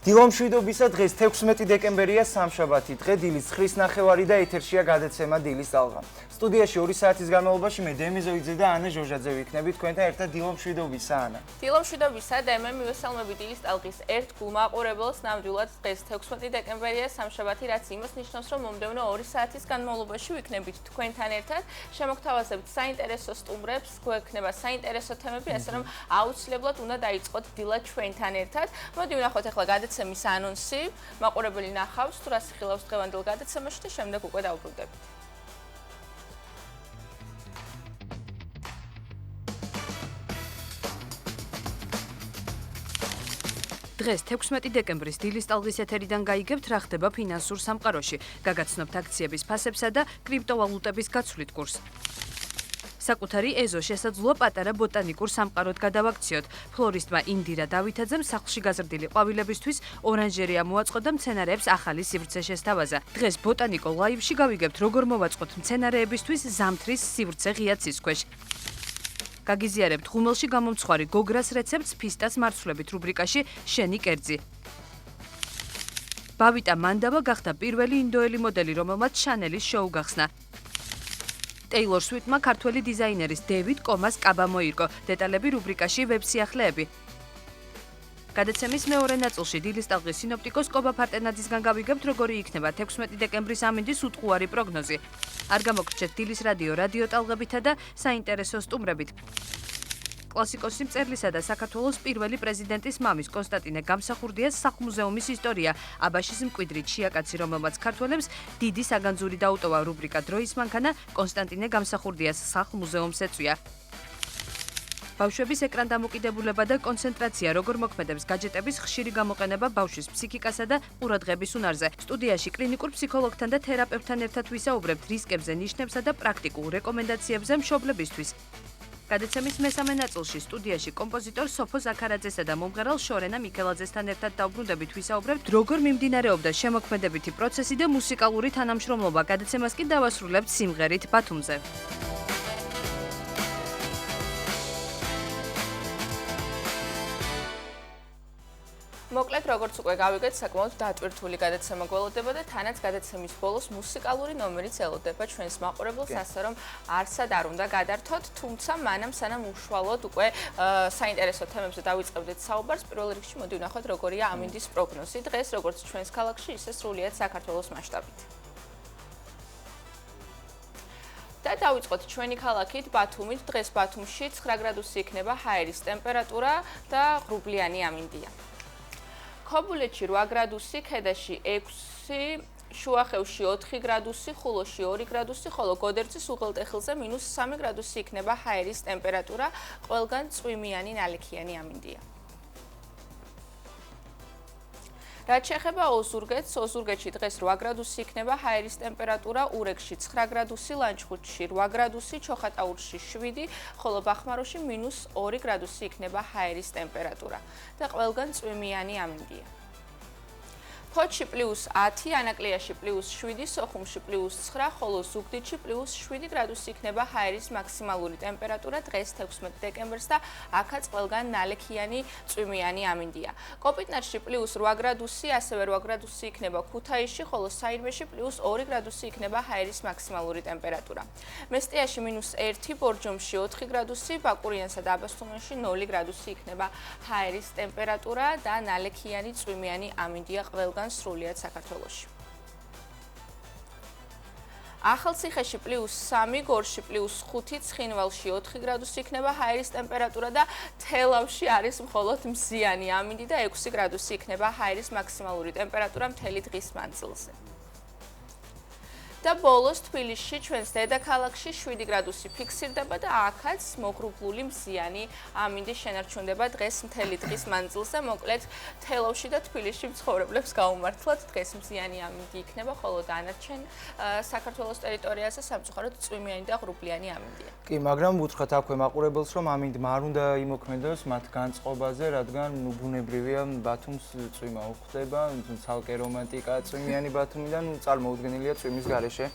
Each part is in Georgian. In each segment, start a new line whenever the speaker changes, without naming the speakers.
დილომშვიდობისა დღეს 16 დეკემბერია სამშაბათი დღე დილის 9:30 და ეთერშია გადაცემა დილის ტალღა. სტუდიაში 2 საათის განმავლობაში მე დემი ზოიძე და ანა ჟოჟაძე ვიქნებით თქვენთან ერთად დილომშვიდობისა ანა.
დილომშვიდობისა და მე მივესალმები დილის ტალღის ერთ გულ მაყურებელს ნამდვილად დღეს 16 დეკემბერია სამშაბათი რაც იმას ნიშნავს რომ მომდევნო 2 საათის განმავლობაში ვიქნებით თქვენთან ერთად შემოგთავაზებთ საინტერესო სტუმრებს გვექნება საინტერესო თემები ასე რომ აუცილებლად უნდა დაიწყოთ დილა ჩვენთან ერთად. მოდი ვნახოთ ახლა გადაცემის ანონსი მაყურებელი ნახავს თუ რას ხილავს დღევანდელ გადაცემაში და შემდეგ უკვე დავბრუნდებით.
დღეს 16 დეკემბრის დილის ტალღის ეთერიდან გაიგებთ რა ხდება ფინანსურ სამყაროში, გაგაცნობთ აქციების ფასებსა და კრიპტოვალუტების გაცვლით კურსს. საკუთარი ეზო შესაძლოა პატარა ბოტანიკურ სამყაროდ გადავაქციოთ. ფლორისტმა ინდირა დავითაძემ სახლში გაზრდილი ყვავილებისთვის ორანჟერია მოაწყო და მცენარეებს ახალი სივრცე შესთავაზა. დღეს ბოტანიკო ლაივში გავიგებთ როგორ მოვაწყოთ მცენარეებისთვის ზამთრის სივრცე ღია ცის ქვეშ. გაგიზიარებთ ღუმელში გამომცხვარი გოგრას რეცეპტს ფისტას მარცვლებით რუბრიკაში შენი კერძი. ბავიტა მანდავა გახდა პირველი ინდოელი მოდელი, რომელმაც შანელის შოუ გახსნა. ტეილორ სვიფტმა ქართველი დიზაინერის დევიდ კომას კაბა მოირგო. დეტალები რუბრიკაში ვებსიახლეები. გადაცემის მეორე ნაწილში დილის ტალღის სინოპტიკოს კობა ფარტენაძისგან გავიგებთ როგორი იქნება 16 დეკემბრის ამინდის უტყუარი პროგნოზი. არ გამოგრჩეთ დილის რადიო ტალღებითა და საინტერესო სტუმრებით. კლასიკოსი მწერლისა და საქართველოს პირველი პრეზიდენტის მამის კონსტანტინე გამსახურდიას სახლ-მუზეუმის ისტორია. აბაშის მკვიდრით შიაკაცი, რომელმაც ქართველებს დიდი საგანძური დაუტოვა რუბრიკა დროის მანქანა კონსტანტინე გამსახურდიას სახლ-მუზეუმს ეწვია. ბავშვების ეკრანდამოკიდებულება და კონცენტრაცია როგორ მოქმედებს გაჯეტების ხშირი გამოყენება ბავშვის ფსიქიკასა და ყურადღების უნარზე. სტუდიაში კლინიკურ ფსიქოლოგთან და თერაპევტთან ერთად ვისაუბრებთ რისკებზე, ნიშნებსა და პრაქტიკულ რეკომენდაციებზე მშობლებისთვის. გადაცემის მესამე ნაწილში სტუდიაში კომპოზიტორ სოფო ზაქარაძესა და მომღერალ შორენა მიქელაძესთან ერთად დავბრუნდებით ვისაუბრებთ როგორ მიმდინარეობდა შემოქმედებითი პროცესი და მუსიკალური თანამშრომლობა. გადაცემას კი დავასრულებთ სიმღერით ბათუმზე.
მოკლედ როგორც უკვე გავიგეთ, საკმაოდ დატვირთული გადაცემა გველოდება და თანაც გადაცემის ბოლოს მუსიკალური ნომერიც ელოდება ჩვენს მაყურებელს, ასე რომ არსად არ უნდა გადართოთ, თუმცა მანამ სანამ უშუალოდ უკვე საინტერესო თემებზე დავიწყებდეთ საუბარს, პირველ რიგში მოდი ვნახოთ როგორია ამინდის პროგნოზი დღეს, როგორც ჩვენს ქალაქში, ისე სრულიად საქართველოს მასშტაბით. და დავიწყოთ ჩვენი ქალაქით ბათუმით. დღეს ბათუმში 9 გრადუსი იქნება ჰაერის ტემპერატურა და ღრუბლიანი ამინდია. ქობულეთში 8 გრადუსი, ქედაში 6, შუახევში 4 გრადუსი, ხულოში 2 გრადუსი, ხოლო გოდერძის უღელტეხილზე -3 გრადუსი იქნება ჰაერის ტემპერატურა, ყველგან წვიმიანი ნალექიანი ამინდია. რაც შეეხება ოზურგეთს, ოზურგეთში დღეს 8 გრადუსი იქნება ჰაერის ტემპერატურა, ურეკში 9 გრადუსი, ლანჩხუთში 8 გრადუსი, ჩოხატაურში 7, ხოლო ბახმაროში -2 გრადუსი იქნება ჰაერის ტემპერატურა და ყველგან წვიმიანი ამინდია. ფოთში +10, ანაკლიაში +7, სოხუმში +9, ხოლო ზუგდიდში +7 გრადუსი იქნება ჰაერის მაქსიმალური ტემპერატურა დღეს 16 დეკემბერს და აქაც ყველგან ნალექიანი წვიმიანი ამინდია. კოპიტნარში +8 გრადუსი, ასევე 8 გრადუსი იქნება ქუთაისში, ხოლო საირმეში +2 გრადუსი იქნება ჰაერის მაქსიმალური ტემპერატურა. მესტიაში -1, ბორჯომში 4 გრადუსი, ბაკურიანსა და აბასთუმანში 0 გრადუსი იქნება ჰაერის ტემპერატურა და ნალექიანი წვიმიანი ამინდია ყველგან სრულიად საქართველოში. ახალციხეში +3, გორში +5, ცხინვალში 4 გრადუსი იქნება ჰაერის ტემპერატურა და თელავში არის მხოლოდ მზიანი ამინდი და 6 გრადუსი იქნება ჰაერის მაქსიმალური ტემპერატურა მთელი დღის მანძილზე. და ბოლოს თბილისში ჩვენს დედაქალაქში 7 გრადუსი ფიქსირდება და აქაც მოგრუბლული მზიანი ამინდი შენარჩუნდება დღეს მთელი დღის მანძილზე. მოკლედ თელავში და თბილისში მცხოვრებლებს გაუმართლად დღეს მზიანი ამინდი იქნება, ხოლო დანარჩენ საქართველოს ტერიტორიაზე სამწუხაროდ წვიმიანი და ღრუბლიანი ამინდია.
კი, მაგრამ უთხრათ აქვე მაყურებელს, რომ ამინდმა არ უნდა იმოქმედოს მათ განწყობაზე, რადგან ბუნებრივია ბათუმს წვიმა უხდება, ცალკე რომანტიკა წვიმიანი ბათუმიდან წარმოუდგენელია წვიმის გარეშე თამაშე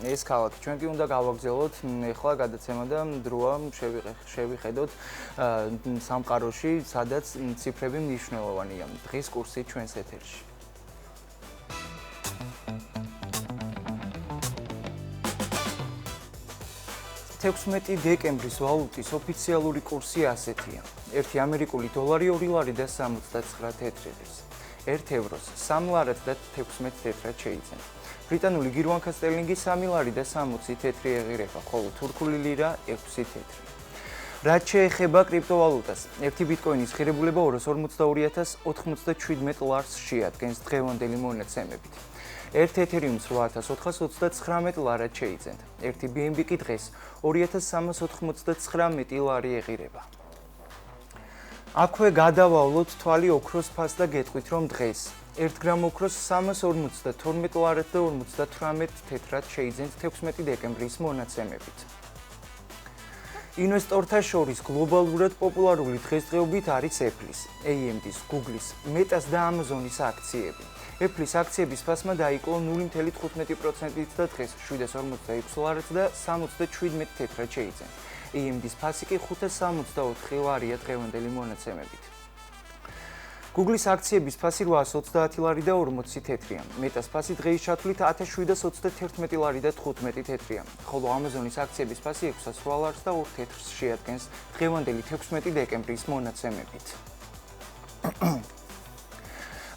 ეს ქალაქი. ჩვენ კი უნდა გავაგზავნოთ ეხლა გადაცემა და დროა შევიხედოთ სამყაროში, სადაც ციფრები მნიშვნელოვანია. დღის კურსი ჩვენს ეთერში. 16 დეკემბრის ვალუტის ოფიციალური კურსი ასეთია. 1 ამერიკული დოლარი 2 ლარი და 69 თეთრების. 1 ევროს 3 ლარად და 16 თეთრად შეიძენს. ბრიტანული გირვანქა სტერლინგი 3 ლარი და 60 თეთრი ეღირება, ხოლო თურქული ლირა 6 თეთრი. რაც შეეხება კრიპტოვალუტას, 1 ბიტკოინის ღირებულება 242,097 ლარს შეადგენს დღევანდელი მონაცემებით. 1 ეთერიუმს 8429 ლარად შეიძენთ. 1 BNB კი დღეს 2399 ლარი ეღირება. აქვე გადავავლოთ თვალი ოქროს ფასს და გეტყვით, რომ დღეს 1 გრამ ოქროს 352 ლარად და 58 თეთრად შეიძენთ 16 დეკემბრის მონაცემებით. ინვესტორთა შორის გლობალურად პოპულარული დღესდღეობით არის Apple-ის, AMD-ის, Google-ის, Meta-ს და Amazon-ის აქციები. Apple-ის აქციების ფასმა დაიკლო 0.15%-ით და დღეს 746 ლარად და 77 თეთრად შეიძენს. AMD-ის ფასი კი 564 ლარია დღევანდელი მონაცემებით. Google-ის აქციების ფასი 830 ლარი და 40 თეთრია. Meta-ს ფასი დღეის ჩათვლით 1731 ლარი და 15 თეთრია. ხოლო Amazon-ის აქციების ფასი 608 ლარს და 2 თეთრს შეადგენს დღევანდელი 16 დეკემბრის მონაცემებით.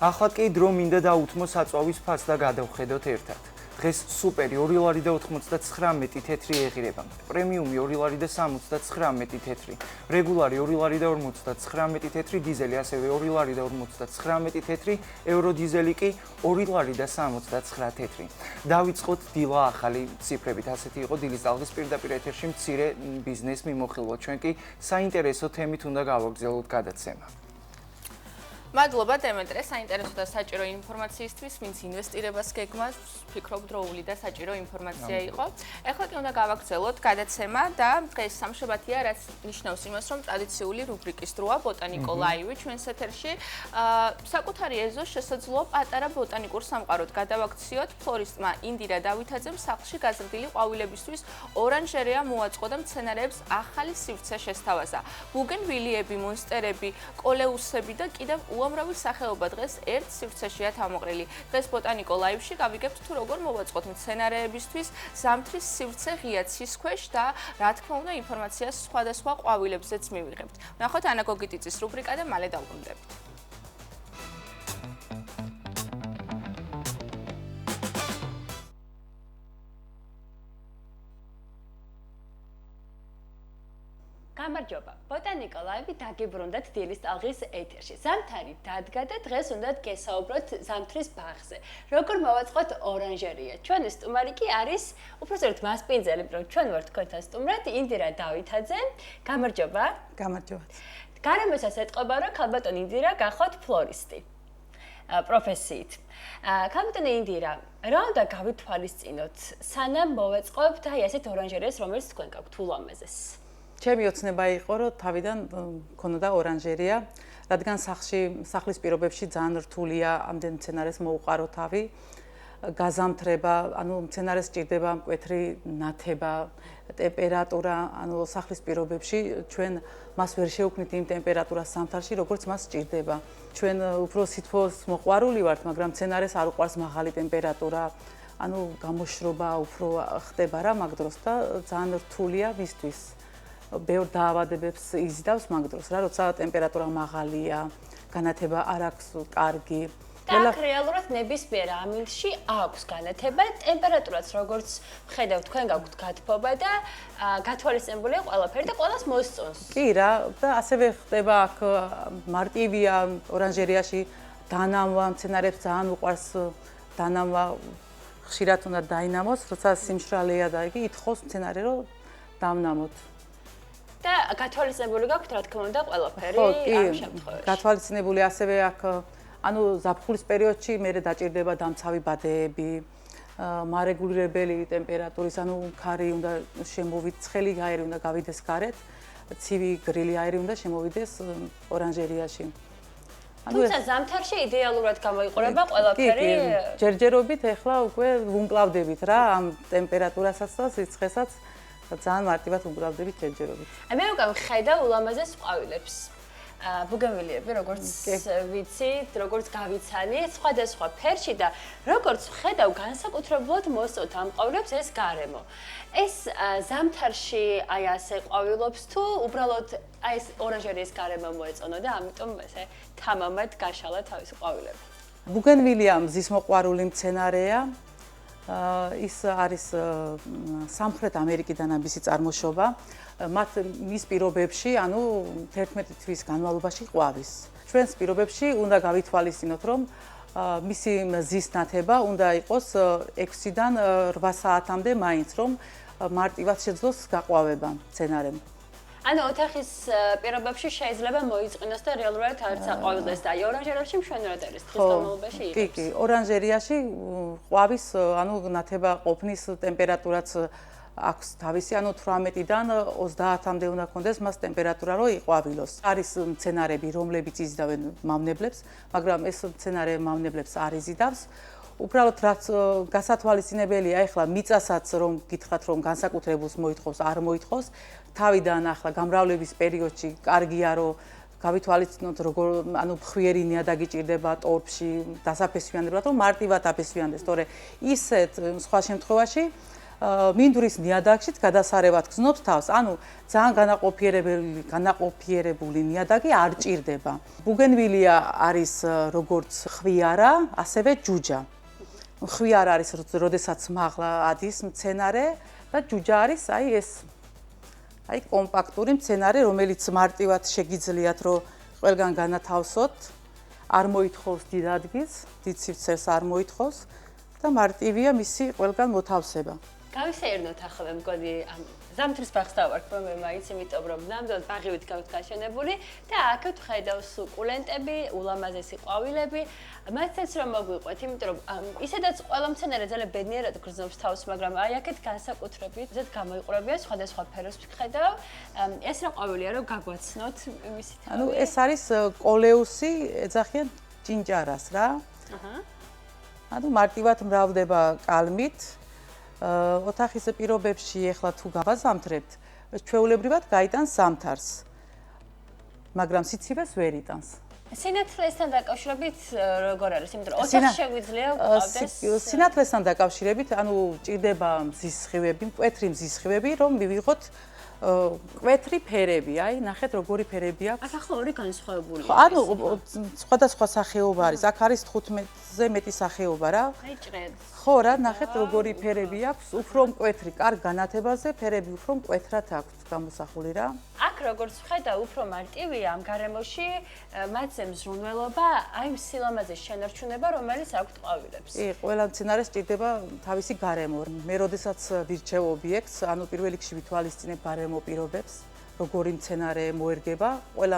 ახლა კი დრო მინდა დაუთმო საწვავის ფასს და გადავხედოთ ერთად. დღეს სუპერი 2 ლარი და 99 თეთრი ეღირება, პრემიუმი 2 ლარი და 79 თეთრი, რეგულარი 2 ლარი და 59 თეთრი, დიზელი ასევე 2 ლარი და 59 თეთრი, ევრო დიზელი კი 2 ლარი და 69 თეთრი. დავიწყოთ დილა ახალი ციფრებით. ასეთი იყო დილის ალღის პირდაპირ ეთერში მცირე ბიზნეს მიმოხილვა. ჩვენ კი საინტერესო თემით უნდა გავაგრძელოთ გადაცემა.
მადლობა დემეტრე, საინტერესო და საჭირო ინფორმაციისთვის, ვინც ინვესტირებას გეგმავს, ვფიქრობ დროული და საჭირო ინფორმაცია იყო. ეხლა კი უნდა გავაგრძელოთ გადაცემა და დღეს სამშაბათია, რაც ნიშნავს იმას, რომ ტრადიციული რუბრიკის დროა ბოტანიკო ლაივი ჩვენს ეთერში. საკუთარი ეზოს შესაძლოა პატარა ბოტანიკურ სამყაროდ გადავაქციოთ. ფლორისტმა ინდირა დავითაძემ სახლში გაზრდილი ყვავილებისთვის ორანჟერეა მოაწყო და მცენარეებს ახალი სივრცე შესთავაზა. ბუგენვილიები, მონსტერები, კოლეუსები და კიდევ უამრავი სახეობა დღეს ერთ სივრცეშია თავმოყრილი. დღეს ბოტანიკო ლაივში გავიგებთ თუ როგორ მოვაწყოთ მცენარეებისთვის ზამთრის სივრცე ღია ცის ქვეშ და რა თქმა უნდა ინფორმაციას სხვადასხვა ყვავილებზეც მივიღებთ. ნახოთ ანა გოგიტიძის რუბრიკა და მალე დავბრუნდებით.
გამარჯობა. ბოტანიკო ლაივი დაგიბრუნდათ დილის ტალღის ეთერში. ზამთარი დადგა და დღეს უნდა გესაუბროთ ზამთრის ბაღზე. როგორ მოვაწყოთ ორანჟერია? ჩვენი სტუმარი კი არის უпроსტად მასპინძელი, რომ ჩვენ ვართ თქვენთან სტუმრად ინდირა დავითაძე. გამარჯობა.
გამარჯობა.
გარემოსაც ეტყობა, რომ ქალბატონი ინდირა გახოთ ფლორისტი. პროფესიით. ქალბატონი ინდირა, რა უნდა გავითვალისწინოთ, სანამ მოვაწყობთ აი ასეთ ორანჟერიას, რომელიც თქვენ გაქვთ ულამაზეს?
ჩემი ოცნება იყო, რომ თავიდან მქონოდა ორანჟერია, რადგან სახლის პირობებში ძალიან რთულია ამდენ მცენარეს მოუყარო თავი, გაზამთრება, ანუ მცენარეს სჭირდება მკვეთრი ნათება, ტემპერატურა, ანუ სახლის პირობებში ჩვენ მას ვერ შევქმნით იმ ტემპერატურას ზამთარში, როგორც მას სჭირდება. ჩვენ უფრო სითბოს მოყვარული ვართ, მაგრამ მცენარეს არ უყვარს მაღალი ტემპერატურა, ანუ გამოშრობა უფრო ხდება რა მაგ დროს და ძალიან რთულია მისთვის. ბევრ დაავადებებს იზიდავს მაგ დროს რა, როცა ტემპერატურა მაღალია, განათება არ აქვს კარგი.
და რეალურად ნებისმიერ ამინდში აქვს განათება, ტემპერატურაც როგორც ვხედავ თქვენ გაქვთ გათბობა და გათვალისწინებულია ყველაფერი და ყველას მოსწონს.
კი რა, და ასევე ხდება აქ მარტივია ორანჟერიაში დანამვა, მცენარებს ძალიან უყვარს დანამვა, ხშირად უნდა დაინამოს, როცა სიმშრალეა და იგი ითხოვს მცენარე რომ დავნამოთ.
და გათვალისწინებული გაქვთ რა თქმა უნდა ყველაფერი ამ შემთხვევაში.
გათვალისწინებული ასევე აქ ანუ ზაფხულის პერიოდში მე დაჭირდება დამცავი ბადეები, მარეგულირებელი ტემპერატურის, ანუ ქარი უნდა შემოვიდეს, ცხელი აირი უნდა გავიდეს გარეთ, ცივი გრილი აირი უნდა შემოვიდეს ორანჟერიაში.
თუმცა ზამთარში იდეალურად გამოიყურება ყველაფერი.
ჯერჯერობით ეხლა უკვე ვუმკლავდებით რა ამ ტემპერატურასაც და სიცხესაც ძალიან მარტივად ვუმკლავდებით ჯერჯერობით.
მე უკვე ხედავ ულამაზეს ყვავილებს. ბუგენვილიები, როგორც ვიცით, როგორც გავიცანი, სხვადასხვა ფერში და როგორც ხედავ, განსაკუთრებულად მოსწონთ ამ ყვავილებს ეს გარემო. ეს ზამთარში აი ასე ყვავილობს თუ უბრალოდ აი ეს ორანჟერიის გარემო მოეწონა და ამიტომ ესე თამამად გაშალა თავისი ყვავილები.
ბუგენვილია მზის მოყვარული მცენარეა. ის არის სამხრეთ ამერიკიდან ამისი წარმოშობა. მათ მის პირობებში, ანუ 11 თვის განმავლობაში ყვავის. ჩვენს პირობებში უნდა გავითვალისწინოთ, რომ მისი მზის ნათება უნდა იყოს 6-დან 8 საათამდე მაინც, რომ მარტივად შეძლოს გაყვავება მცენარემ.
ანუ ოთახის პირობებში შეიძლება მოიწყინოს და რეალურად არც აყვავილდეს და აი ორანჟერიაში მშვენივრად არის დღის განმავლობაში იღებს.
კი, ორანჟერიაში ყვავის, ანუ ნათება ყოფნის ტემპერატურაც აქვს თავისი, ანუ 18-დან 30-მდე უნდა კონდეს მას ტემპერატურა, რომ იყვავილოს. არის მცენარები, რომლებიც იზიდავენ მავნებლებს, მაგრამ ეს მცენარე მავნებლებს არ იზიდავს. უბრალოდ რაც გასათვალისწინებელია, ახლა მიწასაც რომ გითხრათ, რომ განსაკუთრებულს მოითხოვს, არ მოითხოვს. თავიდან ახლა გამრავლების პერიოდში კარგია, რომ გავითვალისწინოთ, როგორ ანუ ფხვიერი ნიადაგი ჭირდება ტორფში, დასაფესვიანებლად, რომ მარტივად აფესვიანდეს, თორე ისეთ სხვა შემთხვევაში მინდვრის ნიადაგშიც გადასარევად გზნობს თავს, ანუ ძალიან განაყოფიერებული ნიადაგი არ ჭირდება. ბუგენვილია არის როგორც ხვიარა, ასევე ჯუჯა. ხვიარა არის, როდესაც მაღლა ადის მცენარე და ჯუჯა არის აი ეს აი კომპაქტური მცენარე, რომელიც მარტივად შეგიძლიათ, რომ ყველგან განათავსოთ, არ მოითხოვს დიდ ადგილს, დიდ სივრცეს არ მოითხოვს და მარტივია მისი ყველგან მოთავსება.
გავისეირნოთ ახლა მგონი ამ ზამთრის ბაღს დავარქვ მე მაინც, იმიტომ რომ ნამდვილად ბაღივით გაქვთ გაშენებული და აქეთ ხედავ სუკულენტები, ულამაზესი ყვავილები. მათაც რომ მოგვიყვეთ, იმიტომ რომ ისედაც ყველა მცენარე ძალიან ბედნიერად გრძნობს თავს, მაგრამ აი აქეთ განსაკუთრებით ზედ გამოიყურებია სხვადასხვა ფეროს ხედავ. ეს რა ყვავილია რომ გაგვაცნოთ მისი თავი?
ანუ ეს არის კოლეუსი, ეძახიან ჭინჭარას რა. ანუ მარტივად მრავლდება კალმით. ოთახის პირობებში ეხლა თუ გავაზამთრებთ, ჩვეულებრივად გაიტანს ზამთარს. მაგრამ სიცივეს ვერ იტანს.
სინათლესთან დაკავშირებით როგორ არის? იმიტომ რომ ოთახი შეგვიძლია ვყავდეს.
სინათლესთან დაკავშირებით, ანუ ჭირდება მზის სხივები, მკვეთრი მზის სხივები, რომ მივიღოთ მკვეთრი ფერები. აი, ნახეთ როგორი ფერები აქვს.
აქ ახლა ორი განსხვავებულია.
ანუ სხვადასხვა სახეობა არის. აქ არის 15-ზე მეტი სახეობა რა.
აი ჭრედს.
ხო რა, ნახეთ როგორი ფერები აქვს, უფრო მკვეთრი, კარგ განათებაზე ფერები უფრო მკვეთრად აქვს გამოსახული რა.
აქ როგორც ვხედავ, უფრო მარტივია ამ გარემოში, მათზე მზრუნველობა, აი სილამაზის შენარჩუნება, რომელიც აქვთ ყვავილებს.
კი, ყველა მცენარეს ჭირდება თავისი გარემო. მე როდესაც ვირჩევ ობიექტს, ანუ პირველ რიგში ვითვალისწინებ გარემო პირობებს, როგორი მცენარე მოერგება, ყველა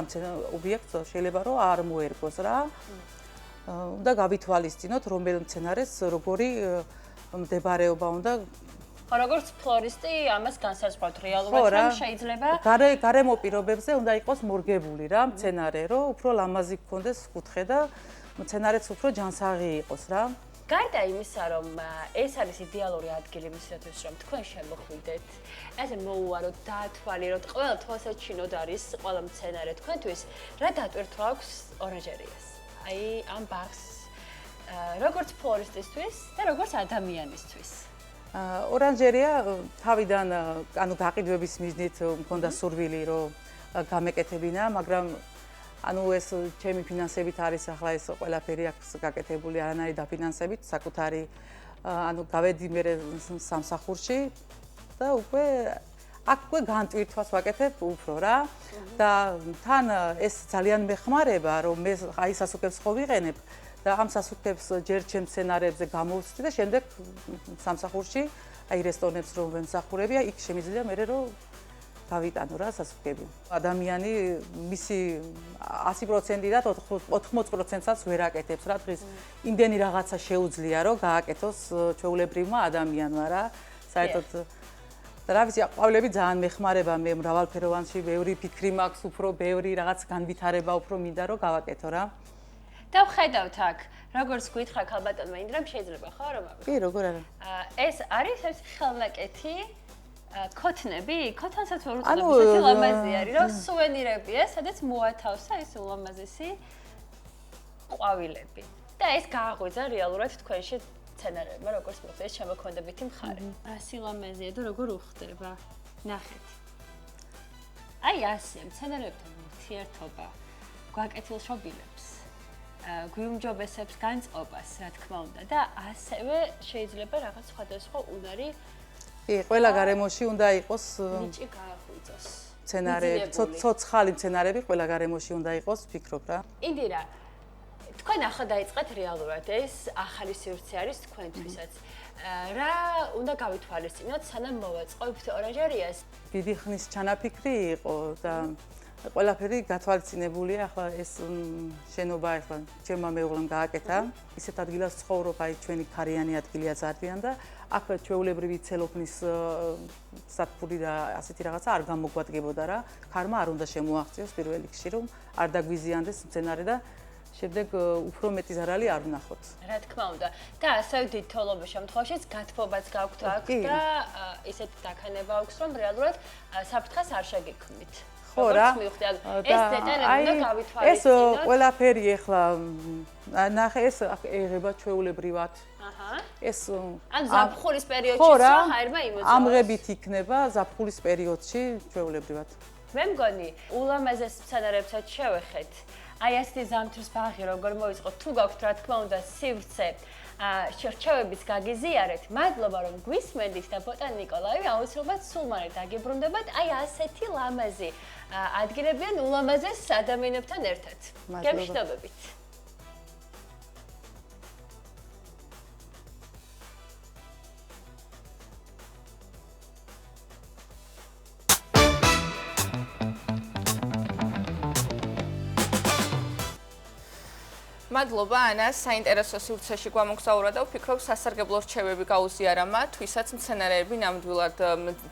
ობიექტს შეიძლება რომ არ მოერგოს რა. უნდა გავითვალისწინოთ, რომელ მცენარეს როგორი მდებარეობა უნდა.
ხო, როგორც ფლორისტი, ამას განსაზღვრავთ რეალურად, რომ შეიძლება
გარემო პირობებზე უნდა იყოს მორგებული რა მცენარე, რომ უფრო ლამაზი გქონდეს კუთხე და მცენარეც უფრო ჯანსაღი იყოს რა.
გარდა იმისა, რომ ეს არის იდეალური ადგილი მისათვის, რომ თქვენ შემოხვიდეთ, ესე მოუაროთ, დაათვალიეროთ, ყველა თვალსაჩინოდ არის ყველა მცენარე თქვენთვის, რა დატვირთვა აქვს ორანჟერიას. აი ამ ბაღს როგორც ფლორისტისთვის და როგორც ადამიანისთვის.
ორანჟერია თავიდან ანუ გაყიდვების მიზნით მქონდა სურვილი რომ გამეკეთებინა, მაგრამ ანუ ეს ჩემი ფინანსებით არის ახლა ეს ყველაფერი აქვს გაკეთებული არანაირი დაფინანსებით, საკუთარი ანუ გავედი მე სამსახურში და უკვე აქ უკვე განტვირთვას ვაკეთებ უფრო რა და თან ეს ძალიან მეხმარება რომ მე აი სასუქებს ხო ვიყენებ და ამ სასუქებს ჯერ ჩემ სცენარებზე გამოვსწრე და შემდეგ სამსახურში აი რესტორნებს რომ ვემსახურებია იქ შემიძლია მე რომ გავიტანო რა სასუქები. ადამიანი მისი 100%-დან 80%-საც ვერ აკეთებს რა დღეს იმდენი რაღაცა შეუძლია რომ გააკეთოს ჩვეულებრივმა ადამიანმა რა საერთოდ და რა ვიცი, ყვავილები ძალიან მეხმარება მე მრავალფეროვანში, ბევრი ფიქრი მაქვს, უფრო ბევრი რაღაც განვითარება უფრო მინდა რომ გავაკეთო რა.
და ვხედავთ აქ, როგორც გითხრა ქალბატონმა ინდრამ, შეიძლება ხო რომ
კი, როგორ არა.
ეს არის ეს ხელნაკეთი ქოთნები, ქოთანსაც ვერ უწოდებ, ისეთი ლამაზი არის, რომ სუვენირებია, სადაც მოათავსა ეს ულამაზესი ყვავილები. და ეს გააღვიძა რეალურად თქვენში სცენარებმა, როგორც მოხდა ეს შემოქმედებითი მხარე. სილამაზეა და როგორ უხდება. ნახეთ. აი ასე, სცენარებთან ურთიერთობა გვაკეთილშობილებს, გვიუმჯობესებს განწყობას, რა თქმა უნდა, და ასევე შეიძლება რაღაც სხვადასხვა უნარი
ყველა გარემოში უნდა იყოს
ნიჭი გააღვიძოს.
სცენარები, ცოცხალი სცენარები ყველა გარემოში უნდა იყოს, ვფიქრობ რა.
ინდირა, თქვენ ახლა დაიწყეთ რეალურად ეს ახალი სივრცე არის თქვენთვისაც. რა უნდა გავითვალისწინოთ, სანამ მოვაწყობთ ორანჟერიას?
დიდი ხნის ჩანაფიქრი იყო და ყველაფერი გათვალისწინებულია. ახლა ეს შენობა ახლა ჩემმა მეუღლემ გააკეთა. ისეთ ადგილას ცხოვრობ, აი ჩვენი ქარიანი ადგილია ძალიან და აქ ჩვეულებრივი ცელოფნის სათბური და ასეთი რაღაცა არ გამოგვადგებოდა რა. ქარმა არ უნდა შემოაღწიოს პირველ რიგში, რომ არ დაგვიზიანდეს სცენარი და შემდეგ უფრო მეტი ზარალი არ ვნახოთ.
რა თქმა უნდა. და ასევე დიდ თოლობის შემთხვევაშიც გათბობაც გაქვთ აქ და ისეთ დაქანება აქვს, რომ რეალურად საფრთხეს არ შეგექმნით.
ხო რა.
ეს დეტალები უნდა გავითვალისწინოთ.
ეს ყველაფერი ახლა ნახე ეს ეღება ჩვეულებრივად.
აჰა.
ეს
ან ზაფხულის პერიოდში საერთმა იმოწმოს.
ამღებით იქნება ზაფხულის პერიოდში ჩვეულებრივად.
მე მგონი, ულამაზეს სცენარებსაც შევეხეთ. აი ასეთი ზამთრის ბაღი როგორ მოიწყოთ, თუ გაქვთ რა თქმა უნდა სივრცე შერჩევების გაგიზიარეთ, მადლობა რომ გვისმენთ და ბოტან ნიკოლაევი აუცილებლად სულ მალე დაგიბრუნდებათ აი ასეთი ლამაზი ადგილებიან ულამაზეს ადამიანებთან ერთად. გემშვიდობებით.
მადლობა ანა, საინტერესო სივრცეში გვამოგზაურა და ვფიქრობ სასარგებლო რჩევები გაუზიარა მათ, ვისაც მცენარეები ნამდვილად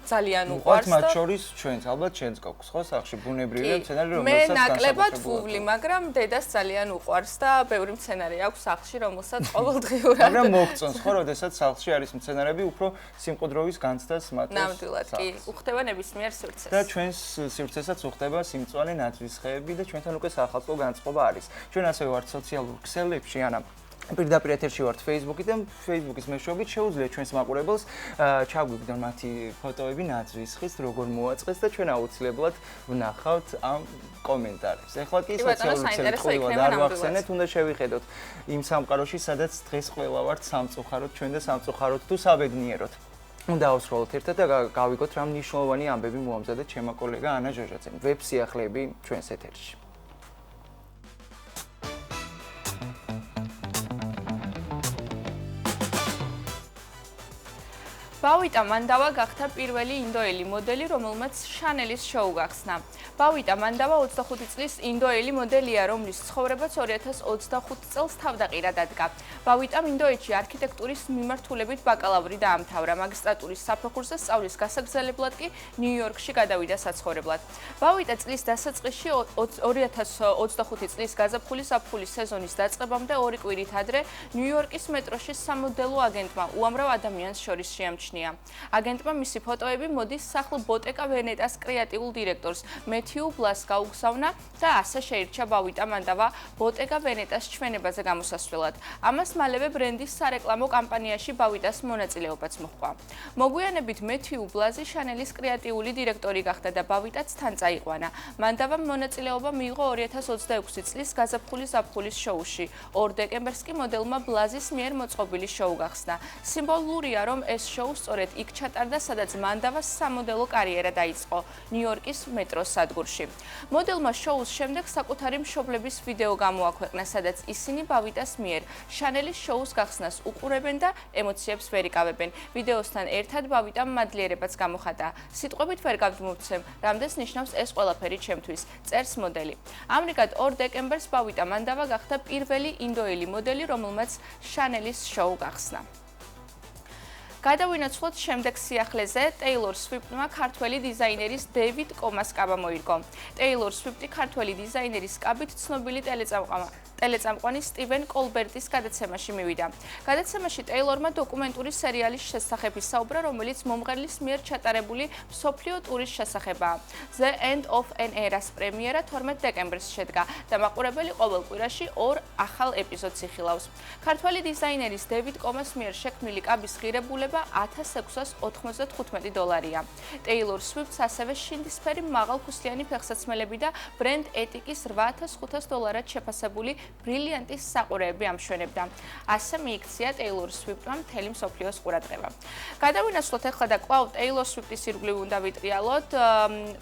ძალიან უყვარს და
მათ შორის ჩვენც ალბათ ჩვენც გვაქვს ხო სახში ბუნებრივი მცენარე რომელსაც
მე ნაკლებად ვუვლი, მაგრამ დედას ძალიან უყვარს და ბევრი მცენარე აქვს სახლში, რომელსაც ყოველდღიურად
მაგრამ მოგწონს ხო, როდესაც სახლში არის მცენარეები, უფრო სიმყუდროვის განცდას მათთვის.
ნამდვილად კი, უხდება ნებისმიერ სივრცეს.
და ჩვენს სივრცესაც უხდება სიმწვანე ნაძვის ხეები და ჩვენთან უკვე სახალხო განწყობა არის. ჩვენ ასევე ვართ სოციალურ ქსელებში, ანა პირდაპირ ეთერში ვართ Facebook-იდან, Facebook-ის მეშვეობით შეუძლია ჩვენს მაყურებელს ჩაგვიგდონ მათი ფოტოები ნაძვის ხის, როგორ მოაწყეს და ჩვენ აუცილებლად ვნახავთ ამ კომენტარებს. ეხლა კი სოციალურ ქსელებში არ ვახსენეთ, უნდა შევიხედოთ იმ სამყაროში, სადაც დღეს ყველა ვართ სამწუხაროდ, ჩვენ და სამწუხაროდ თუ საბედნიეროდ. უნდა ავსრულოთ ერთად და გავიგოთ რა მნიშვნელოვანი ამბები მოამზადა ჩემმა კოლეგა ანა ჟოჟაძემ. ვებ სიახლეები ჩვენს ეთერში.
ბავიტა მანდავა გახდა პირველი ინდოელი მოდელი, რომელმაც შანელის შოუ გახსნა. ბავიტა მანდავა 25 წლის ინდოელი მოდელია, რომლის ცხოვრებაც 2025 წელს თავდაყირა დადგა. ბავიტამ ინდოეთში არქიტექტურის მიმართულებით ბაკალავრი დაამთავრა, მაგისტრატურის საფეხურზე სწავლის გასაგრძელებლად კი ნიუ-იორკში გადავიდა საცხოვრებლად. ბავიტა წლის დასაწყისში 2025 წლის გაზაფხულის სეზონის დაწყებამდე 2 კვირით ადრე ნიუ-იორკის მეტროში სამოდელო აგენტმა უამრავ ადამიანს შორის შეამჩნია. აგენტმა მისი ფოტოები მოდის სახლ ბოტეკა ვენეტას კრეატიულ დირექტორს მეთიუ ბლას გაუგზავნა და ასე შეირჩა ბავიტა მანდავა ბოტეკა ვენეტას ჩვენებაზე გამოსასვლელად. ამას მალევე ბრენდის სარეკლამო კამპანიაში ბავიტას მონაწილეობაც მოჰყვა. მოგვიანებით მეთიუ ბლაზი შანელის კრეატიული დირექტორი გახდა და ბავიტაც თან წაიყვანა. მანდავამ მონაწილეობა მიიღო 2026 წლის გაზაფხულის შოუში. 2 დეკემბერს კი მოდელმა ბლაზის მიერ მოწყობილი შოუ გახსნა. სიმბოლურია, რომ ეს შოუ სწორედ იქ ჩატარდა, სადაც მანდავას სამოდელო კარიერა დაიწყო ნიუ-იორკის მეტროს სადგურში. მოდელმა შოუს შემდეგ საკუთარი მშობლების ვიდეო გამოაქვეყნა, სადაც ისინი ბავიტას მიერ შანელის შოუს გახსნას უყურებენ და ემოციებს ვერ იკავებენ. ვიდეოსთან ერთად ბავიტამ მადლიერებაც გამოხატა. სიტყვებით ვერ გავმოვცემ, რამდენს ნიშნავს ეს ყველაფერი ჩემთვის, წერს მოდელი. ამრიგად 2 დეკემბერს ბავიტა მანდავა გახდა პირველი ინდოელი მოდელი, რომელმაც შანელის შოუ გახსნა. გადავინაცვლოთ შემდეგ სიახლეზე, ტეილორ სვიფტმა ქართველი დიზაინერის დევიდ კომას კაბა მოირგო. ტეილორ სვიფტი ქართველი დიზაინერის კაბით ცნობილი ტელეწამყვანი ტელეწამყვანი სტივენ კოლბერტის გადაცემაში მივიდა. გადაცემაში ტეილორმა დოკუმენტური სერიალის შესახებ ისაუბრა, რომელიც მომღერლის მიერ ჩატარებული მსოფლიო ტურის შესახებაა. The End of an Era-ს პრემიერა 12 დეკემბერს შედგა და მაყურებელი ყოველ კვირაში 2 ახალ ეპიზოდს იხილავს. ქართველი დიზაინერის დევიდ კომას მიერ შექმნილი კაბის ღირებულება $1695-ია. Taylor Swift-ს ასევე შინდისფერი მაღალხუსლიანი ფეხსაცმელები და ბრენდ ეტიკის $8500 შეფასებული ბრილიანტის საყურეები ამშვენებდა. ასე მიიქცია Taylor Swift-მა მთელი მსოფლიოს ყურადღება. გადავინაცვლოთ ახლა და კვლავ Taylor Swift-ის ირგვლივ უნდა ვიტრიალოთ.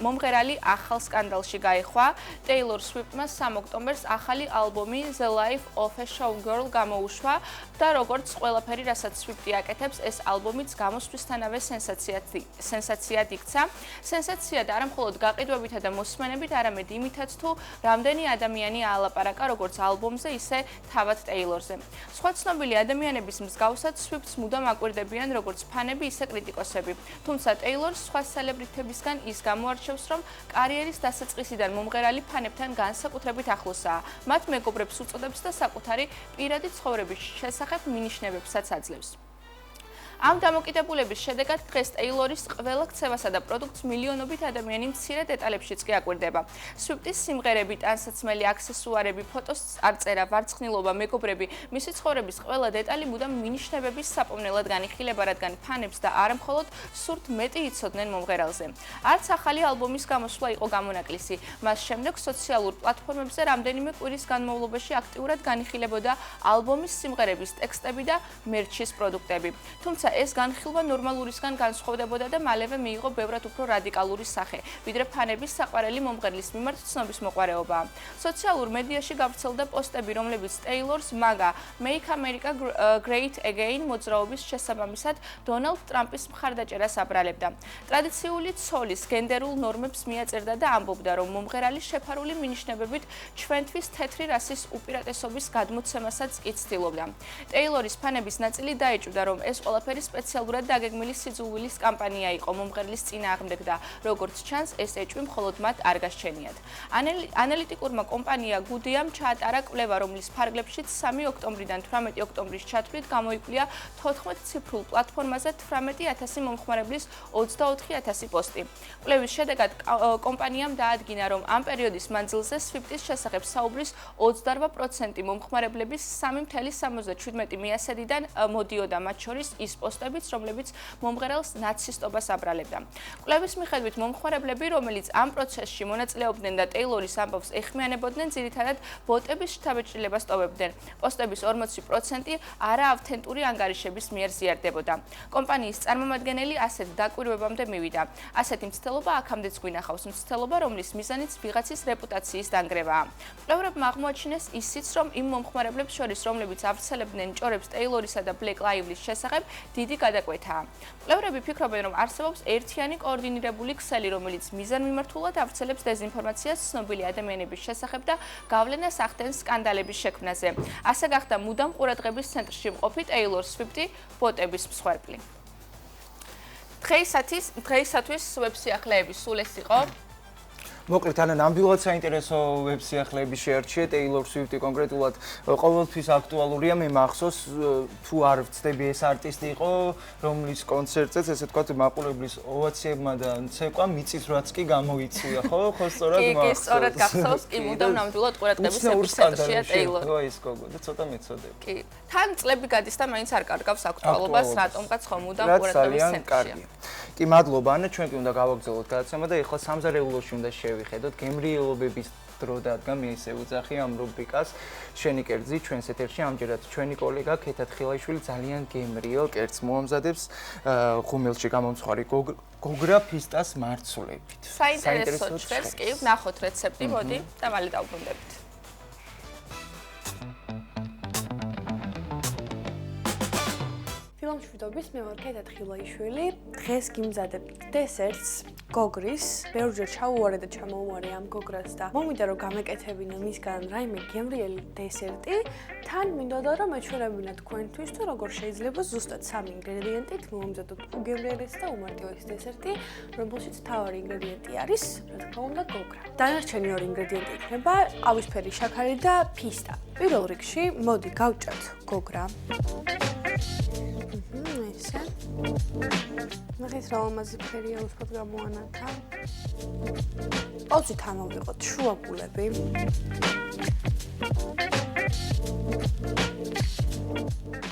მომღერალი ახალ სკანდალში გაიხვა. Taylor Swift-მა 3 ოქტომბერს ახალი ალბომი The Life of a Showgirl გამოუშვა და როგორც ყველაფერი, რასაც Swift-ი აკეთებს, ეს ალბომიც გამოსვლისთანავე სენსაციად იქცა. სენსაციად არა მხოლოდ გაყიდვებითა და მოსმენებით, არამედ იმითაც თუ რამდენი ადამიანი აალაპარაკა როგორც ალბომზე, ისე თავად Taylor-ზე. სხვა ცნობილი ადამიანების მსგავსად Swift-ს მუდამ აკვირდებიან როგორც ფანები, ისე კრიტიკოსები. თუმცა Taylor-ს სხვა სელებრიტებისგან ის გამოარჩევს, რომ კარიერის დასაწყისიდან მომღერალი ფანებთან განსაკუთრებით ახლოსაა. მათ მეგობრებს უწოდებს და საკუთარი პირადი ცხოვრების შესახებ მინიშნებებსაც აძლევს. ამ დამოკიდებულების შედეგად დღეს Taylor-ის ყველა ქცევასა და პროდუქტს მილიონობით ადამიანი მცირე დეტალებშიც კი აკვირდება. Swift-ის სიმღერები, ტანსაცმელი, აქსესუარები, ფოტოს არწერა, ვარცხნილობა, მეგობრები, მისი ცხოვრების ყველა დეტალი მუდამ მინიშნებების საპოვნელად განიხილება, რადგან ფანებს და არა მხოლოდ სურთ მეტი იცოდნენ მომღერალზე. არც ახალი ალბომის გამოსვლა იყო გამონაკლისი. მას შემდეგ სოციალურ პლატფორმებზე რამდენიმე კვირის განმავლობაში აქტიურად განიხილებოდა ალბომის სიმღერების ტექსტები და მერჩის პროდუქტები. თუმცა ეს განხილვა ნორმალურისგან განსხვავდებოდა და მალევე მიიღო ბევრად უფრო რადიკალური სახე, ვიდრე ფანების საყვარელი მომღერლის მიმართ ცნობის მოყვარეობაა. სოციალურ მედიაში გავრცელდა პოსტები, რომლებიც Taylor-ს მაგა Make America Great Again მოძრაობის შესაბამისად დონალდ ტრამპის მხარდაჭერას აბრალებდა. ტრადიციული ცოლის გენდერულ ნორმებს მიაწერდა და ამბობდა, რომ მომღერალი შეფარული მინიშნებებით ჩვენთვის თეთრი რასის უპირატესობის გადმოცემასაც კი ცდილობდა. Taylor-ის ფანების ნაწილი დაეჭვდა, რომ ეს ყველაფერი სპეციალურად დაგეგმილი სიძულვილის კამპანია იყო მომღერლის წინააღმდეგ და როგორც ჩანს, ეს ეჭვი მხოლოდ მათ არ გასჩენიათ. ანალიტიკურმა კომპანია Goodiam ჩაატარა კვლევა, რომლის ფარგლებშიც 3 ოქტომბრიდან 18 ოქტომბრის ჩათვლით გამოიკვლია 14 ციფრულ პლატფორმაზე 18000 მომხმარებლის 24000 პოსტი. კვლევის შედეგად კომპანიამ დაადგინა, რომ ამ პერიოდის მანძილზე Swift-ის შესახებ საუბრის 28% მომხმარებლების 3.77 მიასედიდან მოდიოდა, მათ შორის ის პოსტებიც, რომლებიც მომღერალს ნაცისტობას აბრალებდა. კვლევის მიხედვით მომხმარებლები, რომელიც ამ პროცესში მონაწილეობდნენ და Taylor-ის ამბავს ეხმიანებოდნენ, ძირითადად ბოტების შთაბეჭდილებას ტოვებდნენ. პოსტების 40% არაავთენტური ანგარიშების მიერ ზიარდებოდა. კომპანიის წარმომადგენელი ასეთ დაკვირვებამდე მივიდა. ასეთი მცდელობა აქამდეც გვინახავს, მცდელობა, რომლის მიზანიც ვიღაცის რეპუტაციის დანგრევაა. კვლევრებმა აღმოაჩინეს ისიც, რომ იმ მომხმარებლებს შორის, რომლებიც ავრცელებდნენ ჭორებს Taylor-ისა და Black Lives-ის შესახებ, დიდი გადაკვეთაა. კვლევრები ფიქრობენ, რომ არსებობს ერთიანი კოორდინირებული ქსელი, რომელიც მიზანმიმართულად ავრცელებს დეზინფორმაციას ცნობილი ადამიანების შესახებ და გავლენას ახდენს სკანდალების შექმნაზე. ასე გახდა მუდამ ყურადღების ცენტრში მყოფი Taylor Swift-ი ბოტების მსხვერპლი. დღეისათვის ვებსიახლეები სულ ეს იყო.
მოკლედ, ანა, ნამდვილად საინტერესო ვებსიახლეები შეარჩიეთ, Taylor Swift-ი კონკრეტულად ყოველთვის აქტუალურია, მე მახსოვს, თუ არ ვცდები, ეს არტისტი იყო, რომლის კონცერტზეც, ესე ვთქვათ, მაყურებლის ოვაციებმა და ცეკვამ მიწის რაც კი გამოიწვია, ხო? ხო, სწორად მახსოვს.
კი, სწორად გახსოვს, კი, მუდამ ნამდვილად ყურადღების ეპიცენტრშია Taylor.
ხო, ის გოგო და ცოტა მეცოდები.
კი, თან წლები გადის და მაინც არ კარგავს აქტუალობას, რატომღაც ხომ მუდამ ყურადღების ცენტრშია.
კი, მადლობა, ანა, ჩვენ კი უნდა გავაგზავნოთ გადაცემა და ეხლა სამზარეულოში უნდა შევიხედოთ გემრიელობების დრო დადგა მე ისე უძახი ამ რუბრიკას შენი კერძი ჩვენს ეთერში ამჯერად ჩვენი კოლეგა ქეთა თხილაიშვილი ძალიან გემრიელ კერძს მოამზადებს ღუმელში გამომცხვარი გოგრა ფისტას მარცვლებით.
საინტერესო ჭრებს კი ვნახოთ რეცეპტი, მოდი და მალე დავბრუნდებით.
ფილმ მშვიდობის მე ვარ ქეთა თხილაიშვილი. დღეს გიმზადებ დესერტს გოგრის, ბევრჯერ ჩაუვარე და ჩამოუვარე ამ გოგრას და მომიდა რომ გამეკეთებინა მისგან რაიმე გემრიელი დესერტი, თან მინდოდა რომ მეჩვენებინა თქვენთვის თუ როგორ შეიძლება ზუსტად 3 ინგრედიენტით მოვამზადოთ უგემრიელესი და უმარტივესი დესერტი, რომელშიც მთავარი ინგრედიენტი არის, რა თქმა უნდა, გოგრა. დანარჩენი 2 ინგრედიენტი იქნება ყავისფერი შაქარი და ფისტა. პირველ რიგში, მოდი გავჭრათ გოგრა. ესე. ნახეთ რა ამაზე ფერია უცბად გამოანათა. ოცით ამოვიღოთ შუაგულები.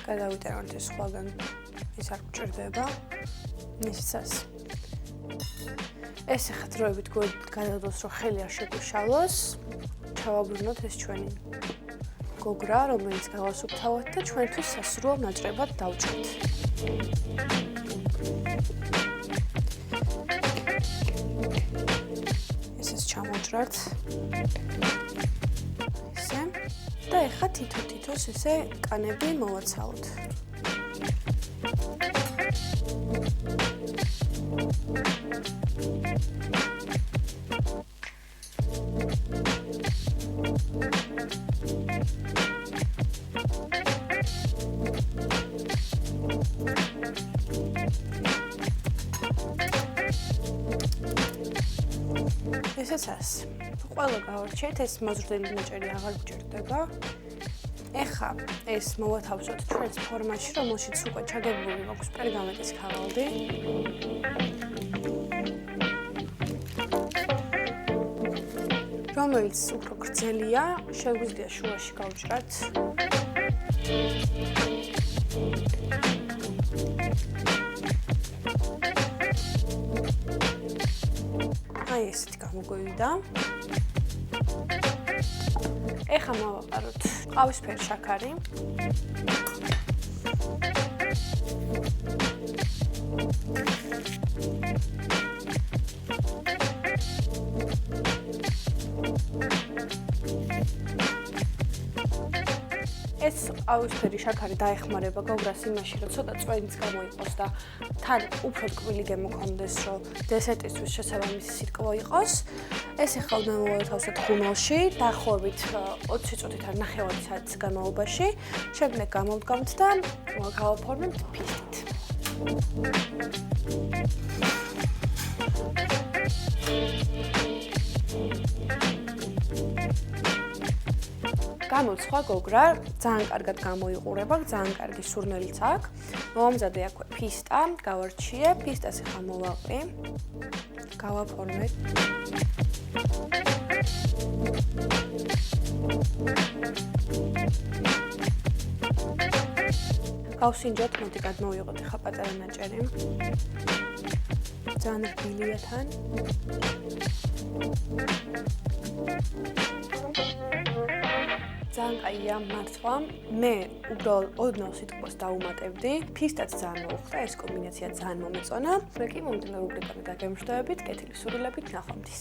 გადავიტეროთ ეს სხვაგან ის არ გჭირდება. ისიც. ეს ახლა დროებით გადავდოს რომ ხელი არ შეგვიშალოს. ჩავაბრუნოთ ეს ჩვენი გოგრა, რომელიც გავასუფთავოთ და ჩვენთვის სასურველ ნაჭრებად დავჭრით. ესეც ჩამოვჭრათ. ესე. და ეხლა თითო-თითოს ესე კანები მოვაცალოთ. ესეც ყველა გავარჩიეთ, ეს მოზრდილი ნაჭერი აღარ გჭირდება. ეხლა ეს მოვათავსოთ ჩვენს ფორმაში, რომელშიც უკვე ჩაგებული მაქვს პერგამენტის ქაღალდი. რომელიც უფრო გრძელია, შეგვიძლია შუაში გავჭრათ. აი ესეთი გამოგვივიდა. ეხლა მოვაყაროთ ყავისფერი შაქარი. ეს ყავისფერი შაქარი დაეხმარება გოგრას იმაში, რომ ცოტა წვენიც გამოიყოს და თან უფრო ტკბილი გემოქონდეს, რომ დესერტისთვის შესაბამისი სიტყვა იყოს. ეს ახლა უნდა მოვათავსოთ ხუმელში, დაახლოებით 20 წუთით ან 9 საათის განმავლობაში. შემდეგ გამოვდგამთ და გავაფორმებთ ფისტით. გამოცხვა გოგრა, ძალიან კარგად გამოიყურება, ძალიან კარგი სურნელიც აქვს. მოვამზადე აქვე ფისტა, გავარჩიე, ფისტას ახლა მოვაყრი. გავაფორმე. გავსინჯოთ, მოდი გადმოვიღოთ ახლა პატარა ნაჭერი. ძალიან რბილია თან. ძალიან კაია მართლა. მე უბრალოდ ოდნავ სიტყვას დაუმატებდი. ფისტაც ძალიან მოუხდა, ეს კომბინაცია ძალიან მომეწონა. მე კი მომდევნო რუბრიკამდე დაგემშვიდობებით, კეთილი სურვილებით, ნახვამდის.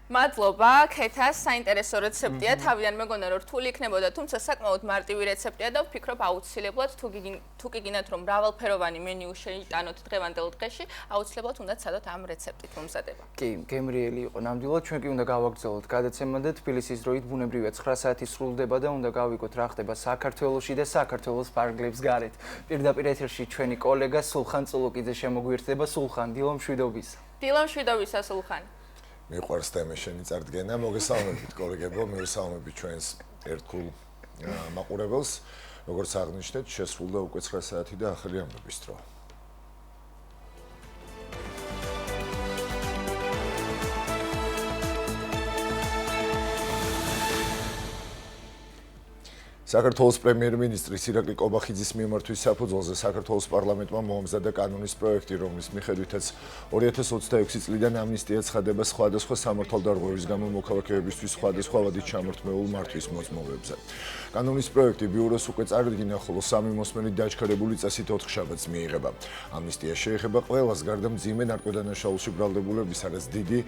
მადლობა, ქეთას, საინტერესო რეცეპტია, თავიდან მეგონა რომ რთული იქნებოდა, თუმცა საკმაოდ მარტივი რეცეპტია და ვფიქრობ აუცილებლად თუ კი გინდათ რომ მრავალფეროვანი მენიუ შეიტანოთ დღევანდელ დღეში, აუცილებლად უნდა ცადოთ ამ რეცეპტით მომზადება.
კი, გემრიელი იყო ნამდვილად, ჩვენ კი უნდა გავაგრძელოთ გადაცემა და თბილისის დროით ბუნებრივია 9 საათი სრულდება და უნდა გავიგოთ რა ხდება საქართველოში და საქართველოს პარკლებს გარეთ. პირდაპირ ეთერში ჩვენი კოლეგა სულხან წულუკიძე შემოგვიერთდება. სულხან, დილო მშვიდობისა.
დილო მშვიდობისა, სულხან.
მიყვარს თემის შენი წარდგენა. მოგესალმებით კოლეგებო, მივესალმებით ჩვენს ერთგულ მაყურებელს. როგორც აღნიშნეთ, შესრულდა უკვე 9 საათი და ახალი ამბების დრო. საქართველოს პრემიერ-მინისტრის ირაკლი კობახიძის მიმართვის საფუძველზე საქართველოს პარლამენტმა მოამზადა კანონის პროექტი, რომლის მიხედვითაც 2026 წლიდან ამნისტია ცხადება სხვადასხვა სამართალდარღვევის გამო მოქალაქეებისთვის სხვადასხვა ვადით ჩამორთმეულ მართვის მოწმობებზე. კანონის პროექტი ბიუროს უკვე წარადგინა, ხოლო სამი მოსმენით დაჩქარებული წესით 4 შაბათს მიიღება. ამნისტია შეეხება ყველას გარდა მძიმე ნარკოდანაშაულში ბრალდებულებისა, რაც დიდი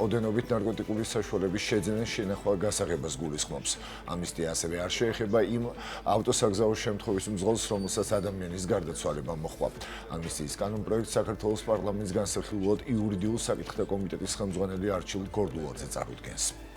ოდენობით ნარკოტიკული საშუალების შეძენის შენახვა გასაღებას გულისხმობს. ამნისტია ასევე არ შეეხება იმ ავტოსაგზაო შემთხვევის მძღოლს, რომელსაც ადამიანის გარდაცვალება მოჰყვა. ამნისტიის კანონპროექტს საქართველოს პარლამენტს განსახილულად იურიდიულ საკითხთა კომიტეტის ხელმძღვანელი არჩილ გორდულაძე წარუდგენს.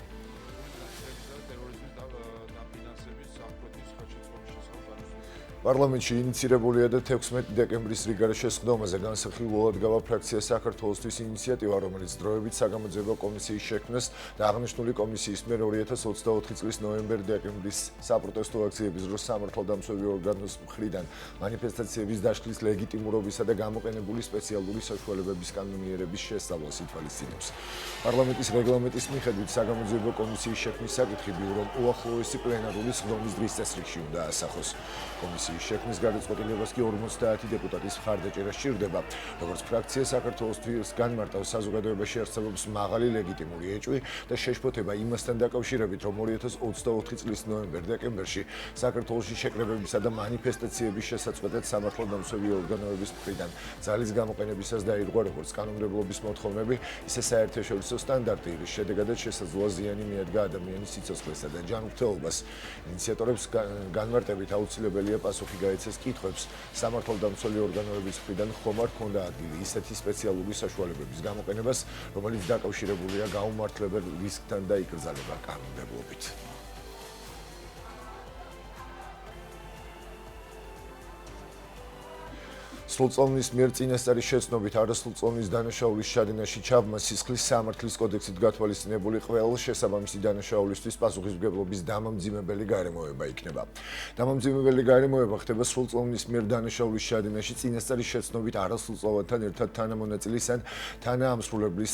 პარლამენტში ინიცირებულია და 16 დეკემბრის რიგარში სხდომაზე განსახილულად გავა ფრაქცია საქართველოსთვის ინიციატივა, რომელიც დროებით საგამოძიებო კომისიის შექმნას და აღნიშნული კომისიის მიერ 2024 წლის ნოემბერ-დეკემბრის საპროტესტო აქციების დროს სამართალდამცავი ორგანოს მხრიდან მანიფესტაციების დაშლის ლეგიტიმურობისა და გამოყენებული სპეციალური საშუალებების კანონიერების შესწავლას ითვალისწინებს. პარლამენტის რეგლამენტის მიხედვით საგამოძიებო კომისიის შექმნის საკითხი ბიურომ უახლოესი პლენარული სხდომის დრის წესრიგში უნდა ასახოს. კომისიის შექმნის გადაწყვეტილებას კი 50 დეპუტატის მხარდაჭერა სჭირდება. როგორც ფრაქცია საქართველოსთვის განმარტავს, საზოგადოებაში არსებობს მაღალი ლეგიტიმური ეჭვი და შეშფოთება იმასთან დაკავშირებით, რომ 2024 წლის ნოემბერ-დეკემბერში საქართველოში შეკრებებისა და მანიფესტაციების შესაძლებლად სამართალდამცავი ორგანოების მხრიდან ძალის გამოყენებისას დაირღვა როგორც კანონმდებლობის მოთხოვნები, ისე საერთაშორისო სტანდარტი, რის შედეგადაც შესაძლოა ზიანი მიადგა ადამიანის სიცოცხლესა და ჯანმრთელობას. ინიციატორებს განმარტებით აუცილებელია პასუხი გაეცეს კითხვებს სამართალდამცავი ორგანოების მხრიდან ხომ არ ჰქონდა ადგილი ისეთი სპეციალური საშუალებების გამოყენებას, რომელიც დაკავშირებულია გაუმართლებელ რისკთან და იკრძალება კანონმდებლობით. სრულწლოვნის მიერ წინასწარი შეცნობით არასრულწლოვნის დანაშაულის ჩადენაში ჩაბმა სისხლის სამართლის კოდექსით გათვალისწინებული ყველა შესაბამისი დანაშაულისთვის პასუხისმგებლობის დამამძიმებელი გარემოება იქნება. დამამძიმებელი გარემოება ხდება სრულწლოვნის მიერ დანაშაულის ჩადენაში წინასწარი შეცნობით არასრულწლოვანთან ერთად თანამონაწილის ან თანაამსრულებლის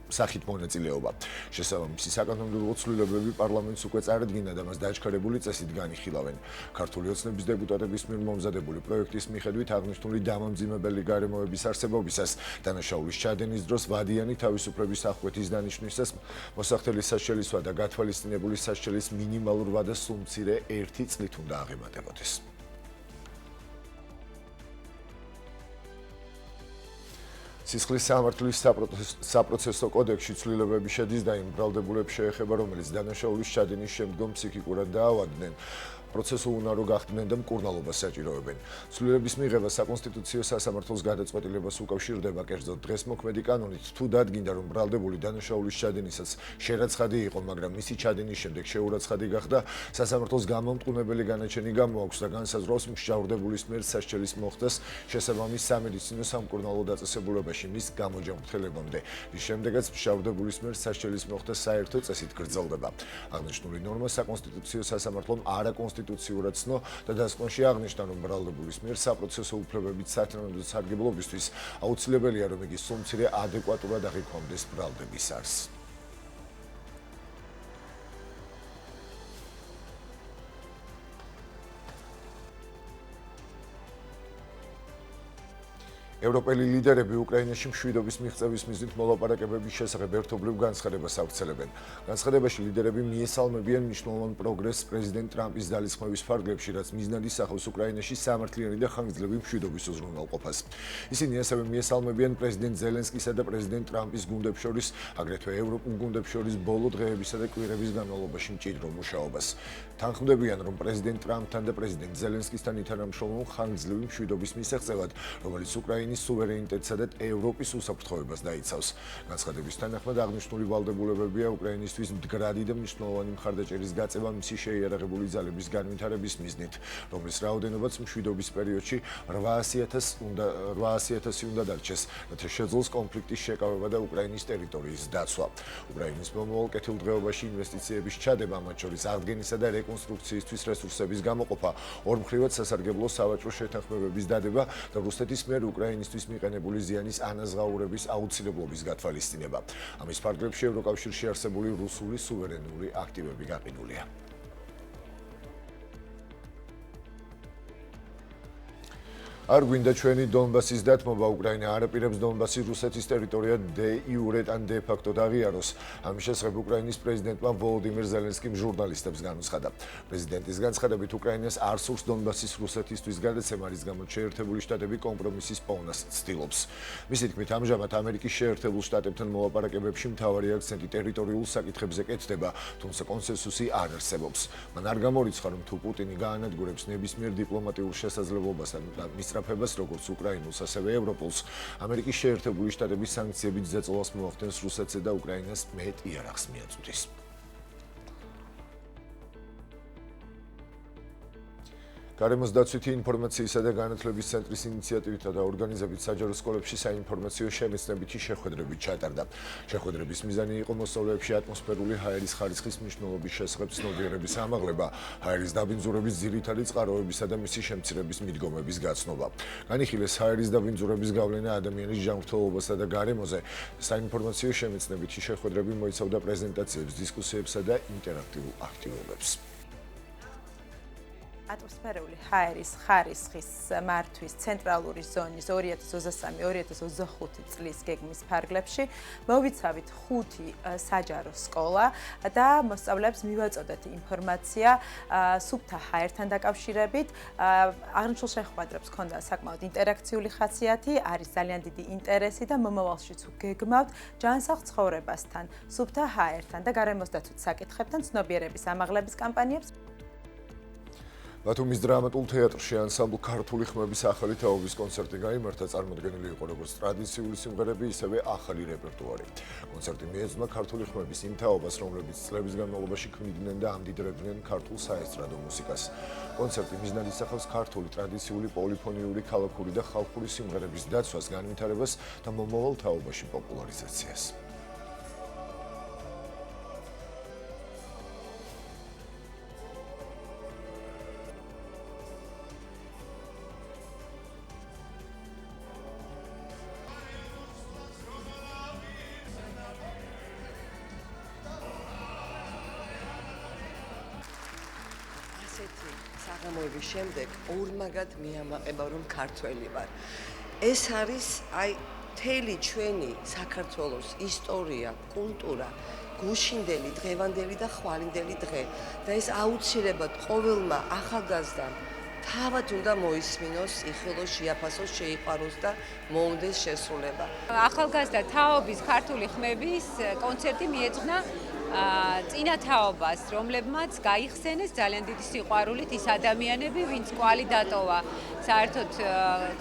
სახით მონაწილეობა. შესაბამისი საკანონმდებლო ცვლილებები პარლამენტს უკვე წარადგინა და მას დაჩქარებული წესით განიხილავენ. ქართული ოცნების დეპუტატების მიერ მომზადებული პროექტის მიხედვით აღნიშნული დამამძიმებელი გარემოების არსებობისას დანაშაულის ჩადენის დროს ვადიანი თავისუფლების აღკვეთის დანიშვნისას მოსახდელის საშელისვა და გათვალისწინებული საშელის მინიმალურ ვადას სულ მცირე 1 წლით უნდა აღემატებოდეს. სისხლის სამართლის საპროცესო კოდექსში ცვლილებები შედის და იმ ბრალდებულებს შეეხება, რომელიც დანაშაულის ჩადენის შემდგომ ფსიქიკურად დაავადდნენ. პროცესულ უნარო გახდნენ და მკურნალობას საჭიროებენ. ცვლილების მიღება საკონსტიტუციო სასამართლოს გადაწყვეტილებას უკავშირდება, კერძოდ დღეს მოქმედი კანონით თუ დადგინდა, რომ ბრალდებული დანაშაულის ჩადენისას შერაცხადი იყო, მაგრამ მისი ჩადენის შემდეგ შეურაცხადი გახდა, სასამართლოს გამომტყუნებელი განაჩენი გამოაქვს და განსაზღვრავს მსჯავრდებულის მიერ სასჯელის მოხდას შესაბამის სამედიცინო სამკურნალო დაწესებულებაში მის გამოჯანმრთელებამდე, რის შემდეგაც მსჯავრდებულის მიერ სასჯელის მოხდა საერთო წესით გრძელდება. აღნიშნული ნორმა საკონსტიტუციო სასამართლომ არაკონსტიტუციურად ცნო და დასკვნაში აღნიშნა, რომ ბრალდებულის მიერ საპროცესო უფლებებით სათანადო სარგებლობისთვის აუცილებელია, რომ იგი სულ მცირე ადეკვატურად აღიქვამდეს ბრალდების არსს. ევროპელი ლიდერები უკრაინაში მშვიდობის მიღწევის მიზნით მოლაპარაკებების შესახებ ერთობლივ განცხადებას ავრცელებენ. განცხადებაში ლიდერები მიესალმებიან მნიშვნელოვან პროგრესს პრეზიდენტ ტრამპის ძალისხმევის ფარგლებში, რაც მიზნად ისახავს უკრაინაში სამართლიანი და ხანგრძლივი მშვიდობის უზრუნველყოფას. ისინი ასევე მიესალმებიან პრეზიდენტ ზელენსკისა და პრეზიდენტ ტრამპის გუნდებს შორის, აგრეთვე ევროპულ გუნდებს შორის ბოლო დღეებისა და კვირების განმავლობაში მჭიდრო მუშაობას. თანხმდებიან, რომ პრეზიდენტ ტრამპთან და პრეზიდენტ ზელენსკისთან ითანამშრომლობენ ხანგრძლივი მშვიდობის მისაღწევად, რომელიც უკრაინის სუვერენიტეტსა და ევროპის უსაფრთხოებას დაიცავს. განცხადების თანახმად აღნიშნული ვალდებულებებია უკრაინისთვის მდგრადი და მნიშვნელოვანი მხარდაჭერის გაწევა მისი შეიარაღებული ძალების განვითარების მიზნით, რომლის რაოდენობაც მშვიდობის პერიოდში 800,000 უნდა დარჩეს, რათა შეძლოს კონფლიქტის შეკავება და უკრაინის ტერიტორიის დაცვა. უკრაინის მომავალ კეთილდღეობაში ინვესტიციების ჩადება, მათ შორის აღდგენისა და რეკონსტრუქციისთვის რესურსების გამოყოფა, ორმხრივად სასარგებლო სავაჭრო შეთანხმებების დადება და რუსეთის მიერ უკრაინისთვის მიყენებული ზიანის ანაზღაურების აუცილებლობის გათვალისწინება. ამის ფარგლებში ევროკავშირში არსებული რუსული სუვერენული აქტივები გაყიდულია. არ გვინდა ჩვენი დონბასის დათმობა, უკრაინა არ აპირებს დონბასი რუსეთის ტერიტორიად დე იურე ან დე ფაქტოდ აღიაროს. ამის შესახებ უკრაინის პრეზიდენტმა ვოლოდიმირ ზელენსკიმ ჟურნალისტებს განუცხადა. პრეზიდენტის განცხადებით უკრაინას არ სურს დონბასის რუსეთისთვის გადაცემა, რის გამოც შეერთებული შტატები კომპრომისის პოვნას ცდილობს. მისი თქმით, ამჟამად ამერიკის შეერთებულ შტატებთან მოლაპარაკებებში მთავარი აქცენტი ტერიტორიულ საკითხებზე კეთდება, თუმცა კონსენსუსი არ არსებობს. მან არ გამორიცხა, რომ თუ პუტინი გაანადგურებს ნებისმიერ დიპლომატიურ შესაძლებლობასთან და მისწრაფებას როგორც უკრაინულს, ასევე ევროპულს, ამერიკის შეერთებული შტატების სანქციებით ზეწოლას მოახდენს რუსეთსა და უკრაინას მეტ იარაღს მიაწვდის. გარემოს დაცვითი ინფორმაციისა და განათლების ცენტრის ინიციატივითა და ორგანიზებით საჯარო სკოლებში საინფორმაციო შემეცნებითი შეხვედრები ჩატარდა. შეხვედრების მიზანი იყო მოსწავლეებში ატმოსფერული ჰაერის ხარისხის მნიშვნელობის შესახებ ცნობიერების ამაღლება, ჰაერის დაბინძურების ძირითადი წყაროებისა და მისი შემცირების მიდგომების გაცნობა. განიხილეს ჰაერის დაბინძურების გავლენა ადამიანის ჯანმრთელობასა და გარემოზე. საინფორმაციო შემეცნებითი შეხვედრები მოიცავდა პრეზენტაციებს, დისკუსიებსა და ინტერაქტიულ აქტივობებს.
ატმოსფერული ჰაერის ხარისხის მართვის ცენტრალური ზონის 2023-2025 წლის გეგმის ფარგლებში მოვიცავით 5 საჯარო სკოლა და მოსწავლეებს მივაწოდეთ ინფორმაცია სუფთა ჰაერთან დაკავშირებით. აღნიშნულ შეხვედრებს ჰქონდა საკმაოდ ინტერაქციული ხასიათი, არის ძალიან დიდი ინტერესი და მომავალშიც გეგმავთ ჯანსაღ ცხოვრებასთან, სუფთა ჰაერთან და გარემოს დაცვის საკითხებთან ცნობიერების ამაღლების კამპანიებს.
ბათუმის დრამატულ თეატრში ანსამბლ ქართული ხმების ახალი თაობის კონცერტი გაიმართა, წარმოდგენილი იყო როგორც ტრადიციული სიმღერები, ისევე ახალი რეპერტუარი. კონცერტი მიეძღვნა ქართული ხმების იმ თაობას, რომლებიც წლების განმავლობაში ქმნიდნენ და ამდიდრებდნენ ქართულ საესტრადო მუსიკას. კონცერტი მიზნად ისახავს ქართული ტრადიციული პოლიფონიური, ქალაქური და ხალხური სიმღერების დაცვას, განვითარებას და მომავალ თაობაში პოპულარიზაციას.
საღამოების შემდეგ ორმაგად მიამაყება, რომ ქართველი ვარ. ეს არის მთელი ჩვენი საქართველოს ისტორია, კულტურა, გუშინდელი, დღევანდელი და ხვალინდელი დღე და ეს აუცილებლად ყოველმა ახალგაზრდამ თავად უნდა მოისმინოს, იხილოს, შეაფასოს, შეიყვაროს და მოუნდეს შესრულება.
ახალგაზრდა თაობის ქართული ხმების კონცერტი მიეძღვნა წინა თაობას, რომლებმაც გაიხსენეს ძალიან დიდი სიყვარულით ის ადამიანები, ვინც კვალი დატოვა საერთოდ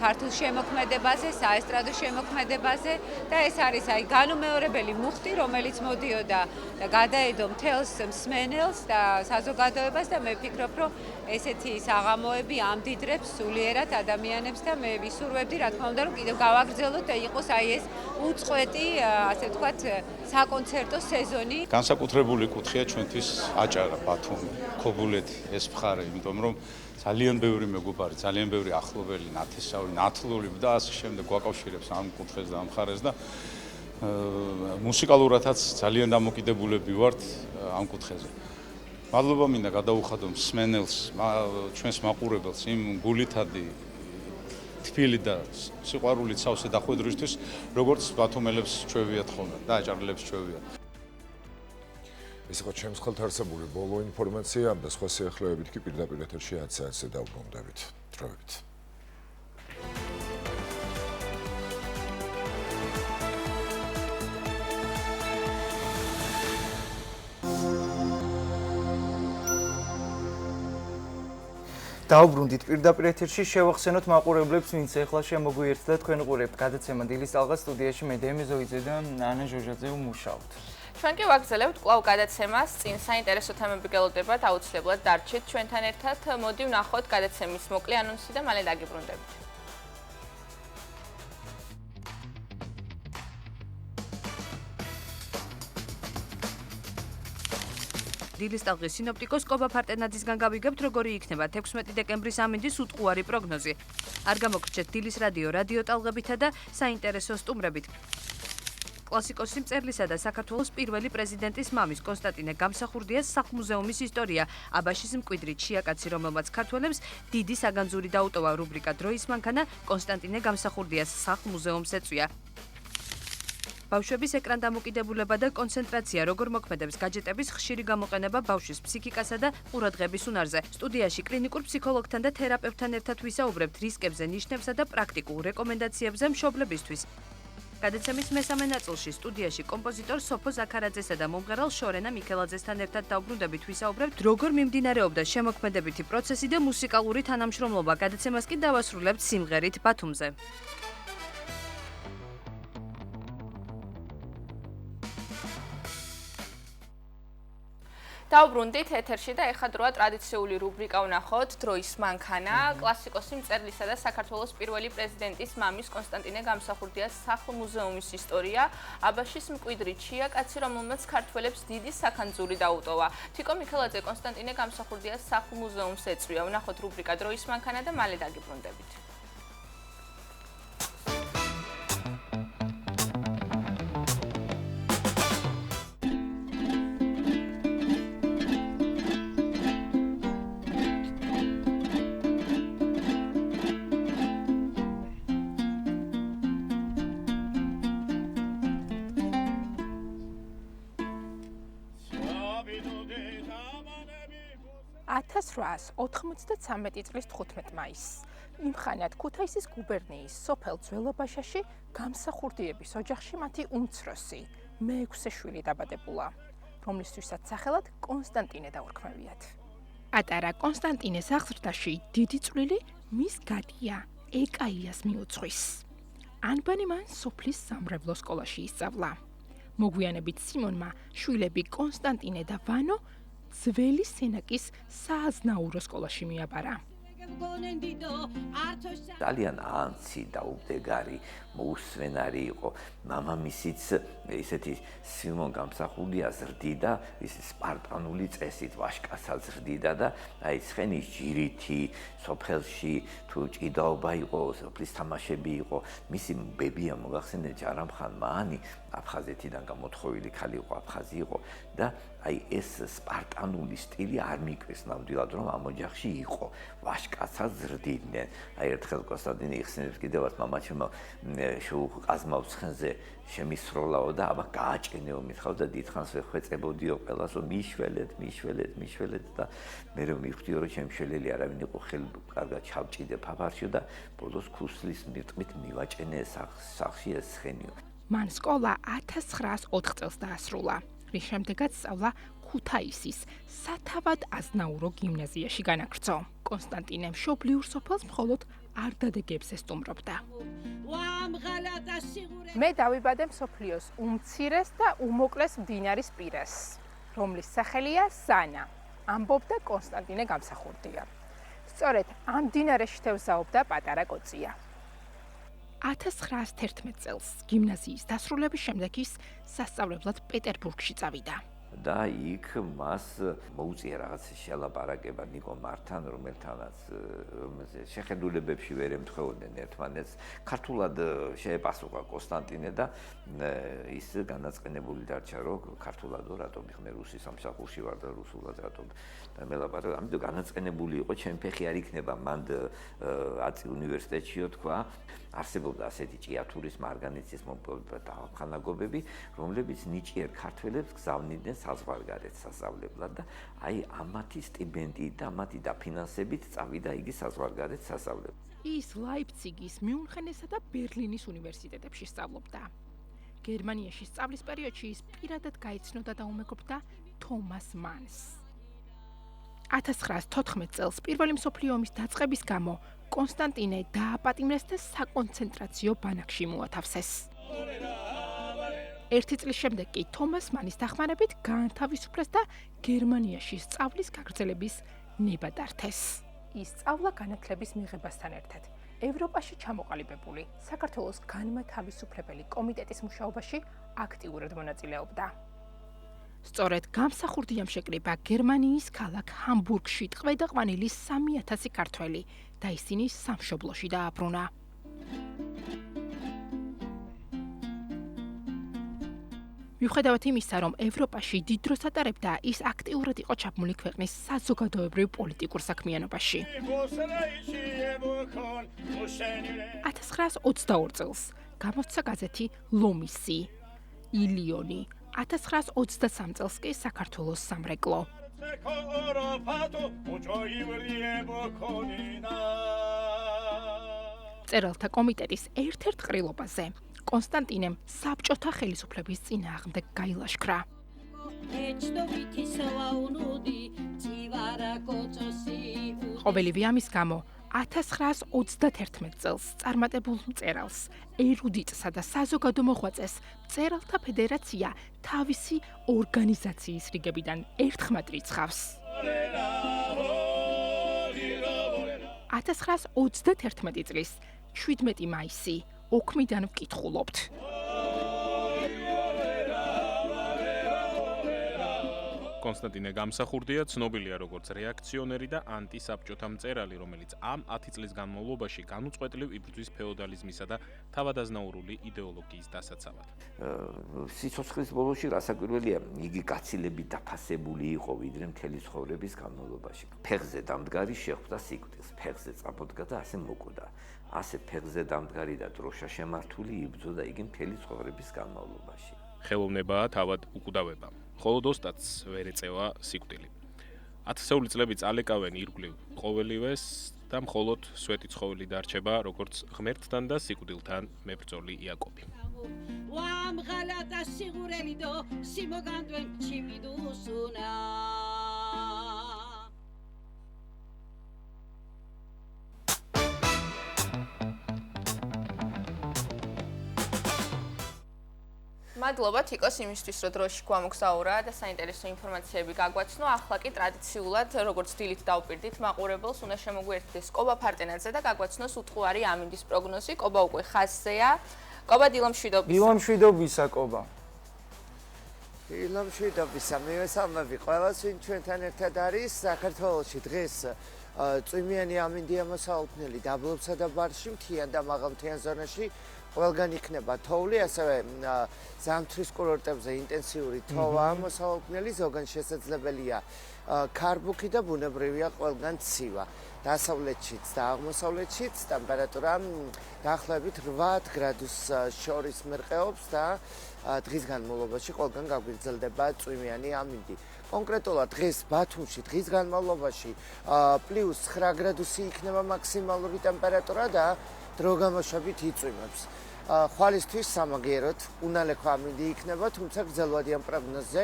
ქართულ შემოქმედებაზე, საესტრადო შემოქმედებაზე და ეს არის განუმეორებელი მუხტი, რომელიც მოდიოდა და გადაედო მთელს მსმენელს და საზოგადოებას და მე ვფიქრობ, რომ ესეთი საღამოები ამდიდრებს სულიერად ადამიანებს და მე ვისურვებდი, რა თქმა უნდა, რომ კიდევ გავაგრძელოთ და იყოს ეს უწყვეტი, ასე ვთქვათ, საკონცერტო სეზონი.
განსაკუთრებული კუთხეა ჩვენთვის აჭარა, ბათუმი, ქობულეთი, ეს მხარე, იმიტომ რომ ძალიან ბევრი მეგობარი, ძალიან ბევრი ახლობელი, ნათესავი, ნათლული და ასე შემდეგ გვაკავშირებს ამ კუთხეს და ამ მხარეს და მუსიკალურადაც ძალიან დამოკიდებულები ვართ ამ კუთხეზე. მადლობა მინდა გადაუხადო მსმენელს, ჩვენს მაყურებელს იმ გულითადი თბილი და სიყვარულით სავსე დახვედრისთვის, როგორც ბათუმელებს ჩვევიათ ხოლმე და აჭარელებს ჩვევიათ. ეს იყო ჩემს ხელთ არსებული ბოლო ინფორმაცია, და სხვა სიახლეებით კი პირდაპირ ეთერში 10 საათზე დავბრუნდებით. დროებით.
დავბრუნდით პირდაპირ ეთერში, შევახსენოთ მაყურებლებს, ვინც ახლა შემოგვიერთდა თქვენ ყურებთ გადაცემა დილის ალღა, სტუდიაში მე დემი ზოიძე და ანა ჟოჟაძე ვმუშაობთ.
ჩვენ კი ვაგრძელებთ კვლავ გადაცემას, წინ საინტერესო თემები გელოდებათ, აუცილებლად დარჩეთ ჩვენთან ერთად. მოდი ვნახოთ გადაცემის მოკლე ანონსი და მალე დაგიბრუნდებით.
დილის ტალღის სინოპტიკოს კობა ფარტენაძისგან გავიგებთ, როგორი იქნება 16 დეკემბრის ამინდის უტყუარი პროგნოზი. არ გამოგრჩეთ დილის რადიო ტალღებითა და საინტერესო სტუმრებით. კლასიკოსი მწერლისა და საქართველოს პირველი პრეზიდენტის მამის კონსტანტინე გამსახურდიას სახლ-მუზეუმის ისტორია. აბაშის მკვიდრი ჩიაკაცი, რომელმაც ქართველებს დიდი საგანძური დაუტოვა რუბრიკა დროის მანქანა კონსტანტინე გამსახურდიას სახლ-მუზეუმს ეწვია. ბავშვების ეკრანდამოკიდებულება და კონცენტრაცია როგორ მოქმედებს გაჯეტების ხშირი გამოყენება ბავშვის ფსიქიკასა და ყურადღების უნარზე. სტუდიაში კლინიკურ ფსიქოლოგთან და თერაპევტთან ერთად ვისაუბრებთ რისკებზე, ნიშნებსა და პრაქტიკულ რეკომენდაციებზე მშობლებისთვის. გადაცემის მესამე ნაწილში სტუდიაში კომპოზიტორ სოფო ზაქარაძესა და მომღერალ შორენა მიქელაძესთან ერთად დავბრუნდებით ვისაუბრებთ, როგორ მიმდინარეობდა შემოქმედებითი პროცესი და მუსიკალური თანამშრომლობა. გადაცემას კი დავასრულებთ სიმღერით ბათუმზე.
დავბრუნდით ეთერში და ეხლა დროა ტრადიციული რუბრიკა ვნახოთ დროის მანქანა. კლასიკოსი მწერლისა და საქართველოს პირველი პრეზიდენტის მამის კონსტანტინე გამსახურდიას სახლ-მუზეუმის ისტორია. აბაშის მკვიდრი ჩიაკაცი, რომელმაც ქართველებს დიდი საქანძური დაუტოვა. თიკო მიქელაძე კონსტანტინე გამსახურდიას სახლ-მუზეუმს ეწვია. ვნახოთ რუბრიკა დროის მანქანა და მალე დაგიბრუნდებით.
წლის 15 მაისს. იმხანად ქუთაისის გუბერნიის სოფელ ძველაბაშაში გამსახურდიების ოჯახში მათი უმცროსი, მეექვსე შვილი დაბადებულა, რომლისთვისაც სახელად კონსტანტინე დაურქმევიათ. პატარა კონსტანტინეს აღზრდაში დიდი წვლილი მის გადია ეკაიას მიუძღვის. ანბანი მან სოფლის სამრევლო სკოლაში ისწავლა. მოგვიანებით სიმონმა შვილები კონსტანტინე და ვანო ძველი სენაკის სააზნაურო სკოლაში მიაბარა.
ძალიან ანცი და უბდეგარი მოუსვენარი იყო. მამამისიც ისეთი სიმონ გამსახურდია ზრდიდა, ის სპარტანული წესით ვაშკაცად ზრდიდა და აი ცხენის ჯირითი სოფელში თუ ჭიდაობა იყო, სოფლის თამაშები იყო. მისი ბებია მოგახსენეთ ჯარამხან მაანი აფხაზეთიდან გამოთხოვილი ქალი იყო, აფხაზი იყო და აი ეს სპარტანული სტილი არ მიკვეს ნამდვილად რომ ამ ოჯახში იყო. ვაშკაცად ზრდიდნენ. აი ერთხელ კონსტანტინე იხსენებს კიდევაც მამაჩემო ყაზმავს ცხენზე შემისროლაო და აბა გააჭენეო მითხავ და დიდხანს ვეხვეწებოდიო ყველას რომ მიშველეთ და მე რომ მივხვდიო რომ ჩემი შველელი არავინ იყო ხელი კარგად ჩავჭიდე ფაფარშიო და ბოლოს ქუსლის მირტყმით მივაჭენე სახლში ეს ცხენიო.
მან სკოლა 1904 წელს დაასრულა, რის შემდეგაც სწავლა ქუთაისის სათავად აზნაურო გიმნაზიაში განაგრძო. კონსტანტინე მშობლიურ სოფელს მხოლოდ არდადეგებს ესტუმრობდა. მე დავიბადე მსოფლიოს უმცირეს და უმოკლეს მდინარის პირას, რომლის სახელია სანა, ამბობდა კონსტანტინე გამსახურდია. სწორედ ამ მდინარეში თევზაობდა პატარა კოწია. 1911 წელს გიმნაზიის დასრულების შემდეგ ის სასწავლებლად პეტერბურგში წავიდა.
და იქ მას მოუწია რაღაც შეალაპარაკება ნიკო მართან, რომელთანაც შეხედულებებში ვერ ემთხვეოდნენ ერთმანეთს. ქართულად შეეპასუხა კონსტანტინე და ის განაწყენებული დარჩა, რომ ქართულადო რატომ მე რუსის სამსახურში ვარ და რუსულად რატომ მელაპარაკე. ამიტომ განაწყენებული იყო, ჩემი ფეხი არ იქნება მანდ აწი უნივერსიტეტშიო თქვა. არსებობდა ასეთი ჭიათურის მარგანეცის ხანაგობები, რომლებიც ნიჭიერ ქართველებს გზავნიდნენ საზღვარგარეთ სასწავლებლად და აი ამათი სტიპენდიით და ამათი დაფინანსებით წავიდა იგი საზღვარგარეთ სასწავლებლად.
ის ლაიფციგის, მიუნხენესა და ბერლინის უნივერსიტეტებში სწავლობდა. გერმანიაში სწავლის პერიოდში ის პირადად გაიცნოდა და უმეგობრდა თომას მანს. 1914 წელს პირველი მსოფლიო ომის დაწყების გამო კონსტანტინე დააპატიმრეს და საკონცენტრაციო ბანაკში მოათავსეს. ერთი წლის შემდეგ კი თომას მანის დახმარებით გაანთავისუფლეს და გერმანიაში სწავლის გაგრძელების ნება დართეს. ის სწავლა განათლების მიღებასთან ერთად ევროპაში ჩამოყალიბებული საქართველოს განმათავისუფლებელი კომიტეტის მუშაობაში აქტიურად მონაწილეობდა. სწორედ გამსახურდიამ შეკრიბა გერმანიის ქალაქ ჰამბურგში ტყვედაყვანილი 3000 ქართველი და ისინი სამშობლოში დააბრუნა. მიუხედავად იმისა, რომ ევროპაში დიდ დროს ატარებდა, ის აქტიურად იყო ჩაბმული ქვეყნის საზოგადოებრივ პოლიტიკურ საქმიანობაში. 1922 წელს გამოსცა გაზეთი ლომისი, ილიონი, 1923 წელს კი საქართველოს სამრეკლო. წერალთა კომიტეტის ერთ-ერთ ყრილობაზე კონსტანტინემ საბჭოთა ხელისუფლების წინააღმდეგ გაილაშქრა. ყოველივე ამის გამო 1931 წელს წარმატებულ მწერალს, ერუდიტსა და საზოგადო მოღვაწეს მწერალთა ფედერაცია თავისი ორგანიზაციის რიგებიდან ერთხმად რიცხავს. 1931 წლის 17 მაისი ოქმიდან ვკითხულობთ.
კონსტანტინე გამსახურდია ცნობილია როგორც რეაქციონერი და ანტისაბჭოთა მწერალი, რომელიც ამ 10 წლის განმავლობაში განუწყვეტლივ იბრძვის ფეოდალიზმისა და თავადაზნაურული იდეოლოგიის დასაცავად.
სიცოცხლის ბოლოში რასაკვირველია, იგი გაცილებით დაფასებული იყო ვიდრე მთელი ცხოვრების განმავლობაში. ფეხზე დამდგარი შეხვდა სიკვდილს, ფეხზე წამოდგა და ასე მოკვდა. ასე ფეხზე დამდგარი და დროშა შემართული იბრძოდა იგი მთელი ცხოვრების განმავლობაში.
ხელოვნებაა თავად უკვდავება. ხოლო ოსტატს ვერ ეწევა სიკვდილი. 1000 წლები წალეკავენ ირგვლივ ყოველივეს და მხოლოდ სვეტი ცხოველი დარჩება, როგორც ღმერთთან და სიკვდილთან მებრძოლი იაკობი.
მადლობა თიკოს იმისთვის, რომ დროში გვამოგზაურა და საინტერესო ინფორმაციები გაგვაცნო. ახლა კი ტრადიციულად, როგორც დილით დავპირდით, მაყურებელს უნდა შემოგვიერთდეს კობა ფარტენაძე და გაგვაცნოს უთხოვარი ამინდის პროგნოზი. კობა უკვე ხაზზეა. კობა დილომშვიდობისა.
დილომშვიდობისა, კობა.
დილომშვიდობისა. მივესალმები ყველას, ვინ ჩვენთან ერთად არის. საქართველოში დღეს წვიმიანი ამინდია მოსაუბრებელი დაბლობსა და ბარში, მთიან და მაღალმთიან ზონაში. ყველგან იქნება თოვლი, ასევე ზამთრის კურორტებზე ინტენსიური თოვაა მოსაუბრებელი, ზოგან შესაძლებელია ქარბუქი და ბუნებრივია ყველგან ცივა. დასავლეთშიც და აღმოსავლეთშიც ტემპერატურა დაახლოებით 8 გრადუსს შორის მერყეობს და დღის განმავლობაში ყველგან გაგვიგრძელდება წვიმიანი ამინდი. კონკრეტულად დღეს ბათუმში დღის განმავლობაში +9 გრადუსი იქნება მაქსიმალური ტემპერატურა და დრო გამოშვებით იწვიმებს. ხვალისთვის სამაგიეროდ უნალექვა ამინდი იქნება, თუმცა გრძელვადიან პროგნოზზე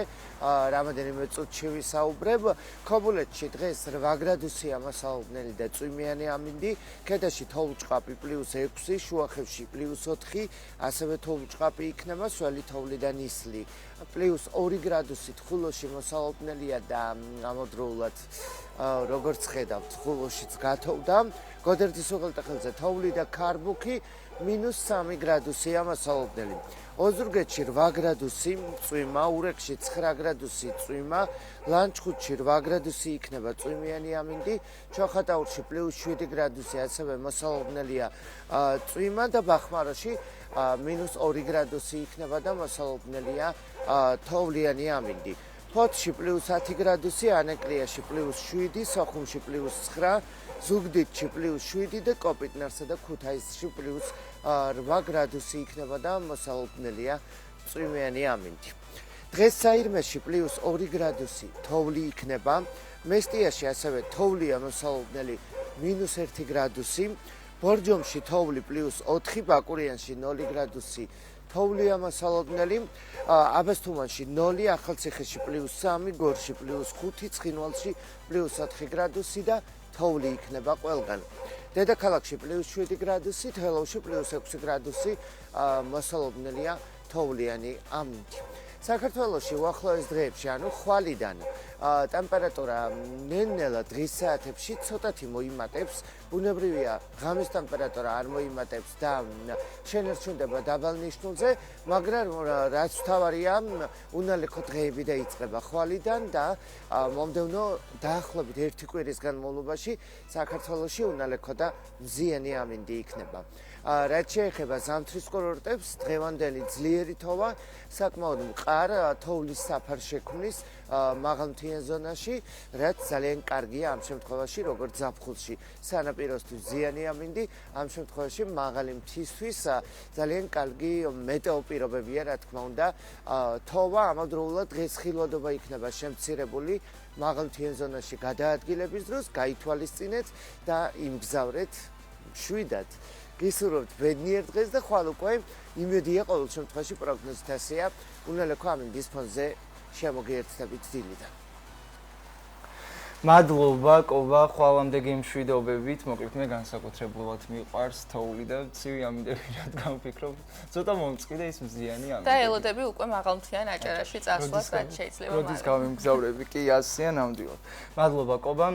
რამოდენიმე წუთში ვისაუბრებ. ქობულეთში დღეს 8 გრადუსია მოსაუბრებელი და წვიმიანი ამინდი, ქედაში თოვლუჭყაპი +6, შუახევში +4, ასევე თოვლუჭყაპი იქნება, სველი თოვლი და ნისლი. +2 გრადუსით ხულოში მოსაუბრებელია და ამავდროულად როგორც ხედავთ, ხულოშიც გათოვდა. გოდერძის უღელტეხილზე თოვლი და ქარბუქი -3 გრადუსია მოსაუბრებელი. ოზურგეთში 8 გრადუსი წვიმა, ურეკში 9 გრადუსი წვიმა, ლანჩხუთში 8 გრადუსი იქნება წვიმიანი ამინდი, ჩოხატაურში +7 გრადუსი ასევე მოსაუბრებელია წვიმა და ბახმაროში -2 გრადუსი იქნება და მოსაუბრებელია თოვლიანი ამინდი. ფოთში +10 გრადუსი, ანეკლიაში +7, სოხუმში +9, ზუგდიდში +7 და კოპიტნარსა და ქუთაისში +8 გრადუსი იქნება და მოსაუბრებელია წვიმიანი ამინდი. დღეს საირმეში +2 გრადუსი თოვლი იქნება, მესტიაში ასევე თოვლია მოსაუბრებელი -1 გრადუსი, ბორჯომში თოვლი +4, ბაკურიანში 0 გრადუსი თოვლია მოსაუბრებელი, აბასთუმანში 0, ახალციხეში +3, გორში +5, ცხინვალში +4 გრადუსი და თოვლი იქნება ყველგან. დედაქალაქში +7 გრადუსი, თელავში +6 გრადუსი მოსაუბრებელია თოვლიანი ამინდი. საქართველოში უახლოეს დღეებში, ანუ ხვალიდან ტემპერატურა ნელ-ნელა დღის საათებში ცოტათი მოიმატებს, ბუნებრივია ღამის ტემპერატურა არ მოიმატებს და შენერჩუნდება დაბალ ნიშნულზე, მაგრამ რაც თავარია, უნალექო დღეები დაიწყება ხვალიდან და მომდევნო დაახლოებით 1 კვირის განმავლობაში საქართველოში უნალექო და მზიანი ამინდი იქნება. რაც შეეხება ზამთრის კურორტებს, დღევანდელი ძლიერი თოვა საკმაოდ მყარ თოვლის საფარს შექმნის მაღალმთიან ზონაში, რაც ძალიან კარგია ამ შემთხვევაში, როგორც ზაფხულში სანაპიროსთვის ზიანი ამინდი, ამ შემთხვევაში მაღალი მთისთვის ძალიან კარგი მეტეოპირობებია, რა თქმა უნდა. თოვა ამავდროულად დღეს ხილვადობა იქნება შემცირებული მაღალმთიან ზონაში გადაადგილების დროს, გაითვალისწინეთ და იმგზავრეთ მშვიდად. გისურვებთ ბედნიერ დღეს და ხვალ უკვე იმედია ყოველ შემთხვევაში პროგნოზით ასეა, უნელექო ამინდის ფონზე შემოგიერთდებით დილიდან.
მადლობა, კობა, ხვალამდე მშვიდობებით, მოკლედ მე განსაკუთრებულად მიყვარს თოვლი და ცივი ამინდები, რადგან ვფიქრობ, ცოტა მომწყიდა ის მზიანი ამინდი.
და ელოდები უკვე მაღალმთიან აჭარაში წასვლას რაც შეიძლება.
როდის გამიმგზავრები კი ასეა ნამდვილად. მადლობა, კობა.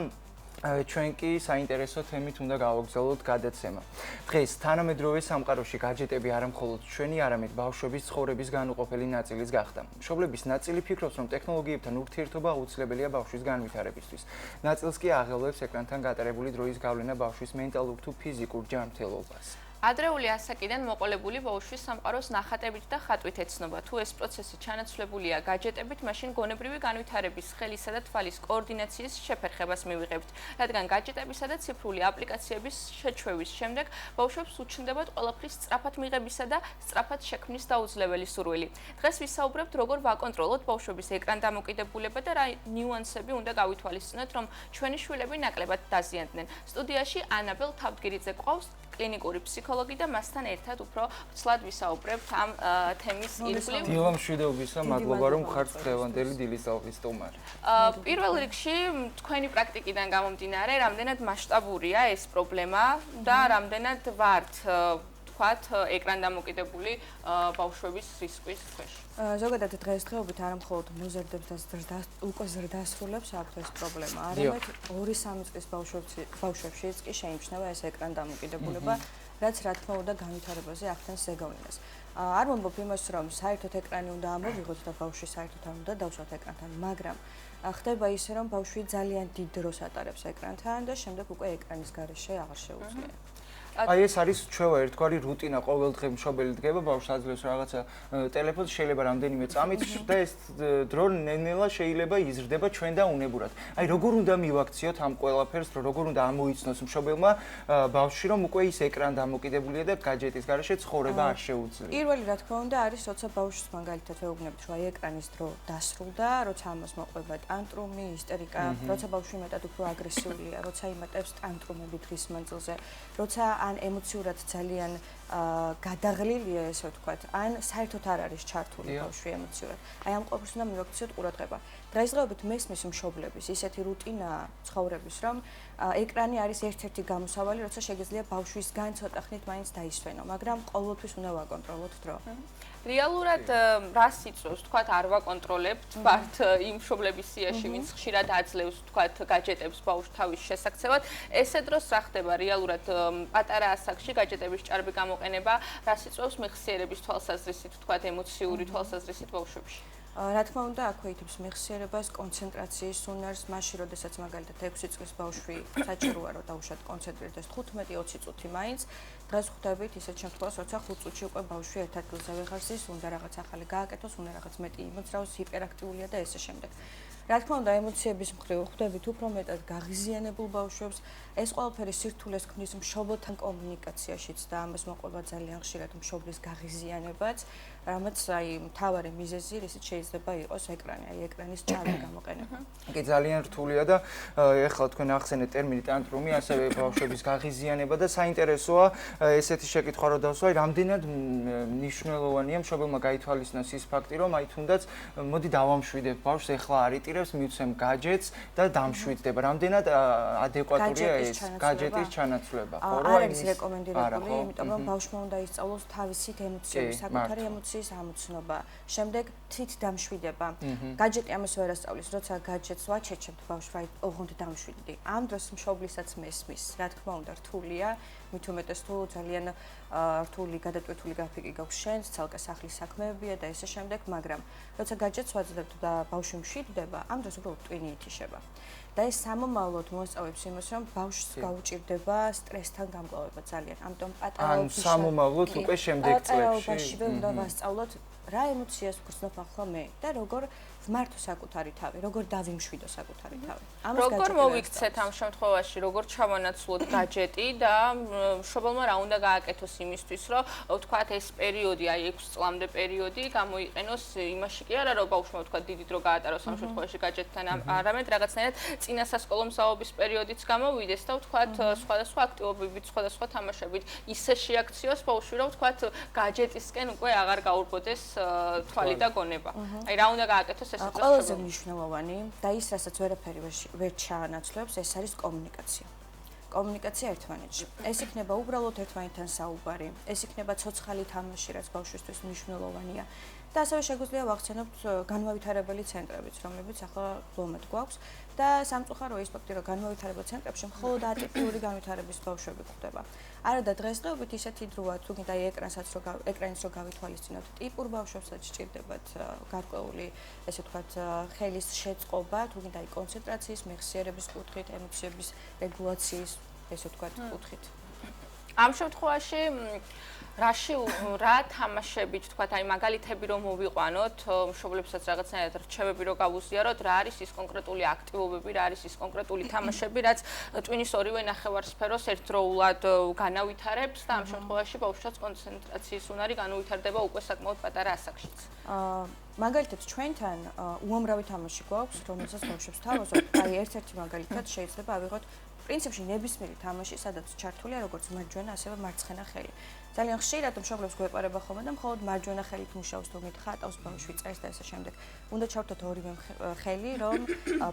ჩვენ კი საინტერესო თემით უნდა გავაგზავნოთ გადაცემა. დღეს თანამედროვე სამყაროში гаджеტები არა მხოლოდ ჩვენი, არამედ ბავშვების ცხოვრების განუყოფელი ნაწილის გახდა. მშობლების ნაწილი ფიქრობს, რომ ტექნოლოგიებთან ურთიერთობა აუცილებელია ბავშვის განვითარებისთვის. ნაწილს კი აღელვებს ეკრანთან გატარებული დროის გავლენა ბავშვის მენტალურ თუ ფიზიკურ ჯანმრთელობას.
ადრეული ასაკიდან მოყოლებული ბავშვის სამყაროს ნახატებით და ხატვით ეცნობა. თუ ეს პროცესი ჩანაცვლებულია гаджеტებით, მაშინ გონებრივი განვითარების, ხელისა და თვალის კოორდინაციის შეფერხებას მივიღებთ, რადგან гаджеტებისა და ციფრული აპლიკაციების შეჩვევის შემდეგ ბავშვებს უჩნდებათ ყველაფრის სწრაფად მიღებისა და სწრაფად შექმნის დაუძლეველი სურვილი. დღეს ვისაუბრებთ, როგორ ვაკონტროლოთ ბავშვების ეკრან დამოკიდებულება და რა ნიუანსები უნდა გავითვალისწინოთ, რომ ჩვენი შვილები ნაკლებად დაზიანდნენ. სტუდიაში ანაბელ თავდგირიძე ყავს, კლინიკური ფსიქოლოგი და მასთან ერთად უფრო ცლად ვისაუბრებთ ამ თემის ირგვლივ.
დილა მშვიდობისა, მადლობა რომ ხართ დღევანდელი დილის ალღის სტუმარი.
პირველ რიგში თქვენი პრაქტიკიდან გამომდინარე, რამდენად მასშტაბურია ეს პრობლემა და რამდენად ვართ თქვათ ეკრან დამოკიდებული ბავშვების რისკის ქვეშ.
ზოგადად დღესდღეობით არა მხოლოდ მოზარდებს და უკვე ზრდასრულებს აქვთ ეს პრობლემა. არამედ 2-3 წლის ბავშვებშიც კი შეიმჩნევა ეს ეკრან დამოკიდებულება, რაც რა თქმა უნდა განვითარებაზე ახდენს ზეგავლენას. არ მომბობ იმას, რომ საერთოდ ეკრანი უნდა ამოვიღოთ და ბავშვი საერთოდ არ უნდა დავსვათ ეკრანთან, მაგრამ ხდება ისე, რომ ბავშვი ძალიან დიდ დროს ატარებს ეკრანთან და შემდეგ უკვე ეკრანის გარეშე აღარ შეუძლია.
აი ეს არის ჩვევა ერთგვარი რუტინა, ყოველდღე მშობელი დგება, ბავშვს აძლევს რაღაცა ტელეფონს, შეიძლება რამდენიმე წამით და ეს დრო ნელ-ნელა შეიძლება იზრდება ჩვენ და უნებურად. აი როგორ უნდა მივაქციოთ ამ ყველაფერს, როგორ უნდა ამოიცნოს მშობელმა ბავშვი, რომ უკვე ის ეკრან დამოკიდებულია და гаджеტის გარეშე ცხოვრება არ შეუძლია.
პირველი რა თქმა უნდა არის, როცა ბავშვს მაგალითად ვეუბნებით, რომ აი ეკრანის დრო დასრულდა, როცა ამას მოყვება ტანტრუმი, ისტერიკა, როცა ბავშვი მეტად უფრო აგრესიულია, როცა იმატებს ტანტრუმები დღის მანძილზე, როცა ან ემოციურად ძალიან გადაღლილია, ესე ვთქვათ, ან საერთოდ არ არის ჩართული ბავშვი ემოციურად. აი ამ ყველაფერს უნდა მივაქციოთ ყურადღება. დღესდღეობით მესმის მშობლების ისეთი რუტინა ცხოვრების, რომ ეკრანი არის ერთ-ერთი გამოსავალი, როცა შეგიძლია ბავშვისგან ცოტა ხნით მაინც დაისვენო, მაგრამ ყოველთვის უნდა ვაკონტროლოთ დრო.
რეალურად რას იწვევს, თქვათ, არ ვაკონტროლებთ, ვართ იმ მშობლების სიაში, ვინც ხშირად აძლევს, თქვათ, гаджеტებს ბავშვ თავის შესაქმნელად. ესე დროს რა ხდება რეალურად პატარა ასაკში гаджеტების ჭარბი გამოყენება, რას იწვევს მეხსიერების თვალსაზრისით, თქვათ, ემოციური თვალსაზრისით ბავშვებში?
რა თქმა უნდა, აქვე ითებს მეხსიერებას, კონცენტრაციის უნარს, მაშინ, როდესაც მაგალითად 6 წლის ბავშვი საჭიროა, რომ დაუშვათ კონცენტრირდეს 15-20 წუთი მაინც. დღეს ხვდებით ისეთ შემთხვევას, როცა 5 წუთში უკვე ბავშვი ერთ ადგილზე ვეღარ ზის, უნდა რაღაც ახალი გააკეთოს, უნდა რაღაც მეტი იმოძრაოს, ჰიპერაქტიულია და ესე შემდეგ. რა თქმა უნდა, ემოციების მხრივ ხვდებით უფრო მეტად გაღიზიანებულ ბავშვებს. ეს ყველაფერი სირთულეს ქმნის მშობელთან კომუნიკაციაშიც და ამას მოყვება ძალიან ხშირად მშობლის გაღიზიანებაც, რამაც აი მთავარი მიზეზი რისიც შეიძლება იყოს ეკრანი, აი ეკრანის ჭარბი გამოყენება.
კი ძალიან რთულია და ეხლა თქვენ ახსენეთ ტერმინი ტანტრუმი, ასევე ბავშვების გაღიზიანება და საინტერესოა ესეთი შეკითხვა რო დავსვა, აი რამდენად მნიშვნელოვანია მშობელმა გაითვალისწინოს ის ფაქტი, რომ აი თუნდაც მოდი დავამშვიდებ ბავშვს, ეხლა არ იტირებს, მივცემ гаджеტს და დამშვიდდება. რამდენად ადეკვატურია ეს гаджеტის ჩანაცვლება? ხო,
რა არის რეკომენდირებული, იმიტომ რომ ბავშვმა უნდა ისწავლოს თავისით ემოციები, საკუთარი ემოციის ამოცნობა, შემდეგ თვით დამშვიდება. гаджеტი ამას ვერ ასწავლის, როცა гаджеტს ვაჩეჩებთ ბავშვს, აი ოღონდ დამშვიდდი. ამ დროს მშობლისაც მესმის, რა თქმა უნდა, რთულია, მით უმეტეს თუ ძალიან რთული გადატვირთული გრაფიკი გაქვს შენს, ცალკე სახლის საქმეებია და ესე შემდეგ, მაგრამ როცა гаджеტს ვაძლევთ და ბავშვი მშვიდდება, ამ დროს უბრალოდ ტვინი ითიშება.
და ეს სამომავლოდ მოასწავებს იმას, რომ ბავშვს გაუჭირდება სტრესთან გამკლავება ძალიან. ამიტომ პატარაობაში
სამომავლოდ უკვე შემდეგ წლებში
პატარაობაშივე უნდა ვასწავლოთ რა ემოციას ვგრძნობ ახლა მე და როგორ ვმართო საკუთარი თავი, როგორ დავიმშვიდო საკუთარი თავი.
როგორ მოვიქცეთ ამ შემთხვევაში, როგორ ჩავანაცვლოთ გაჯეტი და მშობელმა რა უნდა გააკეთოს იმისთვის, რომ ვთქვათ ეს პერიოდი, აი 6 წლამდე პერიოდი გამოიყენოს იმაში კი არა, რომ ბავშვმა ვთქვათ დიდი დრო გაატაროს ამ შემთხვევაში გაჯეტთან, არამედ რაღაცნაირად წინასასკოლო მსაუბრის პერიოდიც გამოვიდეს და ვთქვათ სხვადასხვა აქტივობებით, სხვადასხვა თამაშებით ისე შეაქციოს ბავშვი, რომ ვთქვათ გაჯეტისკენ უკვე აღარ გაურბოდეს თვალი და გონება. აი რა უნდა გააკეთოს
ყველაზე მნიშვნელოვანი და ის, რასაც ვერაფერი ვერ ჩაანაცვლებს, ეს არის კომუნიკაცია. კომუნიკაცია ერთმანეთში. ეს იქნება უბრალოდ ერთმანეთთან საუბარი, ეს იქნება ცოცხალი თამაში, რაც ბავშვისთვის მნიშვნელოვანია. და ასევე შეგვიძლია ვახსენოთ განმავითარებელი ცენტრებიც, რომლებიც ახლა ლომად გვაქვს და სამწუხარო ის ფაქტი, რომ განმავითარებელ ცენტრებში მხოლოდ ატიპიური განვითარების ბავშვები გვხვდება. არა და დღესდღეობით ისეთი დროა, თუ გინდა ეკრანიც რო გავითვალისწინოთ, ტიპურ ბავშვებსაც სჭირდებათ გარკვეული, ესე ვთქვათ, ხელის შეწყობა, თუ გინდა კონცენტრაციის, მეხსიერების კუთხით, ემოციების რეგულაციის, ესე ვთქვათ, კუთხით.
ამ შემთხვევაში რა თამაშებით, თქვათ, აი მაგალითები რომ მოვიყვანოთ, მშობლებსაც რაღაცნაირად რჩევები რომ გავუზიაროთ, რა არის ის კონკრეტული აქტივობები, რა არის ის კონკრეტული თამაშები, რაც ტვინის ორივე ნახევარსფეროს ერთდროულად განავითარებს და ამ შემთხვევაში ბავშვს კონცენტრაციის უნარი განუვითარდება უკვე საკმაოდ პატარა ასაკშიც.
მაგალითად ჩვენთან უამრავი თამაში გვაქვს, რომელსაც ბავშვებს თავაზობთ. აი ერთ-ერთი მაგალითად შეიძლება ავიღოთ პრინციპში ნებისმიერი თამაში, სადაც ჩართულია როგორც მარჯვენა, ასევე მარცხენა ხელი. ძალიან ხშირად მშობლებს გვეპარება ხოლმე და მხოლოდ მარჯვენა ხელით მუშაობს, თუმცა ხატავს ბავშვი წერს და ესე შემდეგ. უნდა ჩავთოთ ორივე ხელი, რომ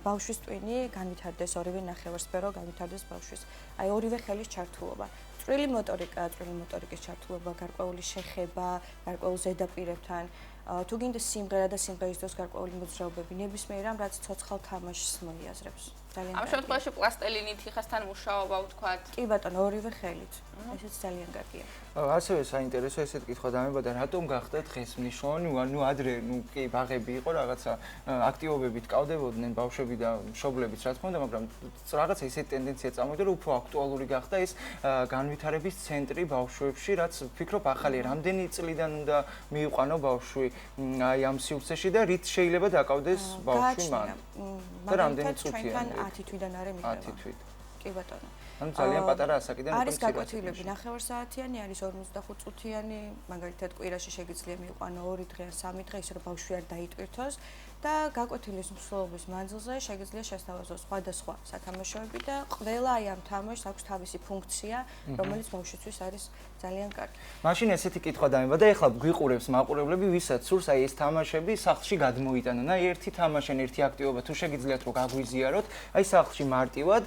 ბავშვის ტვინი განვითარდეს, ორივე ნახევარსფერო განვითარდეს ბავშვის. აი ორივე ხელის ჩართულობა. წვრილი მოტორიკის ჩართულობა, გარკვეული შეხება, გარკვეულ ზედაპირებთან, თუ გინდა სიმღერა და სიმღერის დროს გარკვეული მოძრაობები, ნებისმიერ რამ, რაც ცოცხალ თამაშს მოიაზრებს.
ამ შემთხვევაში პლასტელინით იხასთან მუშაობა ვთქვათ.
კი ბატონო, ორივე ხელით. ესეც ძალიან კარგია.
ასევე საინტერესო ესეთ კითხვა დამებადა, რატომ გახდა დღეს მნიშვნელოვანი, ანუ ადრე, კი, ბაღები იყო, რაღაცა აქტივობებით კავდებოდნენ ბავშვები და მშობლებიც, რა თქმა უნდა, მაგრამ რაღაცა ისეთი ტენდენცია წამოვიდა, რომ უფრო აქტუალური გახდა ეს განვითარების ცენტრი ბავშვებში, რაც ვფიქრობ ახალია, რამდენი წლიდან უნდა მიიყვანო ბავშვი აი ამ სივრცეში და რით შეიძლება დაკავდეს ბავშვი მან. და რამდენი წუთია?
10 თვიდან არე მიდება.
10 თვით.
კი ბატონო.
ანუ ძალიან პატარა ასაკიდან უკვე
არის გაკვეთილები, ნახევარსაათიანი, არის 45 წუთიანი, მაგალითად კვირაში შეგიძლია მიიყვანო 2 დღე ან 3 დღე, ისე რომ ბავშვი არ დაიტვირთოს და გაკვეთილის მსვლელობის მანძილზე შეგიძლია შესთავაზოს სხვადასხვა სათამაშოები და ყველა აი ამ თამაშს აქვს თავისი ფუნქცია, რომელიც ბავშვისთვის არის ძალიან კარგი.
მაშინ ესეთი კითხვა დამებადა, ეხლა გვიყურებს მაყურებლები, ვისაც სურს აი ეს თამაშები სახლში გადმოიტანონ. აი ერთი თამაშენ, ერთი აქტივობა თუ შეგიძლიათ რომ გაგვიზიაროთ, აი სახლში მარტივად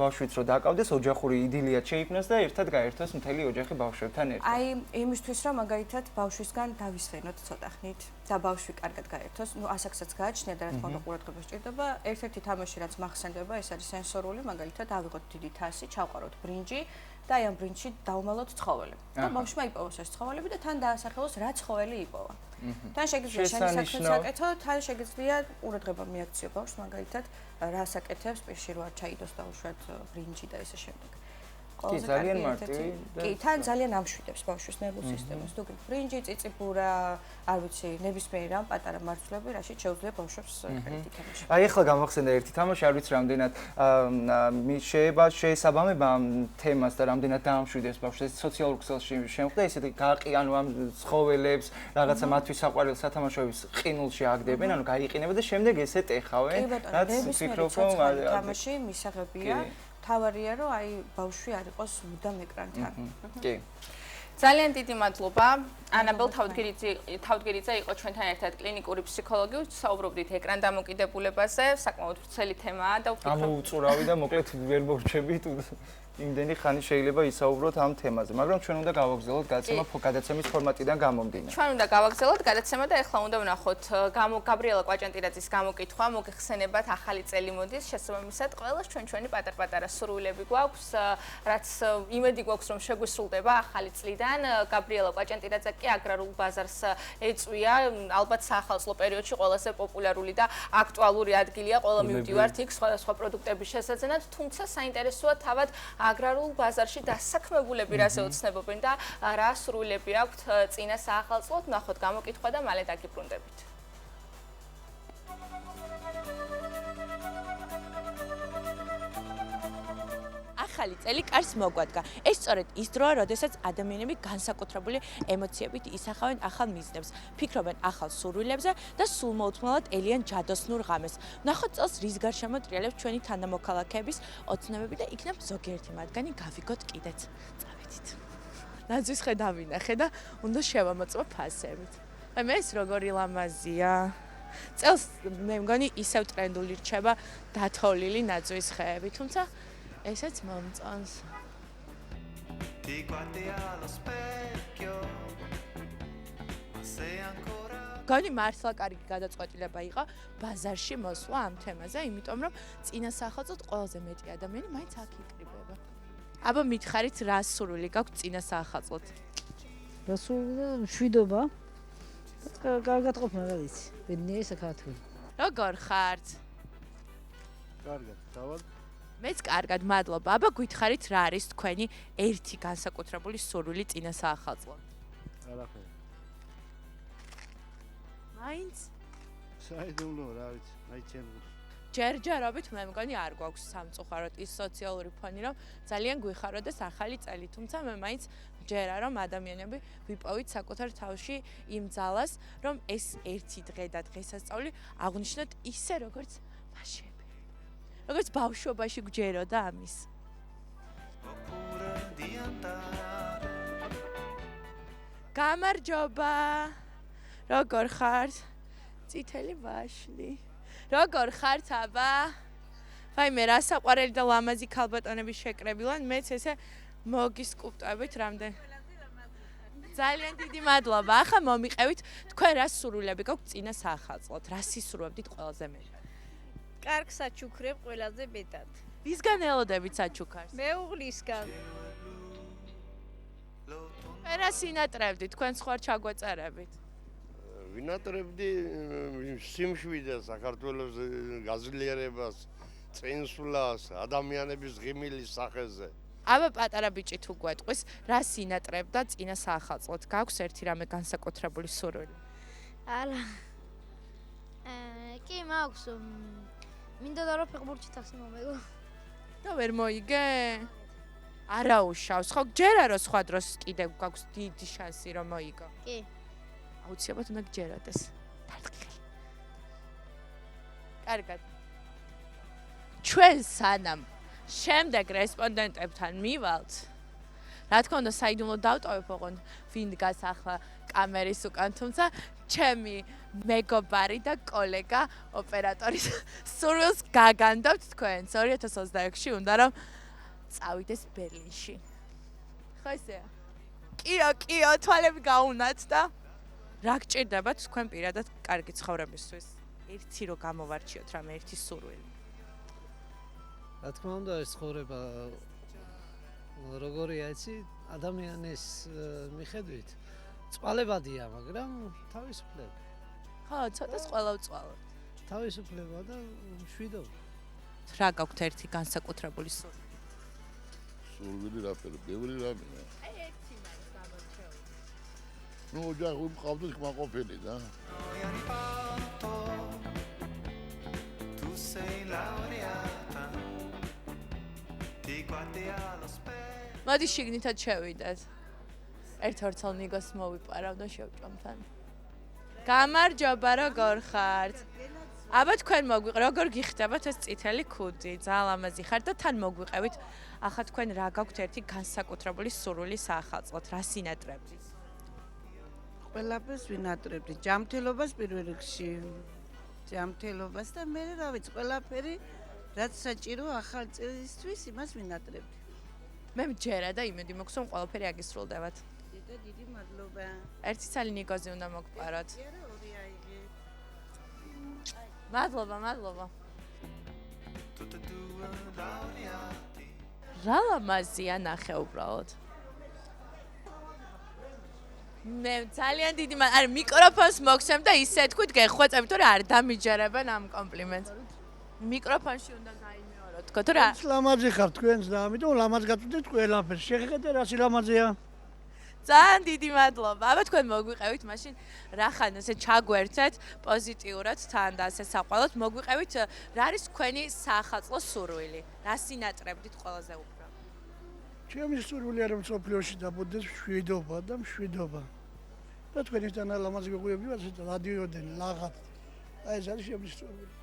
ბავშვიც რომ დაკავდეს, ოჯახური იდილიად შეიქმნას და ერთად გაერთოს მთელი ოჯახი ბავშვებთან ერთად.
აი იმისთვის რომ მაგალითად ბავშვისგან დავისვენოთ ცოტა ხნით და ბავშვი კარგად გაერთოს, ნუ ასაკსაც გააჩნია და რა თქმა უნდა ყურადღება სჭირდება. ერთ-ერთი თამაში რაც მახსენდება, ეს არის სენსორული, მაგალითად ავიღოთ დიდი თასი, ჩავყაროთ ბრინჯი და აი ამ ბრინჯში დავუმალოთ ცხოველი. და ბავშვმა იპოვოს ეს ცხოველები და თან დაასახელოს რა ცხოველი იპოვა. თან შეგიძლია შენი საქმეც აკეთო, თან შეგიძლია ყურადღება მიაქციო ბავშვს, მაგალითად რას აკეთებს, პირში რო არ ჩაიდოს დაუშვათ ბრინჯი და ესე შემდეგ.
კი, ძალიან მარტივი.
კი, თან ძალიან ამშვიდებს ბავშვის ნერვულ სისტემას. თუ ბრინჯი, წიწიფურა, არ ვიცი, ნებისმიერი რამ პატარა მარცვლები, რაშიც შეუძლია ბავშვებს ხელით ითამაშოს.
აი ახლა გამახსენდა ერთი თამაში, არ ვიცი რამდენად შეესაბამება ამ თემას და რამდენად დაამშვიდეს ბავშვს. სოციალურ ქსელში შემხვდა ესეთი გააყიანო ამ ცხოველებს, რაღაცა მათთვის საყვარელ სათამაშოების ყინულში აგდებენ, ანუ გაიყინება და შემდეგ ესეთ ეხავენ,
რაც ვფიქრობ, რომ თამაში მისაღებია. თავარია რომ აი ბავშვი არ იყოს მუდამ ეკრანთან.
კი.
ძალიან დიდი მადლობა. ანაბელ თავდგერიძე იყო ჩვენთან ერთად კლინიკური ფსიქოლოგი, საუბრობდით ეკრან დამოკიდებულებაზე, საკმაოდ ვრცელი თემაა და ვფიქრობ
ამოუწურავი და მოკლედ ვერ მორჩებით. იმდენი ხანი შეიძლება ისაუბროთ ამ თემაზე, მაგრამ ჩვენ უნდა გავაგზავნოთ გადაცემის ფორმატიდან გამომდინარე.
ჩვენ უნდა გავაგზავნოთ გადაცემა და ეხლა უნდა ვნახოთ გაბრიელა კვაჭანტირაძის გამოკითხვა, მოგეხსენებათ ახალი წელი მოდის, შესაბამისად ყველას ჩვენი პატარ-პატარა სურვილები გვაქვს, რაც იმედი გვაქვს რომ შეგვისრულდება ახალი წლიდან. გაბრიელა კვაჭანტირაძე კი აგრარულ ბაზარს ეწვია, ალბათ საახალწლო პერიოდში ყველაზე პოპულარული და აქტუალური ადგილია, ყველა მივდივართ იქ სხვადასხვა პროდუქტების შესაძენად, თუმცა საინტერესოა თავად აგრარულ ბაზარში დასაქმებულები რას ეოცნებობენ და რა სურვილები აქვთ წინა საახალწლოდ. ნახოთ გამოკითხვა და მალე დაგიბრუნდებით.
ახალი წელი კარს მოგვადგა. ეს სწორედ ის დროა, როდესაც ადამიანები განსაკუთრებული ემოციებით ისახავენ ახალ მიზნებს, ფიქრობენ ახალ სურვილებზე და სულმოუთმლელად ელიან ჯადოსნურ ღამეს. ვნახოთ წელს რის გარშემო ტრიალებს ჩვენი თანამოქალაქეების ოცნებები და იქნებ ზოგიერთი მათგანი გავიგოთ კიდეც. წავედით. ნაძვის ხედა ვინახე და უნდა შევამოწმო ფასებით. მე ეს როგორი ლამაზია. წელს მე მგონი ისევ ტრენდული რჩება დათოვლილი ნაძვის ხეები, თუმცა ესეც მომწონს. გონი მართლა კარგი გადაწყვეტილება იყო ბაზარში მოსვლა ამ თემაზე, იმიტომ რომ წინა საახალწლოდ ყველაზე მეტი ადამიანი მაინც აქ იკრიბება. აბა მითხარით რა სურვილი გაქვთ წინა საახალწლოდ?
რა სურვილი? მშვიდობა. კარგად ყოფნა რა ვიცი. ბედნიერი საქართველო.
როგორ ხართ?
კარგად, თავად
მეც კარგად, მადლობა. აბა გითხარით რა არის თქვენი ერთი განსაკუთრებული სურვილი წინა საახალწლოდ?
არაფერი.
მაინც?
საიდუმლო რა ვიცი, აი ჩემი.
ჯერჯერობით მე მგონი არ გვაქვს სამწუხაროდ ის სოციალური ფონი, რომ ძალიან გვიხაროდეს ახალი წელი, თუმცა მე მაინც ჯერა რომ ადამიანები ვიპოვით საკუთარ თავში იმ ძალას, რომ ეს ერთი დღე და დღესასწაული აღვნიშნოთ ისე როგორც მაშინ. როგორც ბავშვობაში გვჯეროდა ამის. გამარჯობა. როგორ ხართ? წითელი ვაშლი. როგორ ხართ აბა? ვაიმე რა საყვარელი და ლამაზი ქალბატონები შეკრებილან, მეც ესე მოგისკუპტებით რამდენ. ძალიან დიდი მადლობა. ახლა მომიყევით თქვენ რა სურვილები გაქვთ წინა საახალწლოდ? რა სისურვებდით ყველაზე მეტად?
კარგ საჩუქრებ ყველაზე მეტად.
ვისგან ელოდებით საჩუქარს?
მეუღლისგან.
რა სინატრებდით, თქვენ სხვა ჩაგვეწერებით?
ვინატრებდი სიმშვიდეს, საქართველოს გაზლიერებას, წინსვლას, ადამიანების ღიმილის სახეზე.
აბა პატარა ბიჭი თუ გვეტყვის, რა სინატრებდა წინა საახალწლოდ? გაქვს ერთი რამე განსაკუთრებული სურვილი?
არა. კი მაქვს. მინდა და რო ფეხბურთში თასი მომეგო.
და ვერ მოიგე? არა უშავს, ხო გჯერა რომ სხვა დროს კიდევ გაქვს დიდი შანსი რომ მოიგო.
კი.
აუცილებლად უნდა გჯეროდეს. დარდღილი. კარგად. ჩვენ სანამ შემდეგ რესპონდენტებთან მივალთ, რა თქმა უნდა საიდუმლო დავტოვებ ოღონდ ვინ დგას ახლა კამერის უკან, თუმცა ჩემი მეგობარი და კოლეგა ოპერატორის სურვილს გაგანდავთ თქვენს 2026-ში უნდა რომ წავიდეს ბერლინში. ხო ესეა? კიო, თვალები გაუნათ და რა გჭირდებათ თქვენ პირადად კარგი ცხოვრებისთვის? ერთი რო გამოვარჩიოთ რამე ერთი სურვილი.
რა თქმა უნდა ეს ცხოვრება როგორია იცი ადამიანის მიხედვით წვალებადია, მაგრამ თავისუფლება.
ხო, ცოტას ყველა ვწვალოთ.
თავისუფლება და მშვიდობა.
რა გაქვთ ერთი განსაკუთრებული სურვილი?
სურვილი რაფერი, ბევრი რამეა.
აი ერთი მაინც გამორჩეული.
ნუ ოჯახი მყავდით კმაყოფილი და.
მოდი შიგნითად შევიდეთ. ერთ-ორ ნიგოს მოვიპარავ და შევჭამთან. გამარჯობა, როგორ ხართ? აბა თქვენ როგორ გიხდებათ ეს წითელი ქუდი? ძალიან ლამაზი ხართ და თან მოგვიყევით. ახლა თქვენ რა გაქვთ ერთი განსაკუთრებული სურვილი საახალწლოდ? რა სინატრებდით?
ყველაფერს ვინატრებდი. ჯანმრთელობას პირველ რიგში. ჯანმრთელობას და მე რა ვიცი, ყველაფერი რაც საჭირო ახალ წლისთვის იმას ვინატრებდი.
მე მჯერა და იმედი მაქვს რომ ყველაფერი აგისრულდებათ.
დიდი მადლობა.
ერთი ცალი ნიკოზი უნდა მოგპაროთ. მადლობა. რა ლამაზია ნახე უბრალოდ. მე ძალიან დიდი არა მიკროფონს მოგცემ და ისე თქვით გეხვეწებ თორე არ დამიჯერებენ ამ კომპლიმენტს. მიკროფონში უნდა გაიმეოროთ თქო რა.
ლამაზი ხარ თქვენს და ამიტომ ლამაზ გაწვდით ყველაფერს. შეხედე რა ლამაზია.
ძალიან დიდი მადლობა. აბა თქვენ მოგვიყევით მაშინ რახან ესე ჩაგვერთეთ პოზიტიურად თან და ასე საყვალოდ მოგვიყევით რა არის თქვენი საახალწლო სურვილი? რა სინატრებდით ყველაზე უფრო?
ჩემი სურვილი არის მსოფლიოში დაბოდეს მშვიდობა და მშვიდობა. და თქვენისგან ლამაზი გეღვიები ვარ რადიოდან ლაღად. აი ეს არის ჩემი სურვილი.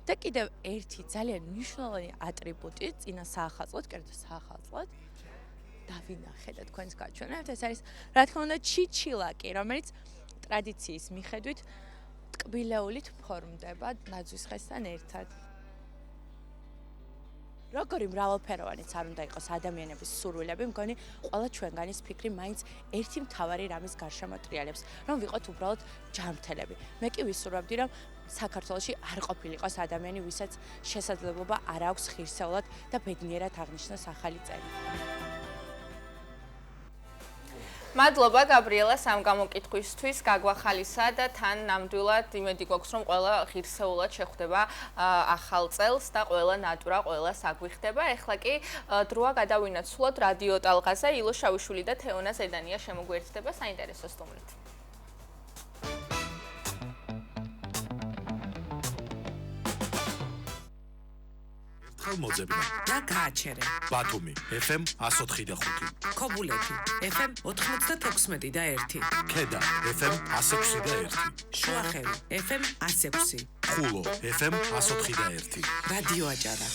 და კიდევ ერთი ძალიან მნიშვნელოვანი ატრიბუტი წინა საახალწლოდ, კერძო საახალწლოდ დავინახე და თქვენს გაჩვენებთ, ეს არის რა თქმა უნდა ჩიჩილაკი, რომელიც ტრადიციის მიხედვით ტკბილეულით ფორმდება ნაძვის ხესთან ერთად. როგორი მრავალფეროვანიც არ უნდა იყოს ადამიანების სურვილები, მგონი ყველა ჩვენგანის ფიქრი მაინც ერთი მთავარი რამის გარშემო ტრიალებს, რომ ვიყოთ უბრალოდ ჯანმრთელები. მე კი ვისურვებდი, რომ საქართველოში არ ყოფილიყოს ადამიანი, ვისაც შესაძლებლობა არ აქვს ღირსეულად და ბედნიერად აღნიშნოს ახალი წელი. მადლობა გაბრიელას ამ გამოკითხვისთვის, გაგვახალისა და თან ნამდვილად იმედი გვაქვს, რომ ყველა ღირსეულად შეხვდება ახალ წელს და ყველა ნატურა ყველას აგვიხდება. ეხლა კი დროა გადავინაცვლოთ რადიო ტალღაზე, ილო შავიშვილი და თეონა ზედანია შემოგვიერთდება საინტერესო სტუმრით.
მოძებნა
და გააჩერე
ბათუმი FM 104.5
ქობულეთი FM 96 და 1
ქედა FM 106 და 1
შუახევი FM 106
ხულო FM 104 და 1
რადიო აჭარა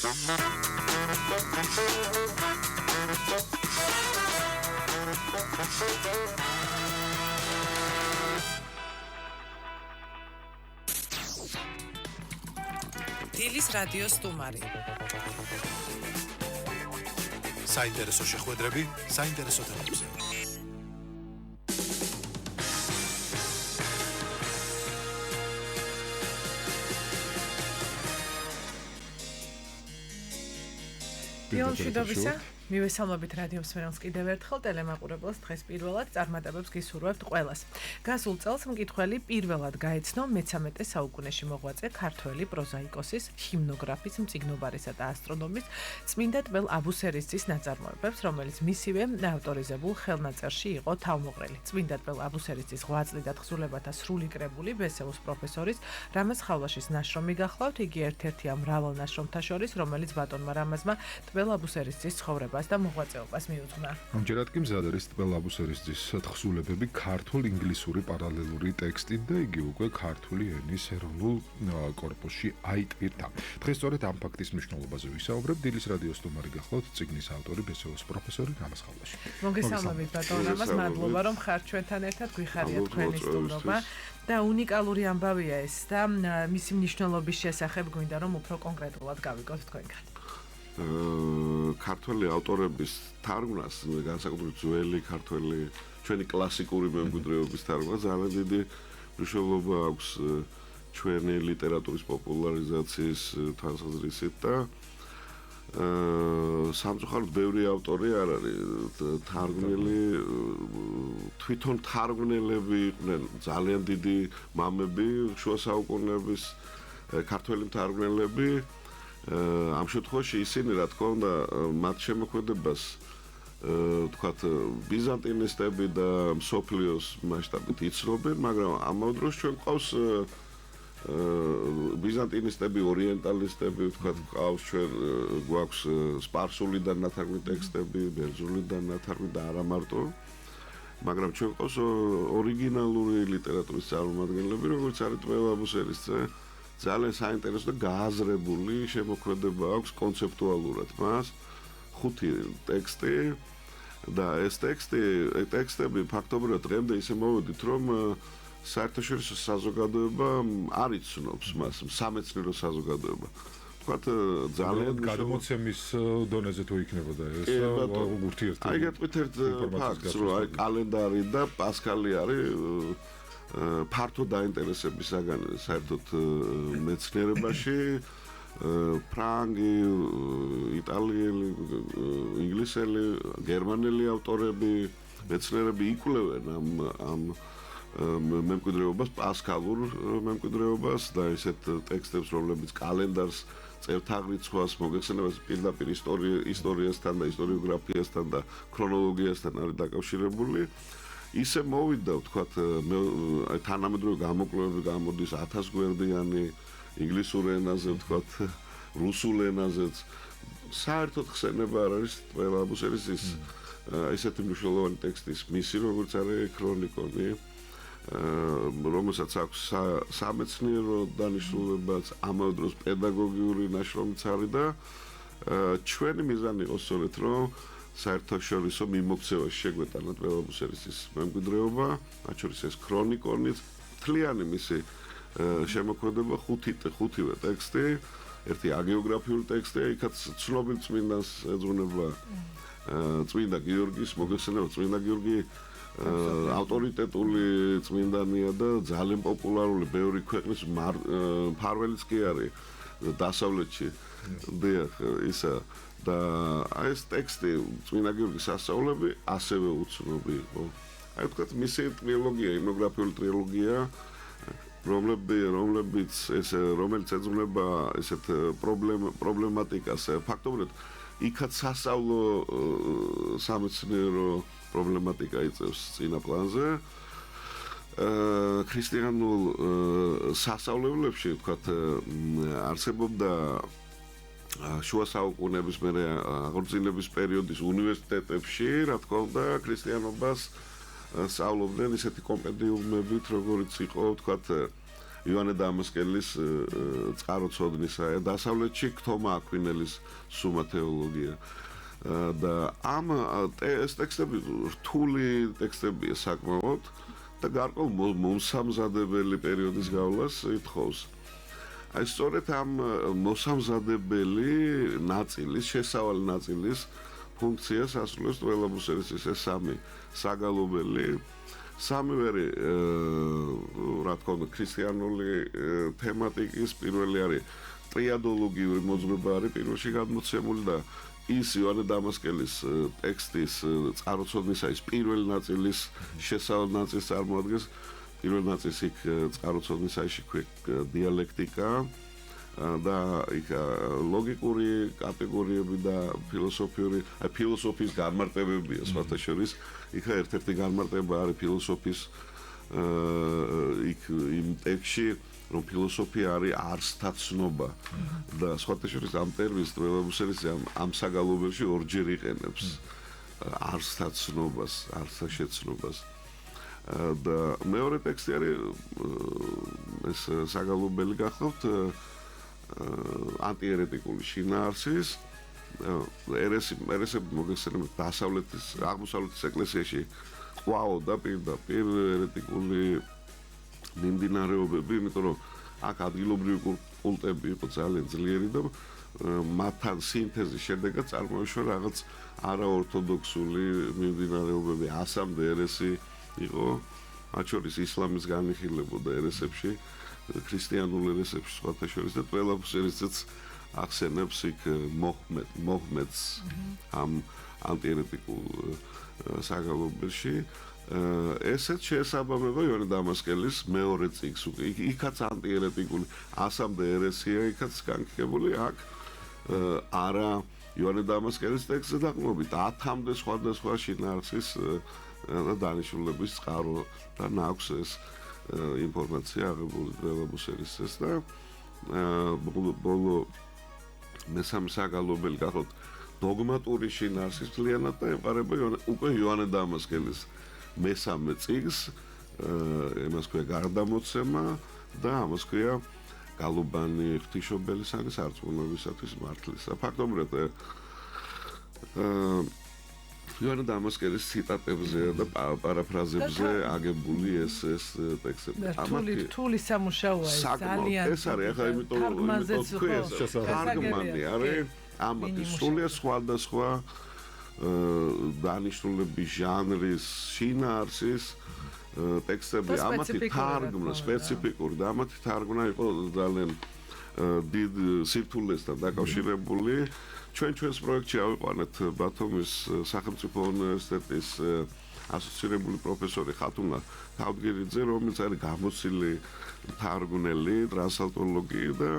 დილის რადიო სტუმარი
საინტერესო შეხვედრები საინტერესო თემებზე
მშვიდობისა მივესალმებით რადიო მსმენელს კიდევ ერთხელ ტელემაყურებლას დღეს პირველად წარმატებებს გისურვებთ ყველას. გასულ წელს მკითხველი პირველად გაეცნო მე-13 საუკუნეში მოღვაწე ქართველი პროზაიკოსის, ჰიმნოგრაფის, მწიგნობარისა და ასტრონომის წმინდა ტბელ აბუსერისძის ნაწარმოებებს, რომელიც მისივე ავტორიზებულ ხელნაწერში იყო თავმოყრილი. წმინდა ტბელ აბუსერისძის ღვაწლი და თხზულებათა სრული კრებული ბესეუს პროფესორის რამაზ ხავლაშის ნაშრომი გახლავთ. იგი ერთ-ერთია მრავალ ნაშრომთა შორის, რომელიც ბატონმა რამაზმა ტბელ აბუსერისძის ცხოვრება და მოღვაწეობას მიუძღვნა.
ამჯერად კი მზად არის ტბელ აბუსერისძის თხზულებები ქართულ-ინგლისური პარალელური ტექსტით და იგი უკვე ქართული ენის ეროვნულ კორპუსში აიტვირთა. დღეს სწორედ ამ ფაქტის მნიშვნელობაზე ვისაუბრებთ. დილის რადიო სტუმარი გახლავთ წიგნის ავტორი ბესეუს პროფესორი რამაზ ხავლაში.
მოგესალმებით ბატონ რამაზ, მადლობა რომ ხართ ჩვენთან ერთად, გვიხარია თქვენი სტუმრობა. და უნიკალური ამბავია ეს და მისი მნიშვნელობის შესახებ გვინდა რომ უფრო კონკრეტულად გავიგოთ თქვენგან.
ქართველი ავტორების თარგმნას, განსაკუთრებით ძველი ქართველი ჩვენი კლასიკური მემკვიდრეობის თარგმნას ძალიან დიდი მნიშვნელობა აქვს ჩვენი ლიტერატურის პოპულარიზაციის თვალსაზრისით და სამწუხაროდ ბევრი ავტორი არ არის თარგმნილი, თვითონ თარგმნელები იყვნენ ძალიან დიდი მამები შუა საუკუნეების ქართველი მთარგმნელები. ამ შემთხვევაში ისინი რა თქმა უნდა მათ შემოქმედებას თქვათ ბიზანტინისტები და მსოფლიოს მასშტაბით იცნობენ, მაგრამ ამავე დროს ჩვენ ყავს ბიზანტინისტები, ორიენტალისტები, თქვათ ყავს ჩვენ გვაქვს სპარსულიდან ნათარგმნი ტექსტები, ბერძნულიდან ნათარგმნი და არა მარტო, მაგრამ ჩვენ ყავს ორიგინალური ლიტერატურის წარმომადგენლები, როგორც არის ტბელ აბუსერისძე. ძალიან საინტერესო და გააზრებული შემოქმედება აქვს კონცეპტუალურად მას 5 ტექსტი და ეს ტექსტები ფაქტობრივად დღემდე ისე მოვედით რომ საერთაშორისო საზოგადოება არ იცნობს მას, სამეცნიერო საზოგადოება.
ვთქვათ, ძალიან
ძალიან
გადმოცემის დონეზე თუ იქნებოდა ეს ურთიერთობა.
აი გეტყვით ერთ ფაქტს, რომ აი კალენდარი და პასკალი არის ფართო დაინტერესებისაგან საერთოდ მეცნიერებაში ფრანგი, იტალიელი, ინგლისელი, გერმანელი ავტორები მეცნიერები იკვლევენ ამ მემკვიდრეობას, პასკალურ მემკვიდრეობას და ესეთ ტექსტებს, რომლებიც კალენდარს წევთაღრიცხვას, მოგეხსენებას პირდაპირ ისტორიასთან და ისტორიოგრაფიასთან და ქრონოლოგიასთან არის დაკავშირებული. ისე მოვიდა ვთქვათ აი თანამედროვე გამოკვლევები გამოდის 1000 გვერდიანი ინგლისურ ენაზე ვთქვათ რუსულ ენაზეც საერთოდ ხსენება არ არის ყველაბუსერის ის ესეთი მნიშვნელოვანი ტექსტის მისი როგორც არის ქრონიკონი რომელსაც აქვს სამეცნიერო დანიშნულებაც ამავე დროს პედაგოგიური ნაშრომიც არის და ჩვენი მიზანი იყო სწორედ რომ საერთაშორისო მიმოქცევაში შეგვეტანათ ბელაბუსერის მემკვიდრეობა, მათ შორის ეს ქრონიკონიც მთლიანი მისი შემოქმედება ხუთივე ტექსტი, ერთი აგეოგრაფიული ტექსტი, იქაც ცნობილ წმინდანს ეძღვნება წმინდა გიორგის მოგეხსენება წმინდა გიორგი ავტორიტეტული წმინდანია და ძალიან პოპულარული ბევრი ქვეყნის მფარველიც კი არის დასავლეთში. დიახ, ისა და აი ეს ტექსტი წმინდა გიორგის სასწაულები ასევე უცნობი იყო. აი ვთქვათ მისი ტრილოგია, იმნოგრაფიული ტრილოგია, რომელიც ეძღვნება ესეთ პრობლემატიკას ფაქტობრივად იქაც სასწავლო სამეცნიერო პრობლემატიკა იწევს წინა პლანზე. ქრისტიანულ სასწავლებლებში ვთქვათ არსებობდა შუა საუკუნეების მერე აღორძინების პერიოდის უნივერსიტეტებში, რა თქმა უნდა, ქრისტიანობას სწავლობდნენ ისეთი კომპენდიუმებით, როგორიც იყო ვთქვათ ივანე დამასკელის წყაროწოდნისა დასავლეთში ქთომა აქვინელის სუმა თეოლოგია და ამ ტექსტები რთული ტექსტებია საკმაოდ და გარკვეულ მოსამზადებელი პერიოდის გავლას ითხოვს. აი სწორედ ამ მოსამზადებელი ნაწილის, შესავალი ნაწილის ფუნქციას ასრულებს ტველაბუსერის ეს სამი საგალობელი, სამივე რა თქმა უნდა ქრისტიანული თემატიკის პირველი არის ტრიადოლოგიური მოძღვრება არის პირველში გადმოცემული და ის ივანე დამასკელის ტექსტის წყაროწოდნისა ის პირველი ნაწილის შესავალი ნაწილს წარმოადგენს. პირველ ნაწილს იქ წყაროწოდნისაში დიალექტიკა და იქ ლოგიკური კატეგორიები და ფილოსოფიის განმარტებებია სხვათა შორის. იქ ერთ-ერთი განმარტება არის ფილოსოფიის იქ იმ ტექსში რომ ფილოსოფია არის არსთა ცნობა და სხვათა შორის ამ ტერმინს ტველაბუსერის ამ საგალობელში ორჯერ იყენებს არსთა ცნობას, არსთა შეცნობას. და მეორე ტექსტი არის ეს საგალობელი გახავთ ანტიერეტიკული შინაარსის ერესები მოგეხსენებათ დასავლეთის აღმოსავლეთის ეკლესიაში ყვაოდა პირდაპირ ერეტიკული მიმდინარეობები, იმიტომ რომ აქ ადგილობრივი კულტები იყო ძალიან ძლიერი და მათთან სინთეზის შედეგად წარმოიშვა რაღაც არაორთოდოქსული მიმდინარეობები, 100-მდე ერესი იყო, მათ შორის ისლამის განიხილებოდა ერესებში, ქრისტიანულ ერესებში სხვათა შორის და ტველაბუსერიციც ახსენებს იქ მოჰმედს ამ ანტიერეტიკულ საგალობელში. ესეც შეესაბამება ივანე დამასკელის მეორე წიგს, იქაც ანტიერეტიკული 100-მდე ერესია, იქაც განხილებული აქ არა ივანე დამასკელის ტექსტზე დაყრდნობით 10-მდე სხვადასხვა შინაარსის და დანიშნულების წყარო და აქვს ეს ინფორმაცია აღებული ტველაბუსერის და ბოლო მესამე საგალობელი გახოთ დოგმატური შინაარსის მთლიანად და ემყარება უკვე ივანე დამასკელის მესამე წიგნს, იმას ქვია გარდამოცემა და ამას ქვია გალუბანი ღვთისმშობელის სარწმუნოებისათვის მართლისა. ფაქტობრივად
ივანე დამასკელის ციტატებზე და პარაფრაზებზე აგებული ეს ტექსტები.
რთული სამუშაოა ეს ძალიან.
ეს არის ახლა იმიტომ
თარგმანი არის ამათი სრულიად სხვადასხვა დანიშნულების ჟანრის, შინაარსის ტექსტები ამათი თარგმნა სპეციფიკური და ამათი თარგმნა იყო ძალიან დიდ სირთულესთან დაკავშირებული. ჩვენს პროექტში ავიყვანეთ ბათუმის სახელმწიფო უნივერსიტეტის ასოცირებული პროფესორი ხათუნა თავდგირიძე, რომელიც არის გამოცილი თარგმნელი ტრანსლატოლოგი და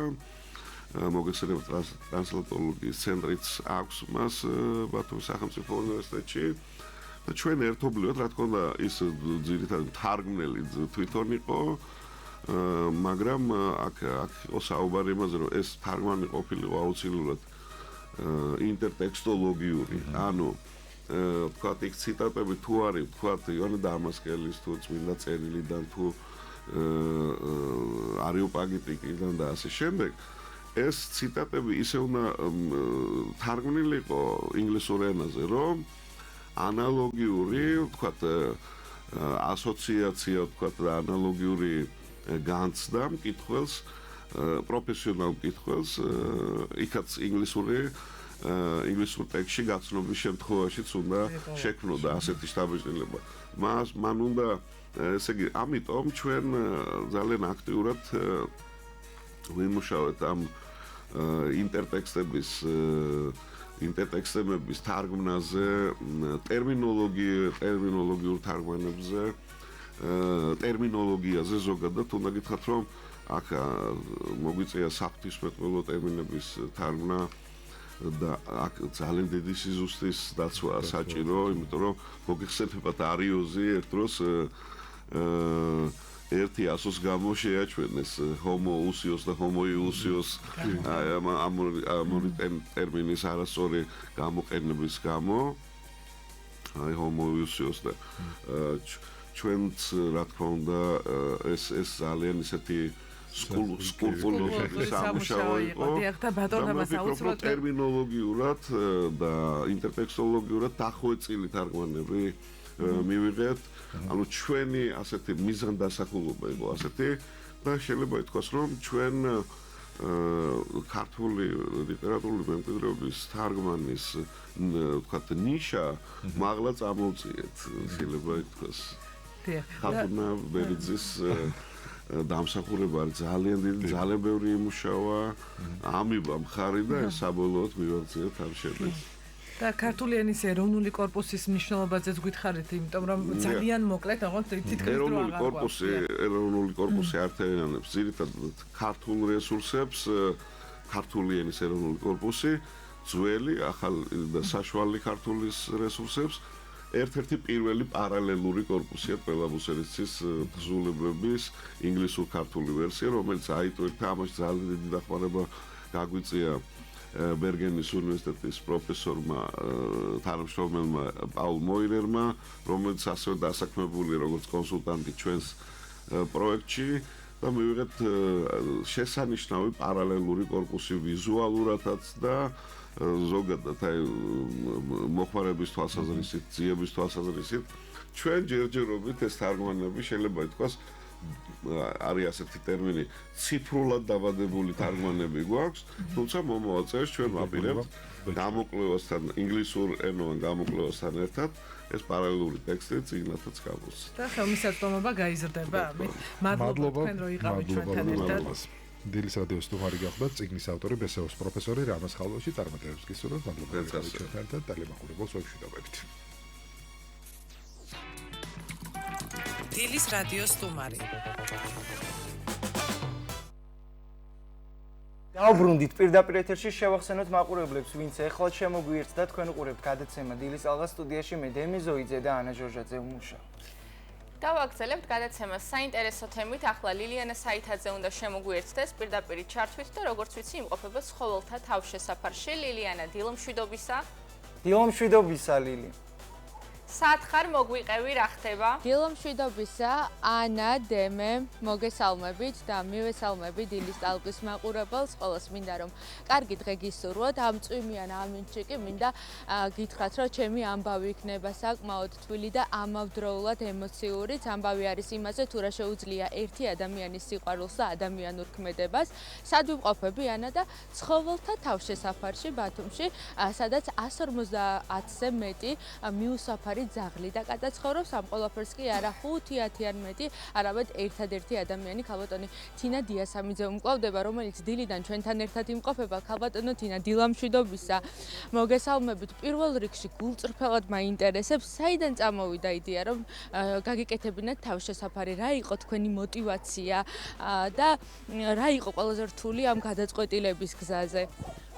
მოგესალმებით ტრანსლატოლოგიის ცენტრიც აქვს მას ბათუმის სახელმწიფო უნივერსიტეტში. და ჩვენ ერთობლივად რა თქმა უნდა ის ძირითადად თარგმნელი თვითონ იყო, მაგრამ აქ იყო საუბარი იმაზე, რომ ეს თარგმანი ყოფილიყო აუცილებლად ინტერტექსტოლოგიური, ანუ თქვათ იქ ციტატები თუ არის, თქვათ ივანე დამასკელის თუ წმინდა წერილიდან თუ არიოპაგიტიკიდან და ასე შემდეგ ეს ციტატები ისე უნდა თარგმნილიყო ინგლისურ ენაზე, რომ ანალოგიური, თქვათ ასოციაცია, თქვათ ანალოგიური განცდა მკითხველს, პროფესიონალ მკითხველს, იქაც ინგლისურ ტექსტში გაცნობის შემთხვევაშიც უნდა შექმნოდა ასეთი შთაბეჭდილება. მან უნდა ესე იგი, ამიტომ ჩვენ ძალიან აქტიურად ვიმუშავეთ ამ ინტერტექსტების თარგმნაზე, ტერმინოლოგიურ თარგმანებზე, ტერმინოლოგიაზე ზოგადად უნდა გითხრათ, რომ აქ მოგვიწია საფრთხისმეტყველო ტერმინების თარგმნა და აქ ძალიან დიდი სიზუსტის დაცვა საჭირო, იმიტომ რომ მოგიხსენებათ არიოზი ერთ დროს ერთი ასოს გამო შეაჩვენეს ჰომოუსიოს და ჰომოიუსიოს ამური ტერმინის არასწორი გამოყენების გამო აი ჰომოიუსიოს და ჩვენც რა თქმა უნდა ეს ძალიან ისეთი სკულპტურული სამუშაო იყო და ბატონებმა
აუცილებლად
ტერმინოლოგიურად და ინტერტექსტოლოგიურად დახვეწილი თარგმანები მივიღეთ. ანუ ჩვენი ასეთი მიზანდასახულობა იყო ასეთი და შეიძლება ითქვას რომ ჩვენ ქართული ლიტერატურული მემკვიდრეობის თარგმანის ვთქვათ ნიშა მაღლა წამოვწიეთ შეიძლება ითქვას. ხათუნა ბერიძის დამსახურება არის ძალიან დიდი, ძალიან ბევრი იმუშავა ამიბა მხარი და საბოლოოდ მივაღწიეთ ამ შედეგს. და ქართული ენის ეროვნული კორპუსის მნიშვნელობაზეც გითხარით, იმიტომ რომ ძალიან მოკლედ, ოღონდ თითქმის ეროვნული კორპუსი ართეიანებს ძირითადად ქართულ რესურსებს, ქართული ენის ეროვნული კორპუსი, ძველი, ახალი და საშუალო ქართულის რესურსებს, ერთ-ერთი პირველი პარალელური კორპუსია ყველაბუსერიცის თხზულებების ინგლისურ-ქართული ვერსია, რომელიც აიტო თამაში ძალიან დიდი დახმარება გაგვიწია ბერგენის უნივერსიტეტის პროფესორმა თანამშრომელმა პაულ მოირერმა, რომელიც ასევე დასაქმებული როგორც კონსულტანტი ჩვენს პროექტში და მივიღეთ შესანიშნავი პარალელური კორპუსი ვიზუალურადაც და ზოგადად აი მოხმარების თვალსაზრისით, ძიების თვალსაზრისით ჩვენ ჯერჯერობით ეს თარგმანები შეიძლება ითქვას არის ასეთი ტერმინი ციფრულად დაბადებული თარგმანები გვაქვს, თუმცა მომავალ წელს ჩვენ ვაპირებთ გამოკვლევასთან ინგლისურ ენოვან გამოკვლევასთან ერთად ეს პარალელური ტექსტი წიგნათაც გამოსცეს. და ხელმისაწვდომობა გაიზრდება. მადლობა თქვენ რომ იყავით ჩვენთან ერთად.
დილის რადიოს სტუმარი გახლდათ წიგნის ავტორი ბესეოს პროფესორი რამაზ ხალვაში წარმატებებს გისურვებთ. მადლობა ჩვენთან ერთად ტელემახვილებელ სოციალურობით.
დილის რადიოს სტუმარი.
დავბრუნდით პირდაპირ ეთერში შევახსენოთ მაყურებლებს, ვინც ეხლა შემოგვიერთს და თქვენ უყურებთ გადაცემა დილის ალღა სტუდიაში მე დემი ზოიძე და ანა ჟორჟაძე უმუშაობ.
დავაგრძელებთ გადაცემას საინტერესო თემით. ახლა ლილიანა საითაძე უნდა შემოგვიერთდეს პირდაპირ ჩართვით და როგორც ვიცი იმყოფება ცხოველთა თავშესაფარში. ლილიანა დილომშვიდობისა.
დილომშვიდობისა ლილი.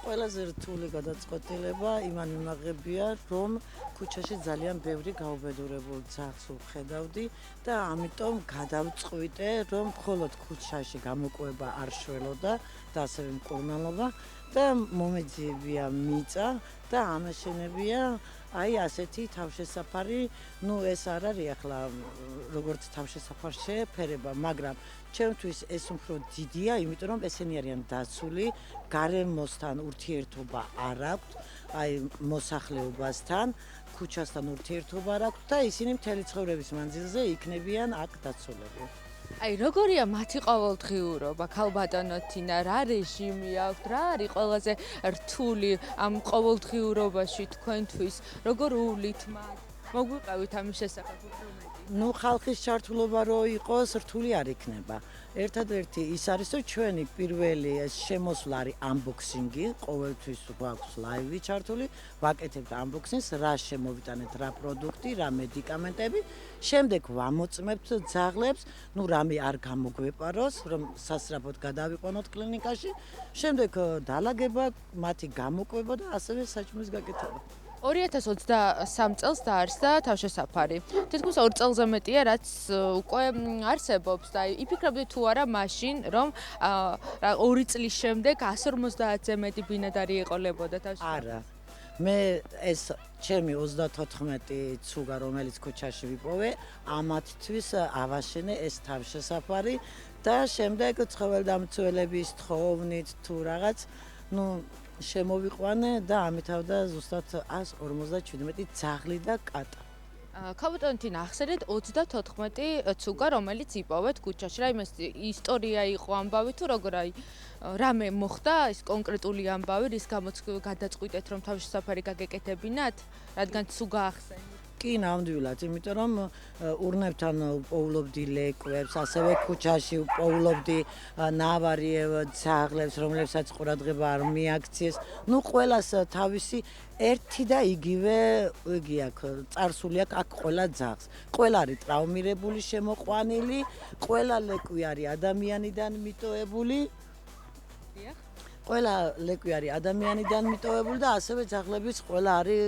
ყველაზე რთული გადაწყვეტილება იმან მიმაღებია, რომ ქუჩაში ძალიან ბევრი გაუბედურებულ ძაღლს ვხედავდი და ამიტომ გადავწყვიტე, რომ მხოლოდ ქუჩაში გამოკვება არ შველოდა და ასევე მკურნალობა და მომეძიებია მიწა და ამაშენებია აი ასეთი თავშესაფარი, ეს არ არის ახლა როგორც თავშესაფარს შეეფერება, მაგრამ ჩემთვის ეს უფრო დიდია, იმიტომ რომ ესენი არიან დაცული, გარემოსთან ურთიერთობა არ აქვთ, აი მოსახლეობასთან, ქუჩასთან ურთიერთობა არ აქვთ და ისინი მთელი ცხოვრების მანძილზე იქნებიან აქ დაცულები.
აი როგორია მათი ყოველდღიურობა ქალბატონო თინა, რა რეჟიმი აქვთ, რა არის ყველაზე რთული ამ ყოველდღიურობაში თქვენთვის, როგორ უვლით მათ? მოგვიყევით ამის შესახებ უფრო ნუ ხალხის ჩართულობა რო იყოს რთული არ იქნება. ერთადერთი ის არის რომ ჩვენი პირველი შემოსვლა არის unboxing-ი, ყოველთვის გვაქვს ლაივი ჩართული, ვაკეთებთ unboxing-ს, რა შემოვიტანეთ, რა პროდუქტი, რა მედიკამენტები, შემდეგ ვამოწმებთ ძაღლებს, ნუ რამე არ გამოგვეპაროს, რომ სასწრაფოდ გადავიყვანოთ კლინიკაში, შემდეგ დალაგება, მათი გამოკვება და ასევე საჭმლის გაკეთება. 2023 წელს დაარსდა თავშესაფარი. თითქოს 2 წელზე მეტია, რაც უკვე არსებობს და იფიქრებდი თუ არა მაშინ, რომ 2 წლის შემდეგ 150-ზე მეტი ბინადარი ეყოლებოდა თავშესაფარი? არა. მე ეს ჩემი 34 ცუგა, რომელიც ქუჩაში ვიპოვე, ამათთვის ავაშენე ეს თავშესაფარი და შემდეგ ცხოველდამცველების თხოვნით თუ რაღაც, შემოვიყვანე და ამითავდა ზუსტად 157 ძაღლი და კატა. ქალბატონო თინა, ახსენეთ 34 ცუგა, რომელიც იპოვეთ ქუჩაში. რა იმის ისტორია იყო ამბავი თუ როგორ რამე მოხდა ის კონკრეტული ამბავი, რის გამოც გადაწყვიტეთ რომ თავშესაფარი გაგეკეთებინათ, რადგან ცუგა ახსენეთ? კი ნამდვილად, იმიტომ რომ ურნებთან უპოულობდი ლეკვებს, ასევე ქუჩაში უპოულობდი ნავარიევ ძაღლებს, რომლებსაც ყურადღება არ მიაქციეს. ყველას თავისი ერთი და იგივე იგი აქვს, წარსული აქვს აქ ყველა ძაღლს. ყველა არის ტრავმირებული, შემოყვანილი, ყველა ლეკვი არის ადამიანიდან მიტოვებული. ყველა ლეკვი არის ადამიანიდან მიტოვებული და ასევე ძაღლების ყველა არის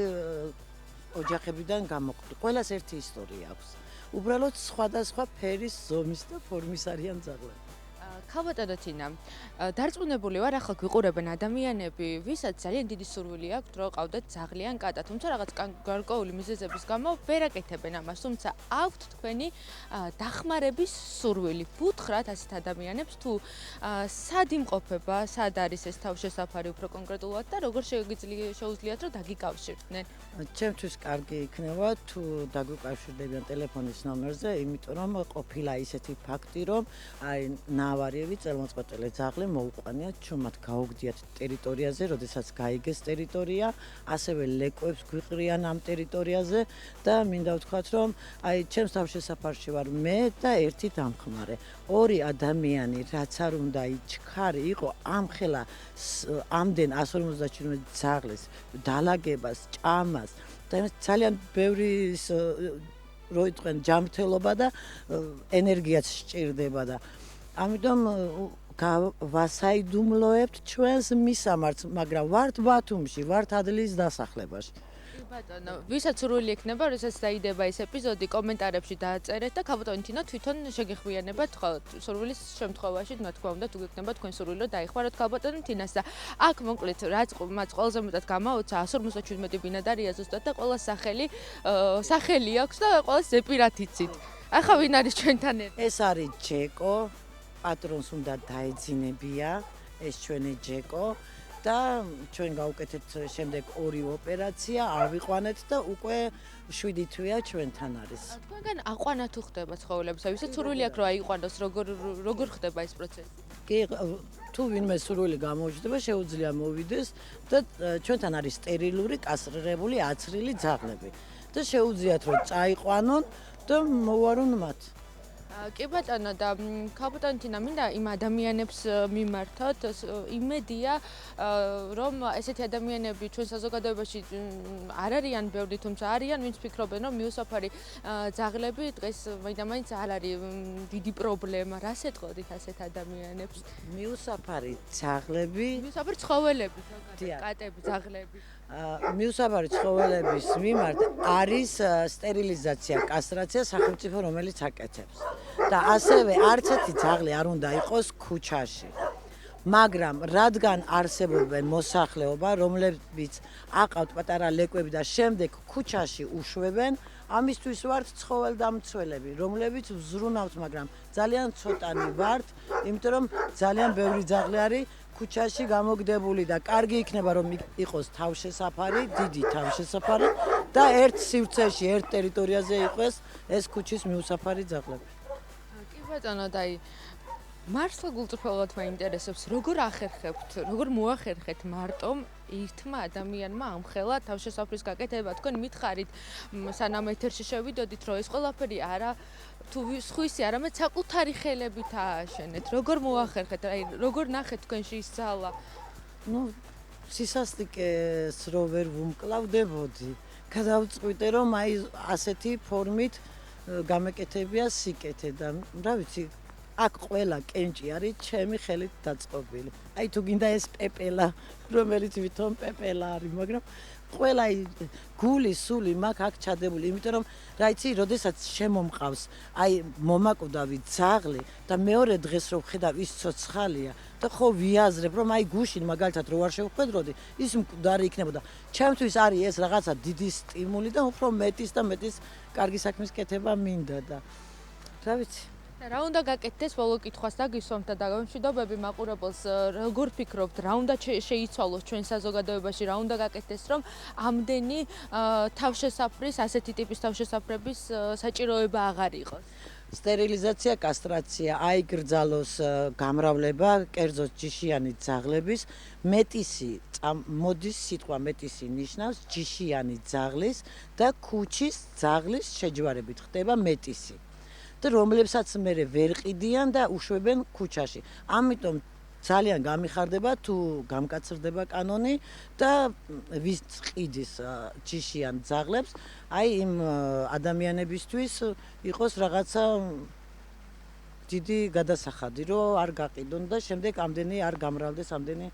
ოჯახებიდან გამოყოფილი. ყველას ერთი ისტორია აქვს. უბრალოდ სხვადასხვა ფერის, ზომის და ფორმის არიან ძაღლები. ქალბატონო თინა, დარწმუნებული ვარ, ახლა გვიყურებენ ადამიანები, ვისაც ძალიან დიდი სურვილი აქვთ, რომ ყავდეთ ძაღლი ან კატა, თუმცა რაღაც გარკვეული მიზეზების გამო ვერ აკეთებენ ამას, თუმცა აქვთ თქვენი დახმარების სურვილი. ვუთხრათ ასეთ ადამიანებს, თუ სად იმყოფება, სად არის ეს თავშესაფარი უფრო კონკრეტულად და როგორ შეუძლიათ, რომ დაგიკავშირდნენ. ჩემთვის კარგი იქნება, თუ დაგვიკავშირდებიან ტელეფონის ნომერზე, იმიტომ რომ ყოფილა ისეთი ფაქტი, რომ აი ნავარიევი წელმოწყვეტილი ძაღლი მოუყვანიათ ჩუმად გაუგდიათ ტერიტორიაზე, როდესაც გაიგეს ტერიტორია, ასევე ლეკვებს გვიყრიან ამ ტერიტორიაზე და მინდა ვთქვათ, რომ აი ჩემს თავშესაფარში ვარ მე და ერთი დამხმარე. ორი ადამიანი, რაც არ უნდა იჩქარი იყო ამხელა ამდენ 157 ძაღლის დალაგებას, ჭამას და ძალიან ბევრი რო იტყვენ ჯანმრთელობა და ენერგიაც სჭირდება და ამიტომ ვასაიდუმლოებთ ჩვენს მისამართს, მაგრამ ვართ ბათუმში, ვართ ადლის დასახლებაში.
ბატონო, ვისაც სურვილი ექნება, როდესაც დაიდება ეს ეპიზოდი, კომენტარებში დააწერეთ და ქაბატონი თინა თვითონ შეგეხმიანებათ სურვილის შემთხვევაში, თქმა უნდა თუ გექნება თქვენ სურვილი რომ დაიხმაროთ ქალბატონ თინას და აქ მოკლედ რაც მას ყველაზე მეტად გამაუცა 157 ბინადარია ზუსტად და ყველა სახელი აქვს და ყველა ზეპირად იცით. ახლა ვინ არის ჩვენთან ერთად?
ეს არის ჯეკო, პატრონს უნდა დაეძინებია, ეს ჩვენი ჯეკო და ჩვენ გავუკეთეთ შემდეგ ორი ოპერაცია, არ ვიყვანეთ და უკვე 7 თვეა ჩვენთან არის.
თქვენგან აყვანა თუ ხდება ცხოველებისა, ვისაც სურვილი აქვს რომ აიყვანოს, როგორ ხდება ეს პროცესი?
კი, თუ ვინმე სურვილი გამოუჩნდება, შეუძლია მოვიდეს და ჩვენთან არის სტერილური, კასტრირებული, აცრილი ძაღლები და შეუძლიათ რომ წაიყვანონ და მოვარონ მათ.
კი ბატონო და ქალბატონი თინა მინდა იმ ადამიანებს მიმართოთ იმედია რომ ესეთი ადამიანები ჩვენ საზოგადოებაში არ არიან ბევრი, თუმცა არიან ვინც ფიქრობენ რომ მიუსაფარი ძაღლები დღეს მაინც არ არის დიდი პრობლემა. რას ეთყოდით ასეთ ადამიანებს?
მიუსაფარი ძაღლები,
მიუსაფარი ცხოველები, კატები, ძაღლები.
მიუსაფარი ცხოველების მიმართ არის სტერილიზაცია, კასტრაცია სახელმწიფო რომელიც აკეთებს. და ასევე არც ერთი ძაღლი არ უნდა იყოს ქუჩაში. მაგრამ რადგან არსებობენ მოსახლეობა, რომლებიც აყავთ პატარა ლეკვები და შემდეგ ქუჩაში უშვებენ, ამისთვის ვართ ცხოველდამცველები, რომლებიც ვზრუნავთ, მაგრამ ძალიან ცოტანი ვართ, იმიტომ რომ ძალიან ბევრი ძაღლი არის ქუჩაში გამოგდებული და კარგი იქნება რომ იყოს თავშესაფარი, დიდი თავშესაფარი და ერთ სივრცეში, ერთ ტერიტორიაზე იყოს ეს ქუჩის მიუსაფარი ძაღლები.
კი ბატონო, დაი მართლა გულწრფელად მაინტერესებს, როგორ ახერხებთ, როგორ მოახერხეთ მარტომ ერთმა ადამიანმა ამხელა თავშესაფრის გაკეთება. თქვენ მითხარით, სანამ ეთერში შევიდოდით, რომ ეს ყველაფერი არა თუ სხვისი, არამედ საკუთარი ხელებით ააშენეთ. როგორ მოახერხეთ, აი როგორ ნახეთ თქვენში ის ძალა? სისასტიკეს რო ვერ ვუმკლავდებოდი. გადავწყვიტე რომ აი ასეთი ფორმით გამეკეთებია სიკეთე და რა ვიცი, აქ ყველა კენჭი არის ჩემი ხელით დაწყობილი. აი თუ გინდა ეს პეპელა, რომელიც ვითომ პეპელა არის, მაგრამ ყველა გული, სული მაგ აქ ჩადებული, იმიტომ რომ რა იცი, როდესაც შემომყავს, აი მომაკვდავი ძაღლი და მეორე დღეს რომ ხედავ ის ცოცხალია და ხო ვიაზრებ, რომ აი გუშინ მაგალითად რო არ შევხედროდი, ის მკვდარი იქნებოდა. ჩემთვის არის ეს რაღაცა დიდი სტიმული და უფრო მეტის და მეტის კარგი საქმის კეთება მინდა და რა ვიცი. რა უნდა გაკეთდეს ბოლო კითხვას დაგისვამთ და გამშვიდობები მაყურებელს როგორ ფიქრობთ რა უნდა შეიცვალოს ჩვენ საზოგადოებაში რა უნდა გაკეთდეს რომ ამდენი თავშესაფრის ასეთი ტიპის თავშესაფრების საჭიროება აღარ იყოს სტერილიზაცია, კასტრაცია, აიგრძალოს გამრავლება, კერძოდ ჯიშიანი ძაღლების მეტისი მოდის სიტყვა მეტისი ნიშნავს ჯიშიანი ძაღლის და ქუჩის ძაღლის შეჯვარებით ხდება მეტისი. და რომლებსაც მერე ვერ ყიდიან და უშვებენ ქუჩაში. ამიტომ ძალიან გამიხარდება თუ გამკაცრდება კანონი და ვის ყიდის ჯიშიან ძაღლებს, აი იმ ადამიანებისთვის იყოს რაღაცა დიდი გადასახადი, რომ არ გაყიდონ და შემდეგ ამდენი არ გამრავლდეს ამდენი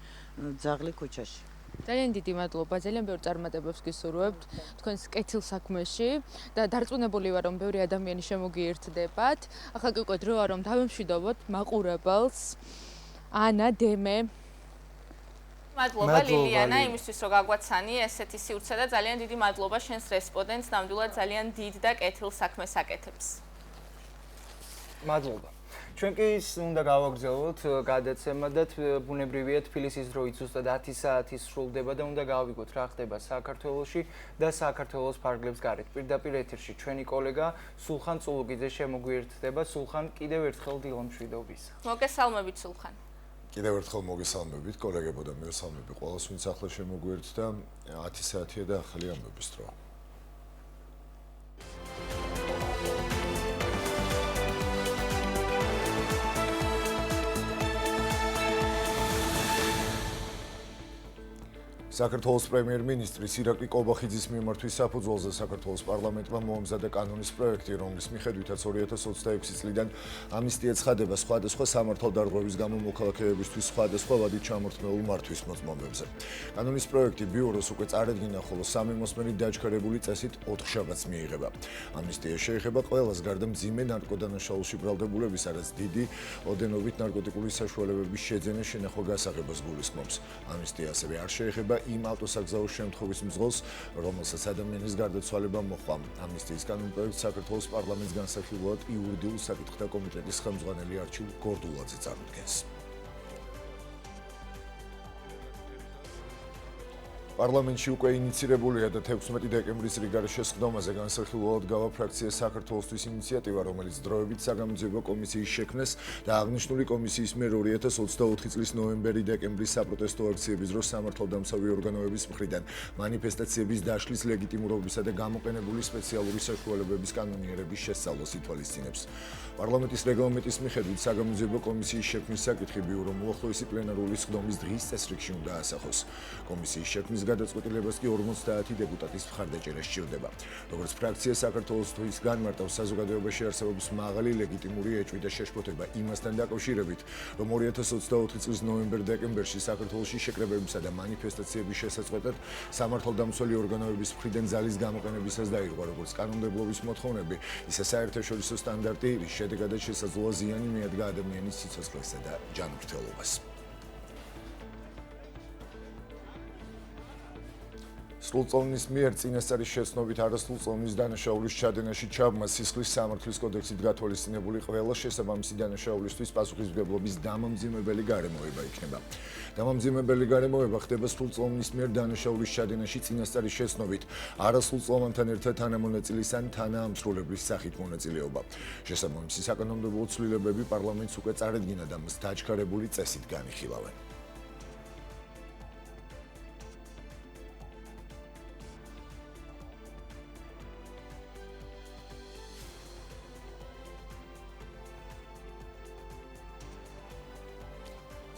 ძაღლი ქუჩაში. ძალიან დიდი მადლობა, ძალიან ბევრ წარმატებებს გისურვებთ თქვენს კეთილ საქმეში და დარწმუნებული ვარ, რომ ბევრი ადამიანი შემოგიერთდებათ. ახლა გიყვეთ დროა, რომ დავემშვიდობოთ მაყურებელს ანა დემე.
მადლობა ლილიანა იმისთვის რომ გაგვაცანი ესეთი სივრცე და ძალიან დიდი მადლობა შენს რესპონდენტს ნამდვილად ძალიან დიდ და კეთილ საქმეს აკეთებს.
მადლობა. ჩვენ კი უნდა გავაგრძელოთ გადაცემა და ბუნებრივია თბილისის დროით ზუსტად 10 საათის სრულდება და უნდა გავიგოთ რა ხდება საქართველოში და საქართველოს ფარგლებს გარეთ. პირდაპირ ეთერში ჩვენი კოლეგა სულხან წულუკიძე შემოგვიერთდება. სულხან კიდევ ერთხელ დილომშვიდობის. მოგესალმებით სულხან. კიდევ ერთხელ მოგესალმებით კოლეგებო და მესალმები ყველას ვინც ახლა შემოგვიერთდა 10 საათია და ახალი ამბების დრო.
საქართველოს პრემიერ-მინისტრის ირაკლი კობახიძის მიმართვის საფუძველზე საქართველოს პარლამენტმა მოამზადა კანონის პროექტი, რომლის მიხედვითაც 2026 წლიდან ამნისტია ცხადება სხვადასხვა სამართალდარღვევის გამო მოქალაქეებისთვის სხვადასხვა ვადით ჩამორთმეულ მართვის მოწმობებზე. კანონის პროექტი ბიუროს უკვე წარედგინა, ხოლო სამი მოსმენი დაჩქარებული წესით 4 შაბათს მიიღება. ამნისტია შეეხება ყველას გარდა მძიმე ნარკოდანაშაულში ბრალდებულებისა, რაც დიდი ოდენობით ნარკოტიკული საშუალებების შეძენა შენახვა გასაღებას გულისხმობს. ამნისტია ასევე არ შეეხება იმ ავტოსაგზაოს შემთხვევის მძღოლს, რომელსაც ადამიანის გარდაცვალება მოჰყვა. ამნისტიის კანონპროექტს საქართველოს პარლამენტს განსახილულად იურიდიულ საკითხთა კომიტეტის ხელმძღვანელი არჩილ გორდულაძე წარმოადგენს. პარლამენტში უკვე ინიცირებულია და 16 დეკემბრის რიგარის შესყდომაზე განსახილულად გავა ფრაქცია საქართველოსთვის ინიციატივა, რომელიც დროებით საგამოძიებო კომისიის შექმნეს და აღნიშნული კომისიის მიერ 2024 წლის ნოემბერი-დეკემბრის საპროტესტო აქციების დროს სამართალდამცავი ორგანოების მხრიდან მანიფესტაციების დაშლის ლეგიტიმურობისა და გამოყენებული სპეციალური საშუალებების კანონიერების შესწავლას ითვალისწინებს. პარლამენტის რეგლამენტის მიხედვით საგამოძიებო კომისიის შექმნის საკითხი ბიურომ უახლოესი პლენარული სხდომის დღის წესრიგში უნდა ასახოს. კომისიის შექმნის გადაწყვეტილებას კი 50 დეპუტატის მხარდაჭერა სჭირდება. როგორც ფრაქცია საქართველოსთვის განმარტავს საზოგადოებაში არსებობის მაღალი ლეგიტიმური ეჭვი და შეშფოთება იმასთან დაკავშირებით, რომ 2024 წლის ნოემბერ-დეკემბერში საქართველოში შეკრებებებისა და მანიფესტაციების შესაძყვეტად სამართალდამცველი ორგანოების მხრიდან ძალის გამოყენებისას დაირღვა როგორც კანონმდებლობის მოთხოვნები, ისე საერთაშორისო სტანდარტი, რის შედეგადაც შესაძლოა ზიანი მიადგა ადამიანის სიცოცხლესა და ჯანმრთელობას. სრულწლოვნის მიერ წინასწარის შეცნობით არასრულწოვნის დანაშაულის ჩადენაში ჩაბმა სისხლის სამართლის კოდექსით გათვალისწინებული ყველა შესაბამისი დანაშაულისთვის პასუხისმგებლობის დამამძიმებელი გარემოება იქნება. დამამძიმებელი გარემოება ხდება სრულწლოვნის მიერ დანაშაულის ჩადენაში წინასწარის შეცნობით, არასრულწლოვანთან ერთად თანამონაწილის ან თანაამსრულებლის სახით მონაწილეობა. შესაბამისი საკანონმდებლო ცვლილებები პარლამენტს უკვე წარედგინა და მას დაჩქარებული წესით განიხილავენ.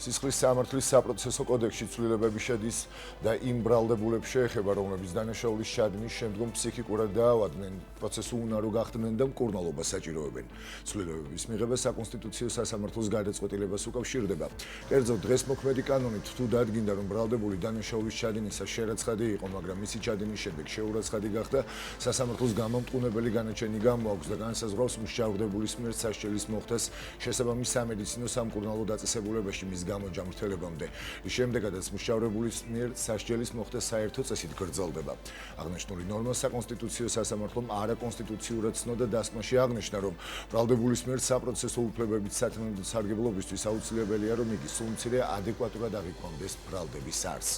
სისხლის სამართლის საპროცესო კოდექსში ცვლილებები შედის და იმ ბრალდებულებს შეეხება, რომლებიც დანაშაულის ჩადენის შემდგომ ფსიქიკურად დაავადდნენ, პროცესს უუნარო გახდნენ და მკურნალობას საჭიროებენ. ცვლილებების მიღება საკონსტიტუციო სასამართლოს გადაწყვეტილებას უკავშირდება. კერძოდ დღეს მოქმედი კანონით თუ დადგინდა, რომ ბრალდებული დანაშაულის ჩადენისა შერაცხადი იყო, მაგრამ მისი ჩადენის შედეგ შეურაცხადი გახდა, სასამართლოს გამომტყუნებელი განაჩენი გამოაქვს და განსაზღვრავს მუშავრდებულის მიერ სასჯელის მოხდას შესაბამის სამედიცინო სამკურნალო დაწესებულებაში მის გამოჯამრთელებამდე. რის შემდეგაც მუშავრებულის მიერ სასჯელის მოხდა საერთო წესით გრძელდება. აღნიშნული ნორმა საკონსტიტუციო სასამართლომ არაკონსტიტუციურად ცნო და დასკმაში აღნიშნა, რომ ბრალდებულის მიერ საპროცესო უფლებებით სათანადო სარგებლობის აუცილებელია, რომ იგი სულ მცირე ადეკვატურად აღიქვამდეს ბრალდების არსს.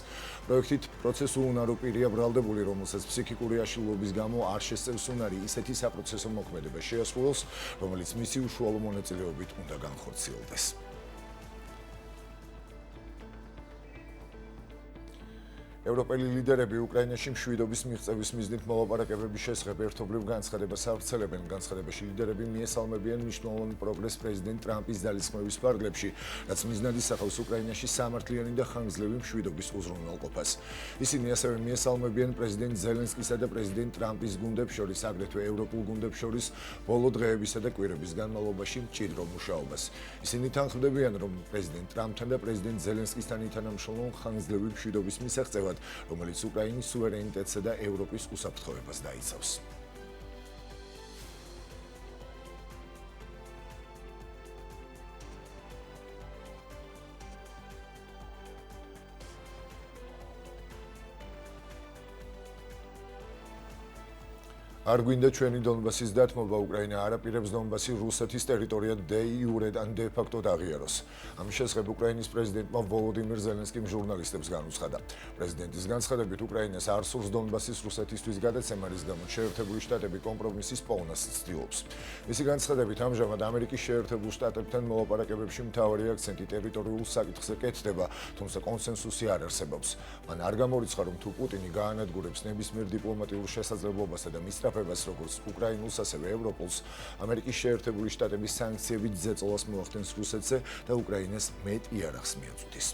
პროექტით პროცესს უუნარო პირია ბრალდებული, რომელსაც ფსიქიკური აშლილობის გამო არ შესწევს უნარი ისეთი საპროცესო მოქმედება შეასრულოს, რომელიც მისი უშუალო მონაწილეობით უნდა განხორციელდეს. ევროპელი ლიდერები უკრაინაში მშვიდობის მიღწევის მიზნით მოლაპარაკებების შესახებ ერთობლივ განცხადებას ავრცელებენ. განცხადებაში ლიდერები მიესალმებიან მნიშვნელოვან პროგრესს პრეზიდენტ ტრამპის ძალისხმევის ფარგლებში, რაც მიზნად ისახავს უკრაინაში სამართლიანი და ხანგრძლივი მშვიდობის უზრუნველყოფას. ისინი ასევე მიესალმებიან პრეზიდენტ ზელენსკისა და პრეზიდენტ ტრამპის გუნდებს შორის, აგრეთვე ევროპულ გუნდებს შორის ბოლო დღეებისა და კვირების განმავლობაში მჭიდრო მუშაობას. ისინი თანხმდებიან, რომ პრეზიდენტ ტრამპთან და პრეზიდენტ ზელენსკისთან ითანამშრომლონ ხანგრძლივი მშვიდობის მისაღწევად, რომელიც უკრაინის სუვერენიტეტსა და ევროპის უსაფრთხოებას დაიცავს. არ გვინდა ჩვენი დონბასის დათმობა, უკრაინა არ აპირებს დონბასი რუსეთის ტერიტორიად დე იურე ან დე ფაქტოდ აღიაროს. ამის შესახებ უკრაინის პრეზიდენტმა ვოლოდიმირ ზელენსკიმ ჟურნალისტებს განუცხადა. პრეზიდენტის განცხადებით უკრაინას არ სურს დონბასის რუსეთისთვის გადაცემა, რის გამო შეერთებული შტატები კომპრომისის პოვნას ცდილობს. მისი განცხადებით ამჟამად ამერიკის შეერთებულ შტატებთან მოლაპარაკებებში მთავარი აქცენტი ტერიტორიულ საკითხზე კეთდება, თუმცა კონსენსუსი არ არსებობს. მან არ გამორიცხა, რომ თუ პუტინი გაანადგურებს ნებისმიერ დიპლომატიურ შესაძლებლობას და მისწრაფებას როგორც უკრაინულს, ასევე ევროპულს, ამერიკის შეერთებული შტატების სანქციებით ზეწოლას მოახდენს რუსეთზე და უკრაინას მეტ იარაღს მიაწვდის.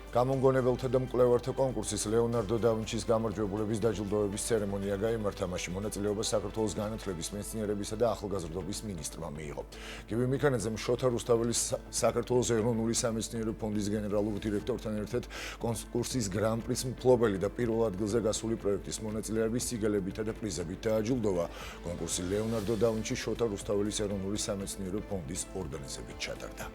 გამომგონებელთა და მკვლევართა კონკურსის ლეონარდო და ვინჩის გამარჯვებულების დაჯილდოების ცერემონია გაიმართა, მაშინ მონაწილეობას საქართველოს განათლების მეცნიერებისა და ახალგაზრდობის მინისტრმა მიიღო. გივი მიქანიძემ შოთა რუსთაველის საქართველოს ეროვნული სამეცნიერო ფონდის გენერალურ დირექტორთან ერთად კონკურსის გრან-პრის მფლობელი და პირველ ადგილზე გასული პროექტის მონაწილეების სიგელებითა და პრიზებით დააჯილდოვა. კონკურსი ლეონარდო და ვინჩის შოთა რუსთაველის ეროვნული სამეცნიერო ფონდის ორგანიზებით ჩატარდა.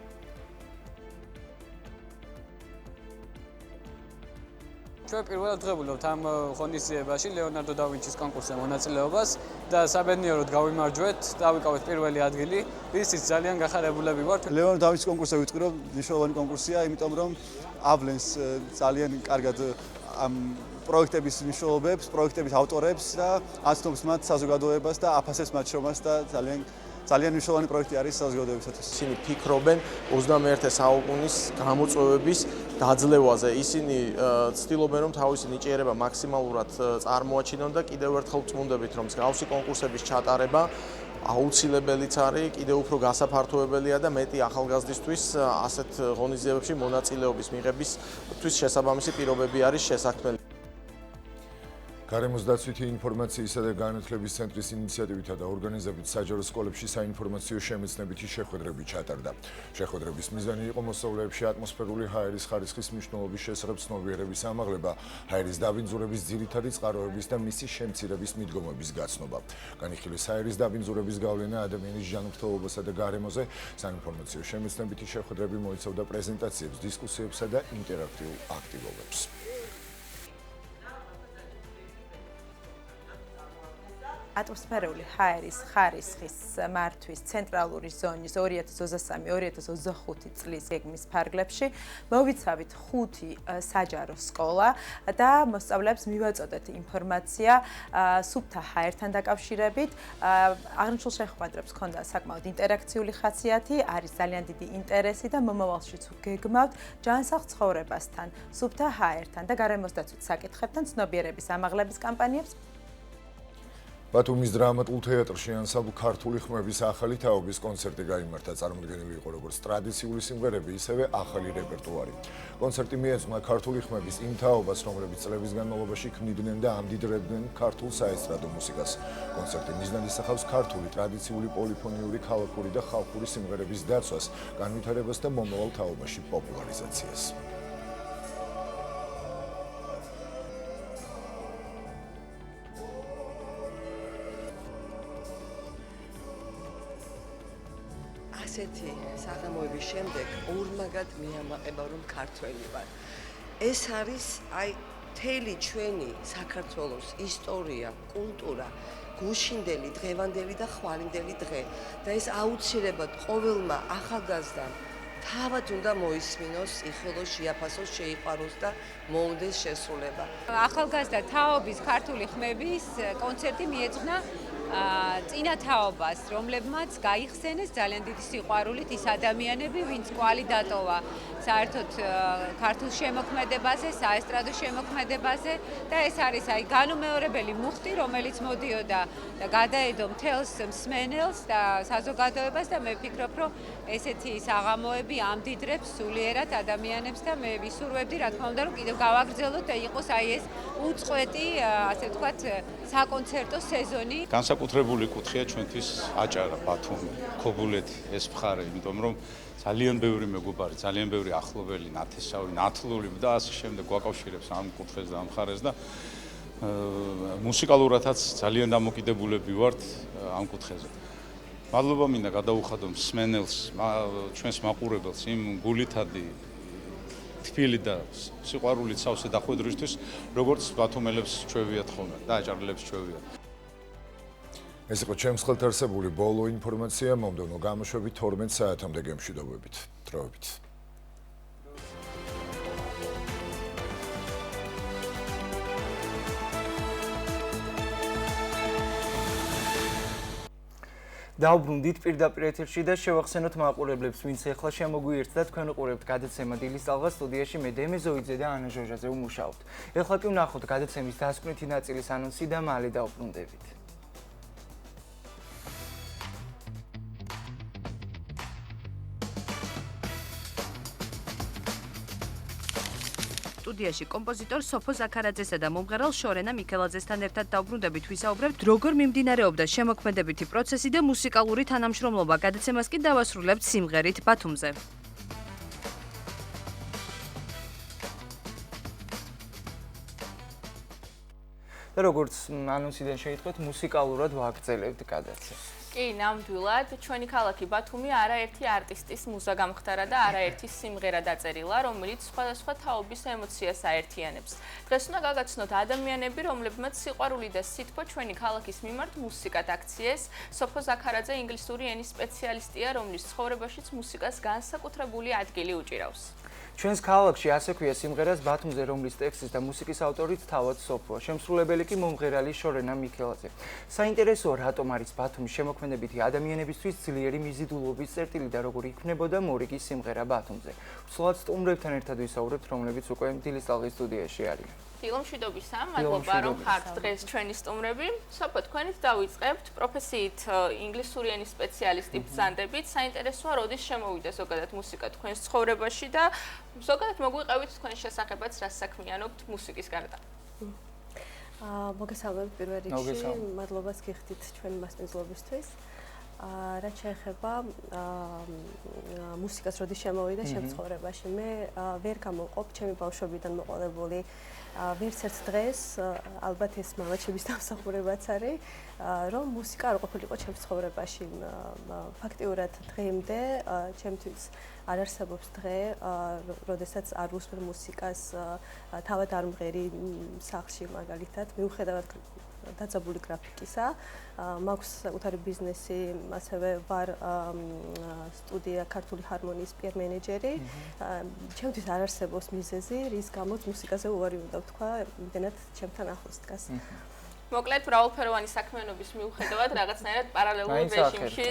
ჩვენ პირველად ღებულობთ ამ ღონისძიებაში ლეონარდო და ვინჩის კონკურსზე მონაწილეობას და საბედნიეროდ გავიმარჯვეთ, დავიკავეთ პირველი ადგილი, რისიც ძალიან გახარებულები ვართ. ლეონარდო და ვინჩის კონკურსზე ვიწყდება მნიშვნელოვანი კონკურსია, იმიტომ რომ ავლენს ძალიან კარგად ამ პროექტების მნიშვნელობებს, პროექტების ავტორებს და აცნობს მათ საზოგადოებას და აფასებს მათ შრომას და ძალიან მნიშვნელოვანი პროექტი არის საზოგადოებისათვის. ისინი ფიქრობენ 21 საუკუნის გამოწვევების დაძლევაზე. ისინი ცდილობენ რომ თავისი ნიჭიერება მაქსიმალურად წარმოაჩინონ და კიდევ ერთხელ წმუნდებით რომ მსგავსი კონკურსების ჩატარება აუცილებელიც არის, კიდევ უფრო გასაფართოებელია და მეტი ახალგაზრდისთვის ასეთ ღონისძიებებში მონაწილეობის მიღებისთვის შესაბამისი პირობები არის შესაქმნელი. გარემოს დაცვითი ინფორმაციისა და განათლების ცენტრის ინიციატივითა და ორგანიზებით საჯარო სკოლებში საინფორმაციო შემეცნებითი შეხვედრები ჩატარდა. შეხვედრების მიზანი იყო მოსწავლეებში ატმოსფერული ჰაერის ხარისხის მნიშვნელობის შესახებ ცნობიერების ამაღლება, ჰაერის დაბინძურების ძირითადი წყაროების და მისი შემცირების მიდგომების გაცნობა. განიხილეს ჰაერის დაბინძურების გავლენა ადამიანის ჟანმრთელობასა და გარემოზე, საინფორმაციო შემეცნებითი შეხვედრები მოიცავდა პრეზენტაციებს, დისკუსიებსა და ინტერაქტიულ აქტივობებს.
ბათუმის დრამატულ თეატრში ანსამბლ ქართული ხმების ახალი თაობის კონცერტი გაიმართა. წარმოდგენილი იყო როგორც ტრადიციული სიმღერები, ისევე ახალი რეპერტუარი. კონცერტი მიეძღვნა ქართული ხმების იმ თაობას, რომლებიც წლების განმავლობაში ქმნიდნენ და ამდიდრებდნენ ქართულ საესტრადო მუსიკას. კონცერტი მიზნად ისახავს ქართული ტრადიციული პოლიფონიური ქალაქური და ხალხური სიმღერების დაცვას, განვითარებას და მომავალ თაობაში პოპულარიზაციციას.
ასეთი საღამოების შემდეგ ორმაგად მიამაყება რომ ქართველი ვარ. ეს არის მთელი ჩვენი საქართველოს ისტორია, კულტურა, გუშინდელი, დღევანდელი და ხვალინდელი დღე და ეს აუცილებლად ყოველმა ახალგაზრდამ თავად უნდა მოისმინოს, იხილოს, შეაფასოს, შეიყვაროს და მოუნდეს შესრულება. ახალგაზრდა თაობის ქართული ხმების კონცერტი მიეძღვნა წინა თაობას, რომლებმაც გაიხსენეს ძალიან დიდი სიყვარულით ის ადამიანები, ვინც კვალი დატოვა საერთოდ ქართულ შემოქმედებაზე, საესტრადო შემოქმედებაზე და ეს არის აი განუმეორებელი მუხტი, რომელიც მოდიოდა და გადაედო მთელს მსმენელს და საზოგადოებას და მე ვფიქრობ, რომ ესეთი საღამოები ამდიდრებს სულიერად ადამიანებს და მე ვისურვებდი, რა თქმა უნდა, რომ კიდევ გავაგრძელოთ და იყოს აი ეს უწყვეტი, ასე ვთქვათ, საკონცერტო სეზონი.
განსაკუთრებული კუთხეა ჩვენთვის აჭარა, ბათუმი, ქობულეთი ეს მხარე, იმიტომ რომ ძალიან ბევრი მეგობარი, ძალიან ბევრი ახლობელი, ნათესავი, ნათლული და ასე შემდეგ გვაკავშირებს ამ კუთხეს და ამ მხარეს და მუსიკალურადაც ძალიან დამოკიდებულები ვართ ამ კუთხეზე. მადლობა მინდა გადაუხადო მსმენელს, ჩვენს მაყურებელს იმ გულითადი თბილი და სიყვარულით სავსე დახვედრისთვის, როგორც ბათუმელებს ჩვევიათ ხოლმე და აჭარლებს ჩვევიათ.
ეს იყო ჩემს ხელთ არსებული ბოლო ინფორმაცია მომდევნო გამოშვებით 12 საათამდე გემშვიდობებით. დროებით.
დავბრუნდით პირდაპირეთერში და შევახსენოთ მაყურებლებს, ვინც ახლა შემოგვიერთდა და თქვენ უყურებთ გადაცემის დაღას სტუდიაში მე დემე ზოიძე და ანა ჟოჟაძე ვმუშაობთ. ეხლა კი ვნახოთ გადაცემის დასკვნითი ნაწილის ანონსი და მალე დავბრუნდებით.
სტუდიაში კომპოზიტორ სოფო ზაქარაძესა და მომღერალ შორენა მიქელაძესთან ერთად დავბრუნდებით ვისაუბრებთ, როგორ მიმდინარეობდა შემოქმედებითი პროცესი და მუსიკალური თანამშრომლობა. გადაცემას კი დავასრულებთ სიმღერით ბათუმზე. და როგორც ანონსიდან შეიტყვეთ, მუსიკალურად ვაგრძელებთ გადაცემას.
კი, ნამდვილად, ჩვენი ქალაქი ბათუმი არაერთი არტისტის მუზა გამختარა და არაერთი სიმღერა დაწერილა, რომელიც სხვადასხვა თაობის ემოციას აერთიანებს. დღეს უნდა გაგაცნოთ ადამიანები, რომლებმაც სიყვარული და სითბო ჩვენი ქალაქის მიმართ მუსიკად აქციეს. სოფო ზაქარაძე ინგლისური ენის სპეციალისტია, რომლის ცხოვრებაშიც მუსიკას განსაკუთრებული ადგილი უჭირავს.
ჩვენს ქალაქში ასე ქვია სიმღერას ბათუმზე, რომლის ტექსტის და მუსიკის ავტორიც თავად სოფოა. შემსრულებელი მომღერალი შორენა მიქელაძე. საინტერესოა რატომ არის ბათუმის შემოქმედებითი ადამიანებისთვის ძლიერი მიზიდულობის წერტილი და როგორ იქნებოდა მორიგის სიმღერა ბათუმზე. სულაც სტუმრებთან ერთად ვისაუბრებთ, რომლებიც უკვე დილის ტალღის სტუდიაში არიან. დილომშვიდობისა, მადლობა რომ ხართ დღეს ჩვენი სტუმრები. სოფო თქვენით დავიწყებთ პროფესიით ინგლისური ენის სპეციალისტი ბრძანდებით. საინტერესოა როდის შემოვიდა ზოგადად მუსიკა თქვენს ცხოვრებაში და ზოგადად მოგვიყევით თქვენ შესახებაც რას საქმიანობთ მუსიკის გარდა.
მოგესალმებით პირველ რიგში, მადლობას გიხდით ჩვენი მასპინძლობისთვის. რაც შეეხება მუსიკას როდის შემოვიდა ჩემ ცხოვრებაში, მე ვერ გამოვყოფ ჩემი ბავშვობიდან მოყოლებული ვერც ერთ დღეს, ალბათ ეს მამაჩემის დამსახურებაც არის, რომ მუსიკა არ ყოფილიყო ჩემ ცხოვრებაში. ფაქტიურად დღემდე ჩემთვის არ არსებობს დღე, როდესაც არ უსმენ მუსიკას თავად არ მღერი სახლში მაგალითად, მიუხედავად დაძაბული გრაფიკისა, მაქვს საკუთარი ბიზნესი, ასევე ვარ სტუდია ქართული ჰარმონიის პიარ მენეჯერი. ჩემთვის არ არსებობს მიზეზი, რის გამოც მუსიკაზე უარი უნდა ვთქვა, იმდენად ჩემთან ახლოს დგას. მოკლედ მრავალფეროვანი საქმიანობის მიუხედავად რაღაცნაირად პარალელურ რეჟიმში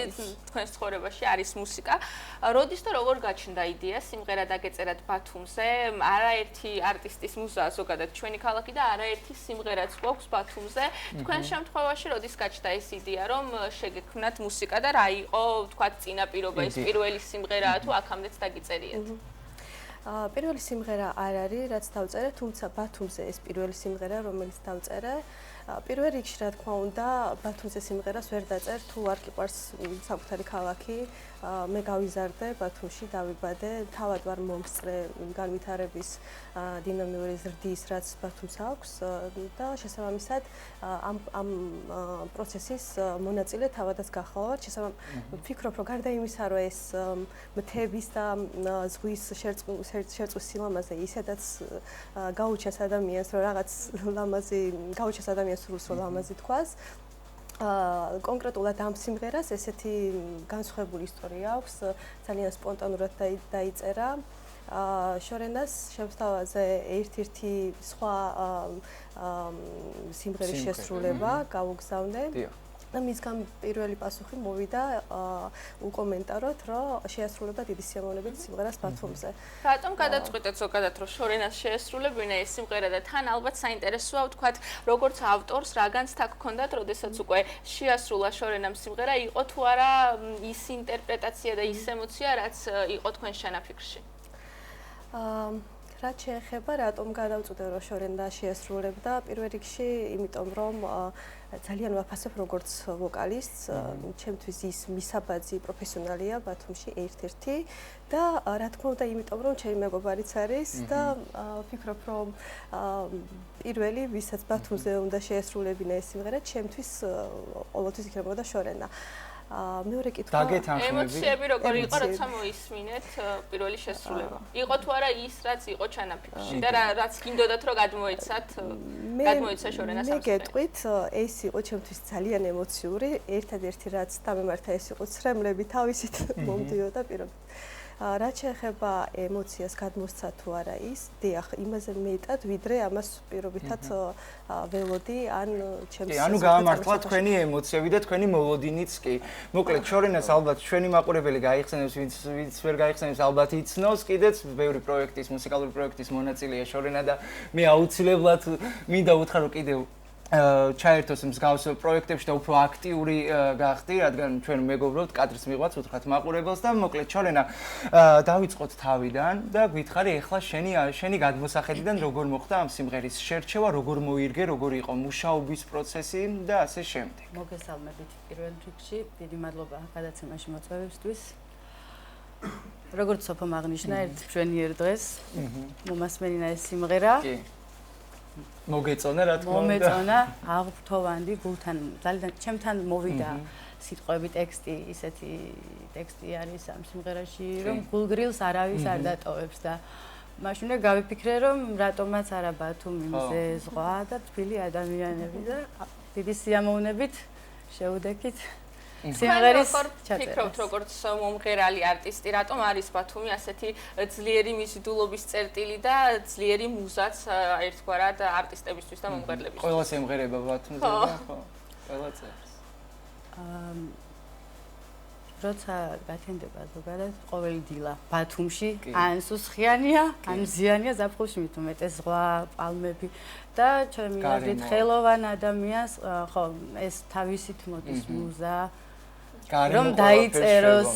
თქვენს ცხოვრებაში არის მუსიკა. როდის და როგორ გაჩნდა იდეა სიმღერა დაგეწერათ ბათუმზე? არაერთი არტისტის მუზაა ზოგადად ჩვენი ქალაქი და არაერთი სიმღერაც გვაქვს ბათუმზე. თქვენ შემთხვევაში როდის გაჩნდა ეს იდეა, რომ შეგექმნათ მუსიკა და რა იყო თქვათ წინაპირობა ეს პირველი სიმღერაა თუ აქამდეც დაგიწერიათ? პირველი სიმღერა არ არის, რაც დავწერე, თუმცა ბათუმზე ეს პირველი სიმღერა, რომელიც დავწერე. პირველ რიგში რა თქმა უნდა ბათუმზე სიმღერას ვერ დაწერ თუ არ გიყვარს საკუთარი ქალაქი. მე გავიზარდე ბათუმში, დავიბადე, თავად ვარ მომსწრე განვითარების დინამიური ზრდის, რაც ბათუმს აქვს და შესაბამისად ამ პროცესის მონაწილე თავადაც გახლავართ. ვფიქრობ, რომ გარდა იმისა, რომ ეს მთების და ზღვის შერწყვის სილამაზე ისედაც გაუჩეს ადამიანს, რომ რაღაც ლამაზი გაუჩეს ადამიანს სრულს რომ ლამაზი თქვას. კონკრეტულად ამ სიმღერას ესეთი განსხვავებული ისტორია აქვს, ძალიან სპონტანურად დაიწერა. შორენას შემსთავაზე ერთ-ერთი სხვა სიმღერის შესრულება გავუგზავნე. და მისგან პირველი პასუხი მოვიდა უკომენტაროთ, რომ შეასრულება დიდი სიამოვნებით სიმღერას ბათუმზე. რატომ გადაწყვეტეთ ზოგადად რომ შორენას შეესრულებინა ეს სიმღერა და თან ალბათ საინტერესოა ვთქვათ როგორც ავტორს რა განცდა გქონდათ, როდესაც უკვე შეასრულა შორენამ სიმღერა, იყო თუ არა ის ინტერპრეტაცია და ის ემოცია, რაც იყო თქვენ შენაფიქრში? რაც შეეხება რატომ გადავწყვეტ რომ შორენა შეასრულებდა პირველ რიგში, იმიტომ რომ ძალიან ვაფასებ როგორც ვოკალისტს, ჩემთვის ის მისაბაძი პროფესიონალია ბათუმში ერთ-ერთი და რა თქმა უნდა იმიტომ რომ ჩემი მეგობარიც არის და ვფიქრობ რომ პირველი ვისაც ბათუმზე უნდა შეესრულებინა ეს სიმღერა, ჩემთვის ყოველთვის იქნებოდა შორენა. მეორე კითხვა ემოციები როგორ იყო როცა მოისმინეთ პირველი შესრულება? იყო თუ არა ის რაც იყო ჩანაფიქრში და რაც გინდოდათ რომ გადმოეცათ შორენას? მე გეტყვით ეს იყო ჩემთვის ძალიან ემოციური, ერთადერთი რაც დამემართა ეს იყო ცრემლები თავისით მომდიოდა პირობითად. რაც შეეხება ემოციას გადმოსცა თუ არა ის, დიახ, იმაზე მეტად ვიდრე ამას პირობითად ველოდი ან ჩემს.
ანუ გაამართლა თქვენი ემოციები და თქვენი მოლოდინიც კი. მოკლედ შორენას ალბათ ჩვენი მაყურებელი გაიხსენებს, ვინც ვერ გაიხსენებს, ალბათ იცნობს, კიდეც ბევრი პროექტის, მუსიკალური პროექტის მონაწილეა შორენა და მე აუცილებლად მინდა უთხრა რომ კიდევ
ჩაერთოს მსგავს პროექტებში და უფრო აქტიური გახდი, რადგან ჩვენ მეგობრობთ კადრის მიღված უთხრათ მაყურებელს და მოკლედ ჩორენა დავიწყოთ თავიდან და გითხარი ეხლა შენი გადმოსახედიდან როგორ მოხდა ამ სიმღერის შერჩევა, როგორ მოირგე, როგორ იყო მუშაობის პროცესი და ასე შემდეგ.
მოგესალმებით პირველ რიგში, დიდი მადლობა გადაცემაში მოწვევებისთვის. როგორც სოფომ აღნიშნა, ერთ მშვენიერ დღეს მომასმენინა ეს სიმღერა.
კი. მოგეწონა რა თქმა უნდა.
მომეწონა, აღფრთოვანდი გულთან, ძალიან ჩემთან მოვიდა სიტყვები, ტექსტი, ისეთი ტექსტი არის ამ სიმღერაში, რომ გულგრილს არავის არ დატოვებს და მაშინ გავიფიქრე, რომ რატომაც არა ბათუმი, მზე, ზღვა და თბილი ადამიანები და დიდი სიამოვნებით შევუდექით სიმღერის ჩაწერას.
ფიქრობთ როგორც მომღერალი არტისტი, რატომ არის ბათუმი ასეთი ძლიერი მიზიდულობის წერტილი და ძლიერი მუზაც ერთგვარად არტისტებისთვის და მომღერლებისთვის?
ყველა სიმღერება ბათუმზე და ხო, ყველა წერს.
როცა გათენდება ზოგადად ყოველი დილა ბათუმში, ან სუსხიანია, ან მზიანია, ზაფხულში მით უმეტეს ზღვა, პალმები და ჩემი აზრით ხელოვან ადამიანს ხო ეს თავისით მოდის მუზა რომ დაიწეროს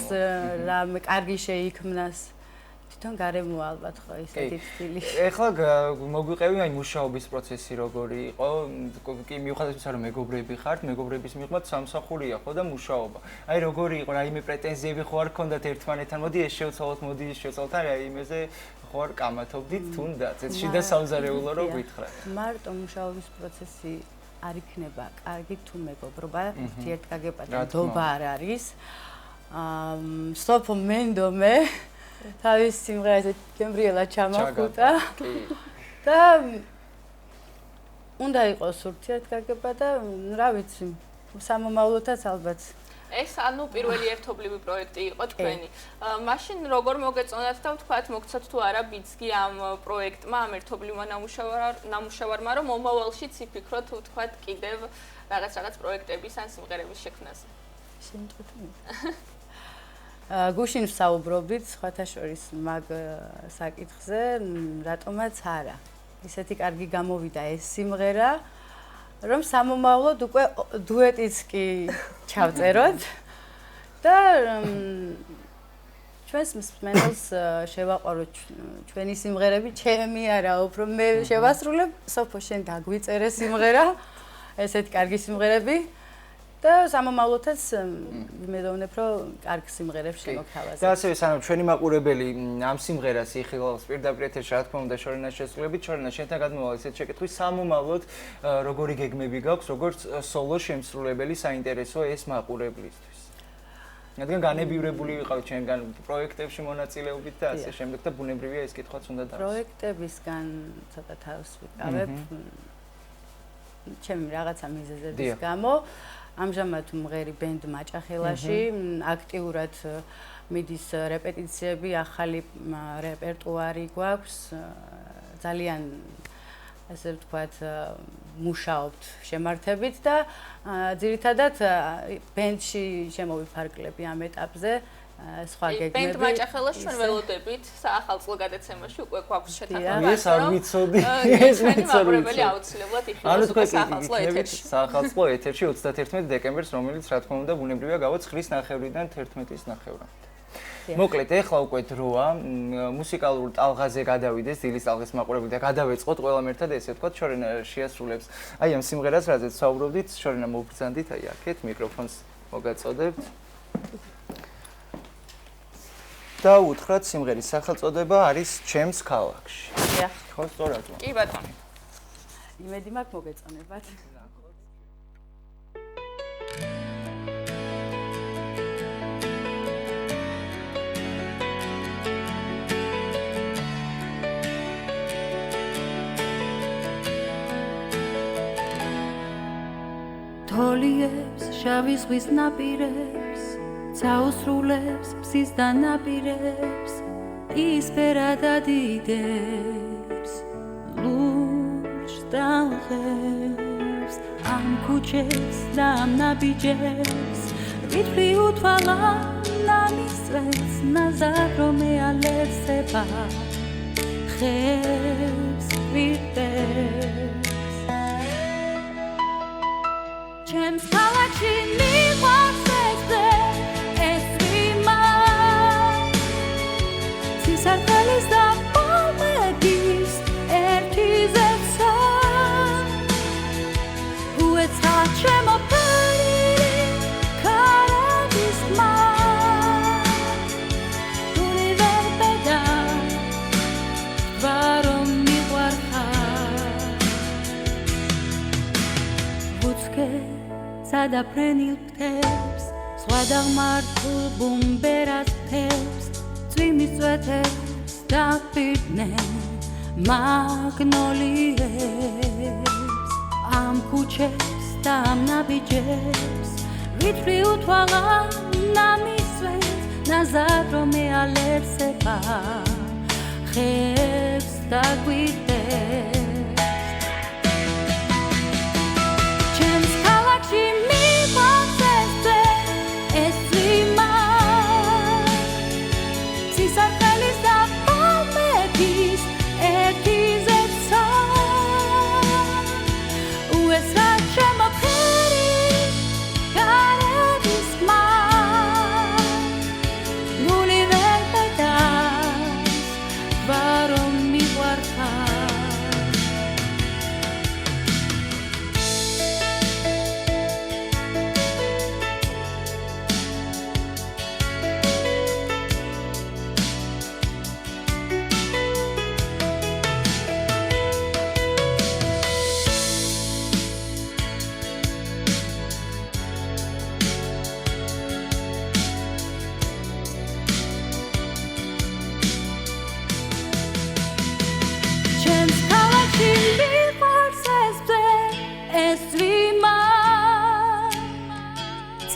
რამე კარგი შეიქმნას თვითონ გარემო ალბათ ხო ისეთი სტილი.
ეხლა მოგვიყევი აი მუშაობის პროცესი როგორი იყო? კი მიუხედავად იმისა რომ მეგობრები ხართ, მეგობრების მიღმა სამსახურია ხო და მუშაობა. აი როგორი იყო? რაიმე პრეტენზიები ხო არ გქონდათ ერთმანეთთან? მოდი ეს შევცვალოთ, მოდი ის შევცვალოთ. აი იმაზე ხო არ კამათობდით თუნდაც ეს შიდა სამზარეულო რო გითხრათ.
მარტო მუშაობის პროცესი არ იქნება კარგი თუ მეგობრობა ურთიერთგაგებათა ნდობა არ არის. სოფო მენდომე თავის სიმღერაზე გემრიელად ჩამახუტა და უნდა იყოს ურთიერთგაგება და რა ვიცი სამომავლოდაც ალბათ
ეს ანუ პირველი ერთობლივი პროექტი იყო თქვენი. მაშინ როგორ მოგეწონათ და ვთქვათ მოგცათ თუ არა ბიძგი ამ პროექტმა, ამ ერთობლივმა ნამუშევარმა, რომ მომავალშიც იფიქროთ ვთქვათ კიდევ რაღაც პროექტების ან სიმღერების შექმნაზე.
გუშინ ვსაუბრობდით სხვათა შორის მაგ საკითხზე, რატომაც არა. ისეთი კარგი გამოვიდა ეს სიმღერა, რომ სამომავლოდ უკვე დუეტიც კი ჩავწეროთ და ჩვენს მსმენელს შევაყაროთ ჩვენი სიმღერები, ჩემი არა, უფრო მე შევასრულებ, სოფო შენ დაგვიწერე სიმღერა, ესეთი კარგი სიმღერები და სამომავლოდაც ვიმედოვნებ, რომ კარგ სიმღერებს შემოგთავაზებთ.
და ასევე სანამ ჩვენი მაყურებელი ამ სიმღერას იხილავს პირდაპირ ეთერში, რა თქმა უნდა, შორენას შესრულებით, შორენა შენთან გადმოვალ ესეთ შეკითხვის სამომავლოდ როგორი გეგმები გაქვს, როგორც სოლო შემსრულებელი საინტერესო ეს მაყურებლისთვის. რადგან განებივრებული ვიყავ ჩვენგან პროექტებში მონაწილეობით და ასე შემდეგ და ბუნებრივია ეს კითხვაც უნდა დავსვი.
პროექტებისგან ცოტა თავს ვიკავებ. ჩემი რაღაცა მიზეზების გამო ამჟამად მღერი ბენდ მაჭახელაში აქტიურად მიდის რეპეტიციები, ახალი რეპერტუარი გვაქვს, ძალიან ასე ვთქვათ, მუშაობთ შემართებით და ძირითადად ბენდში შემოვიფარგლები ამ ეტაპზე. სხვა გეგმები.
ბენდ მაჭახელას ჩვენ ველოდებით საახალწლო გადაცემაში უკვე გვაქვს შეთანხმება.
ეს არ ვიცოდი.
ეს მაყურებელი აუცილებლად იხილავს უკვე საახალწლო ეთერში.
საახალწლო ეთერში 31 დეკემბერს, რომელიც რა თქმა უნდა ბუნებრივია გავა 9:30-დან 11-ის ნახევრამდე. მოკლედ, ეხლა უკვე დროა მუსიკალურ ტალღაზე გადავიდეს, დილის ტალღის მაყურებელი და გადავეწყოთ ყველამ ერთად ესე ვთქვათ, შორენა შეასრულებს. აი ამ სიმღერას, რაზეც საუბრობდით, შორენა მოვბრძანდით, აი აქეთ მიკროფონს მოგაწოდებთ. და უთხრათ სიმღერის სახელწოდება არის ჩემს ქალაქში.
დიახ.
ხო, სწორად.
კი ბატონო.
იმედი მაქვს მოგეწონებათ.
თოლიებს შავი ზღვის ნაპირებს საუსრულებს მზის დანაპირებს ის ფერად ადიდებს ლურჯს დაღებს ამ ქუჩებს და ამ ნაბიჯებს ვითვლი უთვალა ნამისწრებს ნაზარ რომ ეალერსება ხებს ვირტებს ჩემს ქალაქში მიყვარს ეს დღე ეს რიმა სისარგალის და პალმების ერთი ზეცა უეცრად შემოფერილი ქარების ხმა გული ვერ ბედა ვარო სადაფრენილ ფთებს სხვა დაღმართულ ბუმბერას ფებს წვიმის წვეთებს დაფირდნენ მაგნოლიებს ამ ქუჩებს და ამ ნაბიჯებს ვიტყვი უთვალა ნამისვენს ნაზად რომ ეალერსება ხებს და გვიტებს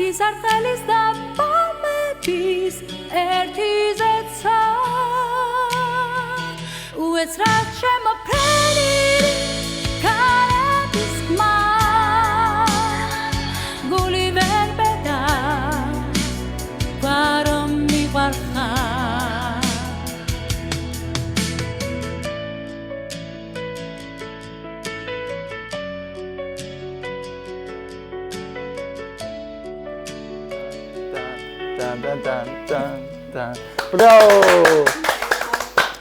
სისარგალის და პალმების ერთი ზეცა უეცრად შემოფერილი ქარების ხმა გული ვერ ბედავს გვარო მიყვარხარ
Bravo!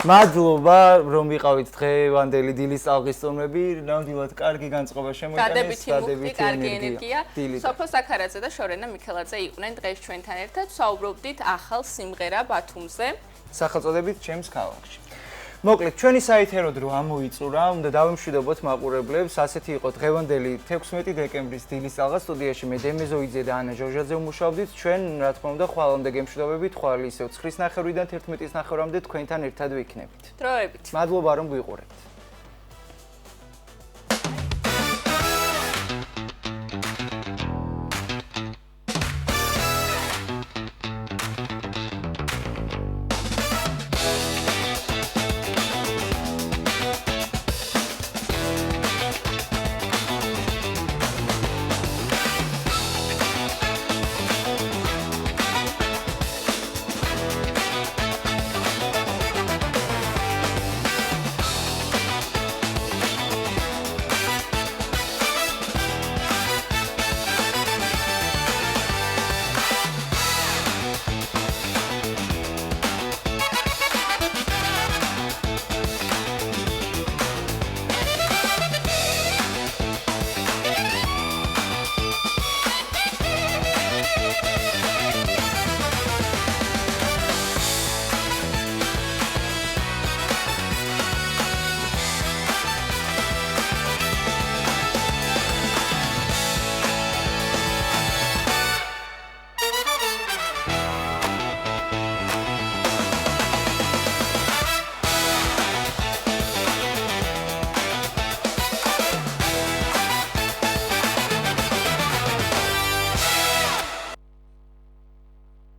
მადლობა რომ ვიყავით დღევანდელი დილის წაღისტომები, ნამდვილად კარგი განწყობა შემოიტანეს,
დადებითი კარგი ენერგია. სოფო საქარაძე და შორენა მიქელაძე იყვნენ დღეს ჩვენთან ერთად. საუბრობდით ახალ სიმღერა ბათუმზე.
სახელწოდებით ჩემს ქალაქში. მოკლედ, ჩვენი საეთერო დრო ამოიწურა, უნდა დავემშვიდობოთ მაყურებლებს. ასეთი იყო დღევანდელი 16 დეკემბრის დილის წაღა სტუდიაში მე დემეზოიძე და ანა ჟორჟაძე ვმუშაობდით. ჩვენ, რა თქმა უნდა, ხვალამდე გემშვიდობებით, ხვალ ისევ 9:30-დან 11:30-მდე თქვენთან ერთად ვიქნებით.
დროებით.
მადლობა რომ გვიყურებთ.